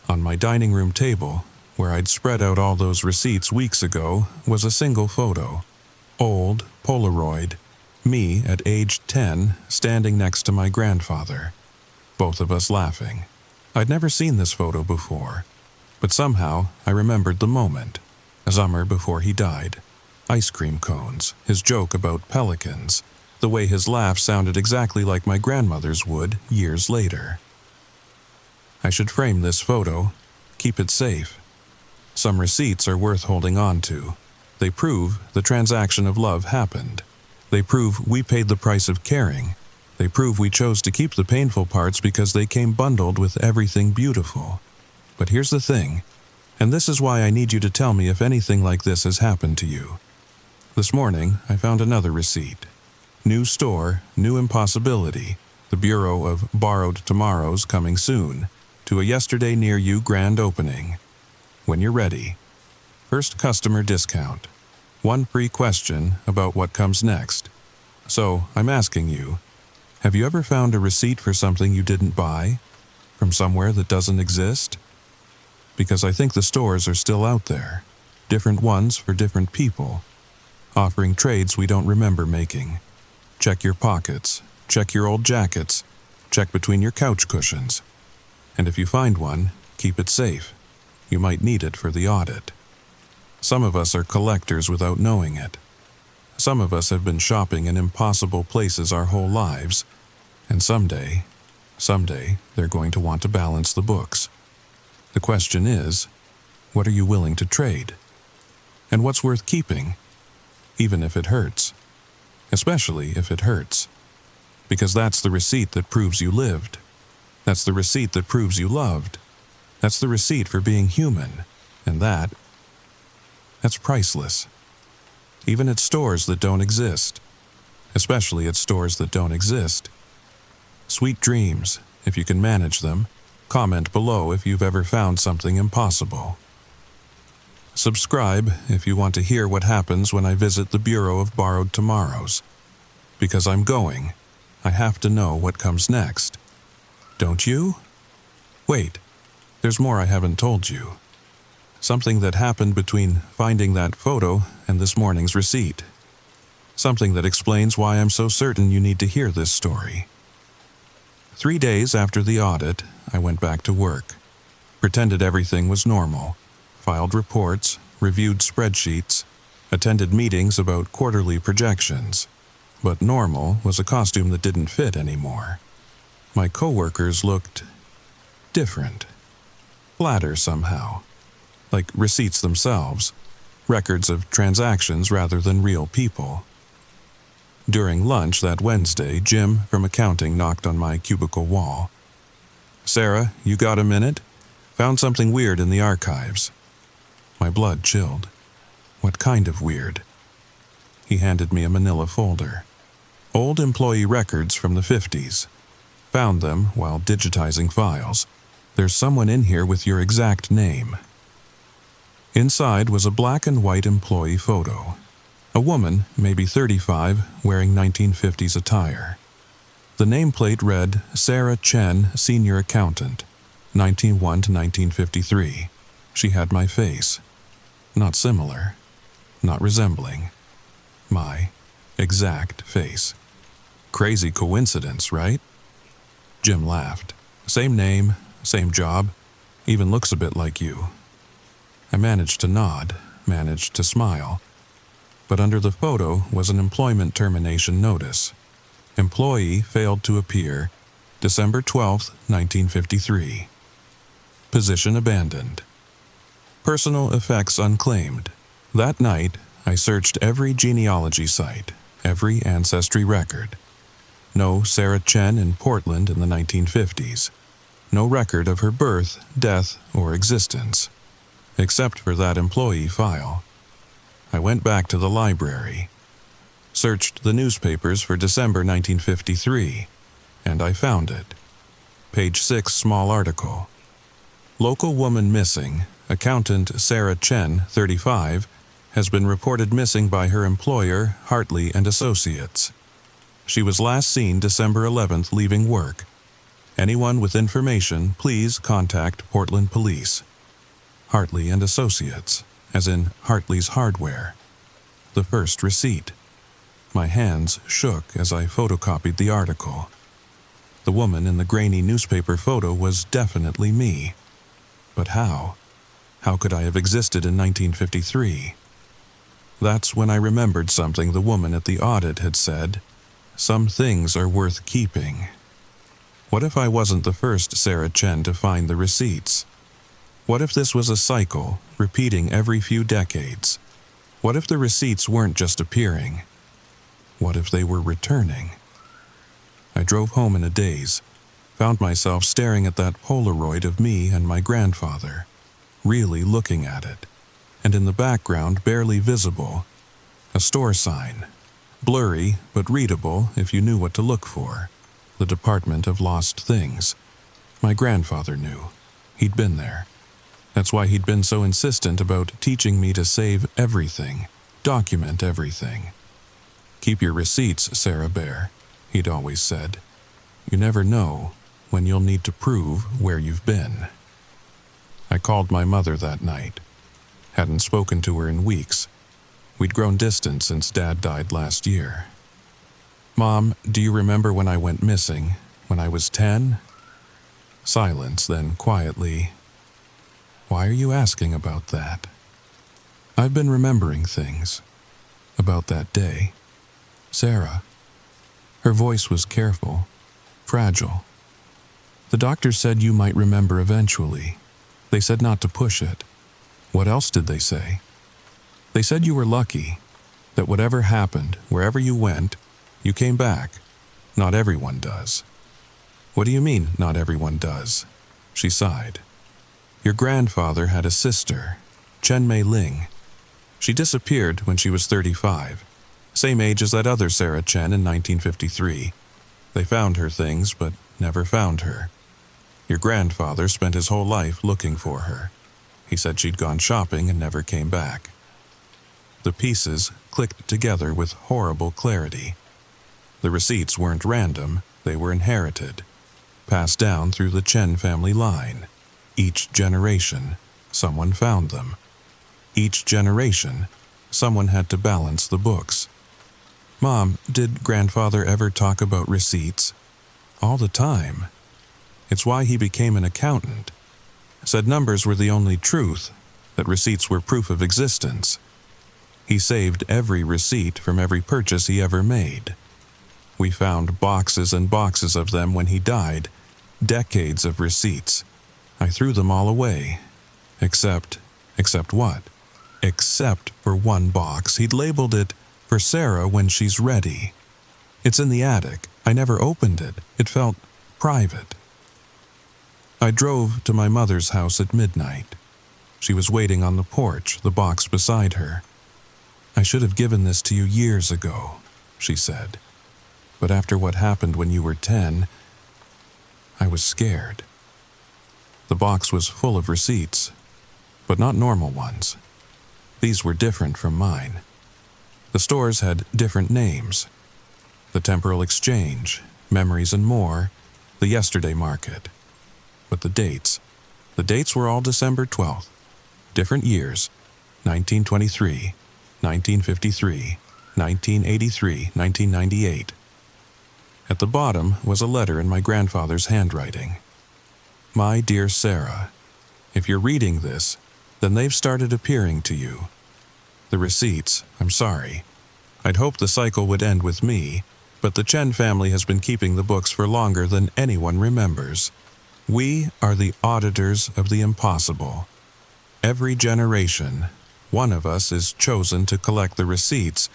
On my dining room table, where I'd spread out all those receipts weeks ago, was a single photo. Old, Polaroid, me at age 10, standing next to my grandfather. both of us laughing. I'd never seen this photo before, but somehow I remembered the moment, a summer before he died. Ice cream cones, his joke about pelicans, the way his laugh sounded exactly like my grandmother's would years later. I should frame this photo, keep it safe. Some receipts are worth holding on to. They prove the transaction of love happened. They prove we paid the price of caring. They prove we chose to keep the painful parts because they came bundled with everything beautiful. But here's the thing, and this is why I need you to tell me if anything like this has happened to you. This morning, I found another receipt. New store, new impossibility. The Bureau of Borrowed Tomorrows coming soon. To a yesterday near you grand opening. When you're ready. First customer discount. One free question about what comes next. So, I'm asking you, have you ever found a receipt for something you didn't buy? From somewhere that doesn't exist? Because I think the stores are still out there. Different ones for different people. Offering trades we don't remember making. Check your pockets. Check your old jackets. Check between your couch cushions. And if you find one, keep it safe. You might need it for the audit. Some of us are collectors without knowing it. Some of us have been shopping in impossible places our whole lives, and someday they're going to want to balance the books. The question is, what are you willing to trade? And what's worth keeping, even if it hurts? Especially if it hurts. Because that's the receipt that proves you lived. That's the receipt that proves you loved. That's the receipt for being human, and that's priceless. Even at stores that don't exist. Especially at stores that don't exist. Sweet dreams, if you can manage them. Comment below if you've ever found something impossible. Subscribe if you want to hear what happens when I visit the Bureau of Borrowed Tomorrows. Because I'm going, I have to know what comes next. Don't you? Wait, there's more I haven't told you. Something that happened between finding that photo and this morning's receipt. Something that explains why I'm so certain you need to hear this story. 3 days after the audit, I went back to work. Pretended everything was normal. Filed reports, reviewed spreadsheets, attended meetings about quarterly projections. But normal was a costume that didn't fit anymore. My coworkers looked different. Flatter somehow. Like receipts themselves. Records of transactions rather than real people. During lunch that Wednesday, Jim from accounting knocked on my cubicle wall. "Sarah, you got a minute? Found something weird in the archives." My blood chilled. What kind of weird? He handed me a manila folder. Old employee records from the 50s. Found them while digitizing files. There's someone in here with your exact name. Inside was a black and white employee photo. A woman, maybe 35, wearing 1950s attire. The nameplate read, Sarah Chen, Senior Accountant, 1901 to 1953. She had my face. Not similar. Not resembling. My exact face. Crazy coincidence, right? Jim laughed. Same name, same job, even looks a bit like you. I managed to nod, managed to smile. But under the photo was an employment termination notice. Employee failed to appear, December 12, 1953. Position abandoned. Personal effects unclaimed. That night, I searched every genealogy site, every ancestry record. No Sarah Chen in Portland in the 1950s. No record of her birth, death, or existence. Except for that employee file. I went back to the library. Searched the newspapers for December 1953, and I found it. Page 6 small article. Local woman missing, accountant Sarah Chen, 35, has been reported missing by her employer, Hartley and Associates. She was last seen December 11th leaving work. Anyone with information, please contact Portland Police. Hartley and Associates, as in Hartley's Hardware. The first receipt. My hands shook as I photocopied the article. The woman in the grainy newspaper photo was definitely me. But how? How could I have existed in 1953? That's when I remembered something the woman at the audit had said. Some things are worth keeping. What if I wasn't the first Sarah Chen to find the receipts? What if this was a cycle, repeating every few decades? What if the receipts weren't just appearing? What if they were returning? I drove home in a daze, found myself staring at that Polaroid of me and my grandfather, really looking at it, and in the background, barely visible, a store sign, blurry but readable if you knew what to look for, the Department of Lost Things. My grandfather knew. He'd been there. That's why he'd been so insistent about teaching me to save everything, document everything. Keep your receipts, Sarah Bear, he'd always said. You never know when you'll need to prove where you've been. I called my mother that night. Hadn't spoken to her in weeks. We'd grown distant since Dad died last year. Mom, do you remember when I went missing, when I was 10? Silence, then quietly, why are you asking about that? I've been remembering things. About that day. Sarah. Her voice was careful, fragile. The doctor said you might remember eventually. They said not to push it. What else did they say? They said you were lucky, that whatever happened, wherever you went, you came back. Not everyone does. What do you mean, not everyone does? She sighed. Your grandfather had a sister, Chen Mei Ling. She disappeared when she was 35, same age as that other Sarah Chen in 1953. They found her things, but never found her. Your grandfather spent his whole life looking for her. He said she'd gone shopping and never came back. The pieces clicked together with horrible clarity. The receipts weren't random, they were inherited, passed down through the Chen family line. Each generation, someone found them. Each generation, someone had to balance the books. Mom, did grandfather ever talk about receipts? All the time. It's why he became an accountant. Said numbers were the only truth, that receipts were proof of existence. He saved every receipt from every purchase he ever made. We found boxes and boxes of them when he died, decades of receipts. I threw them all away. Except what? Except for one box. He'd labeled it, for Sarah when she's ready. It's in the attic. I never opened it. It felt private. I drove to my mother's house at midnight. She was waiting on the porch, the box beside her. I should have given this to you years ago, she said. But after what happened when you were 10, I was scared. The box was full of receipts, but not normal ones. These were different from mine. The stores had different names. The Temporal Exchange, Memories and More, the Yesterday Market. But the dates were all December 12th. Different years, 1923, 1953, 1983, 1998. At the bottom was a letter in my grandfather's handwriting. My dear Sarah, if you're reading this, then they've started appearing to you. The receipts, I'm sorry. I'd hoped the cycle would end with me, but the Chen family has been keeping the books for longer than anyone remembers. We are the auditors of the impossible. Every generation, one of us is chosen to collect the receipts,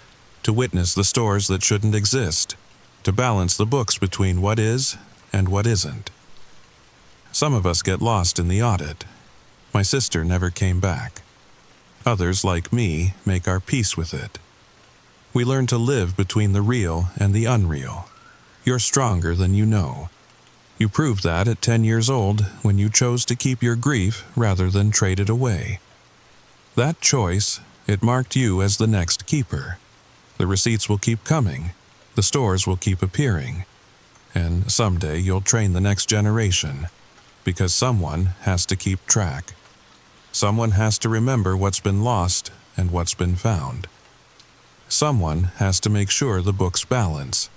to witness the stores that shouldn't exist, to balance the books between what is and what isn't. Some of us get lost in the audit. My sister never came back. Others, like me, make our peace with it. We learn to live between the real and the unreal. You're stronger than you know. You proved that at 10 years old when you chose to keep your grief rather than trade it away. That choice, it marked you as the next keeper. The receipts will keep coming. The stores will keep appearing. And someday you'll train the next generation, because someone has to keep track. Someone has to remember what's been lost and what's been found. Someone has to make sure the books balance.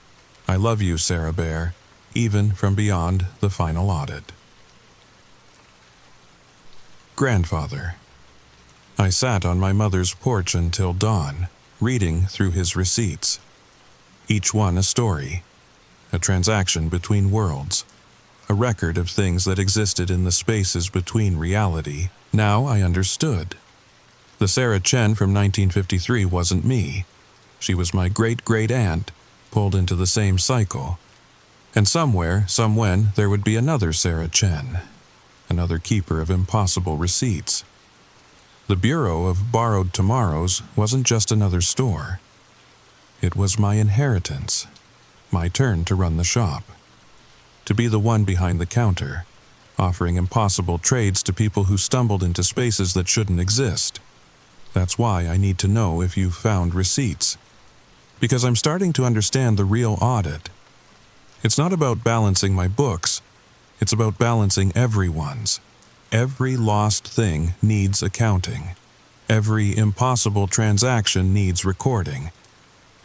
I love you, Sarah Bear. even from beyond the final audit. Grandfather. I sat on my mother's porch until dawn, reading through his receipts. Each one a story, a transaction between worlds, a record of things that existed in the spaces between reality. Now I understood. The Sarah Chen from 1953 wasn't me. She was my great-great-aunt, pulled into the same cycle. And somewhere, somewhen, there would be another Sarah Chen, another keeper of impossible receipts. The Bureau of Borrowed Tomorrows wasn't just another store. It was my inheritance, my turn to run the shop, to be the one behind the counter, offering impossible trades to people who stumbled into spaces that shouldn't exist. That's why I need to know if you've found receipts. Because I'm starting to understand the real audit. It's not about balancing my books. It's about balancing everyone's. Every lost thing needs accounting. Every impossible transaction needs recording.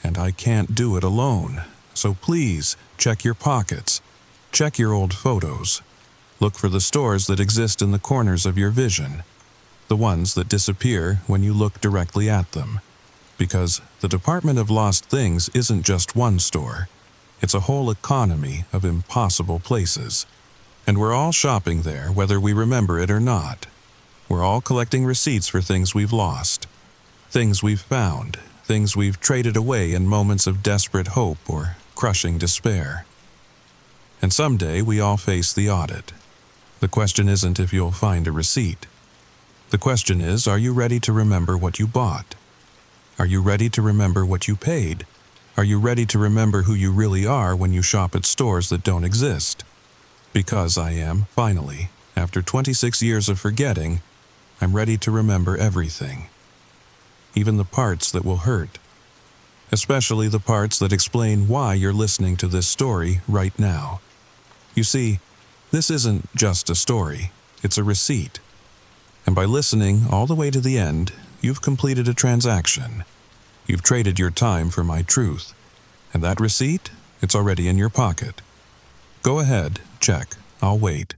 And I can't do it alone. So please, check your pockets. Check your old photos. Look for the stores that exist in the corners of your vision. The ones that disappear when you look directly at them. Because the Department of Lost Things isn't just one store. It's a whole economy of impossible places. And we're all shopping there whether we remember it or not. We're all collecting receipts for things we've lost. Things we've found. Things we've traded away in moments of desperate hope or crushing despair. And someday we all face the audit. The question isn't if you'll find a receipt. The question is, are you ready to remember what you bought? Are you ready to remember what you paid? Are you ready to remember who you really are when you shop at stores that don't exist? Because I am, finally, after 26 years of forgetting, I'm ready to remember everything. Even the parts that will hurt. Especially the parts that explain why you're listening to this story right now. You see, this isn't just a story, it's a receipt. And by listening all the way to the end, you've completed a transaction. You've traded your time for my truth. And that receipt, it's already in your pocket. Go ahead, check. I'll wait.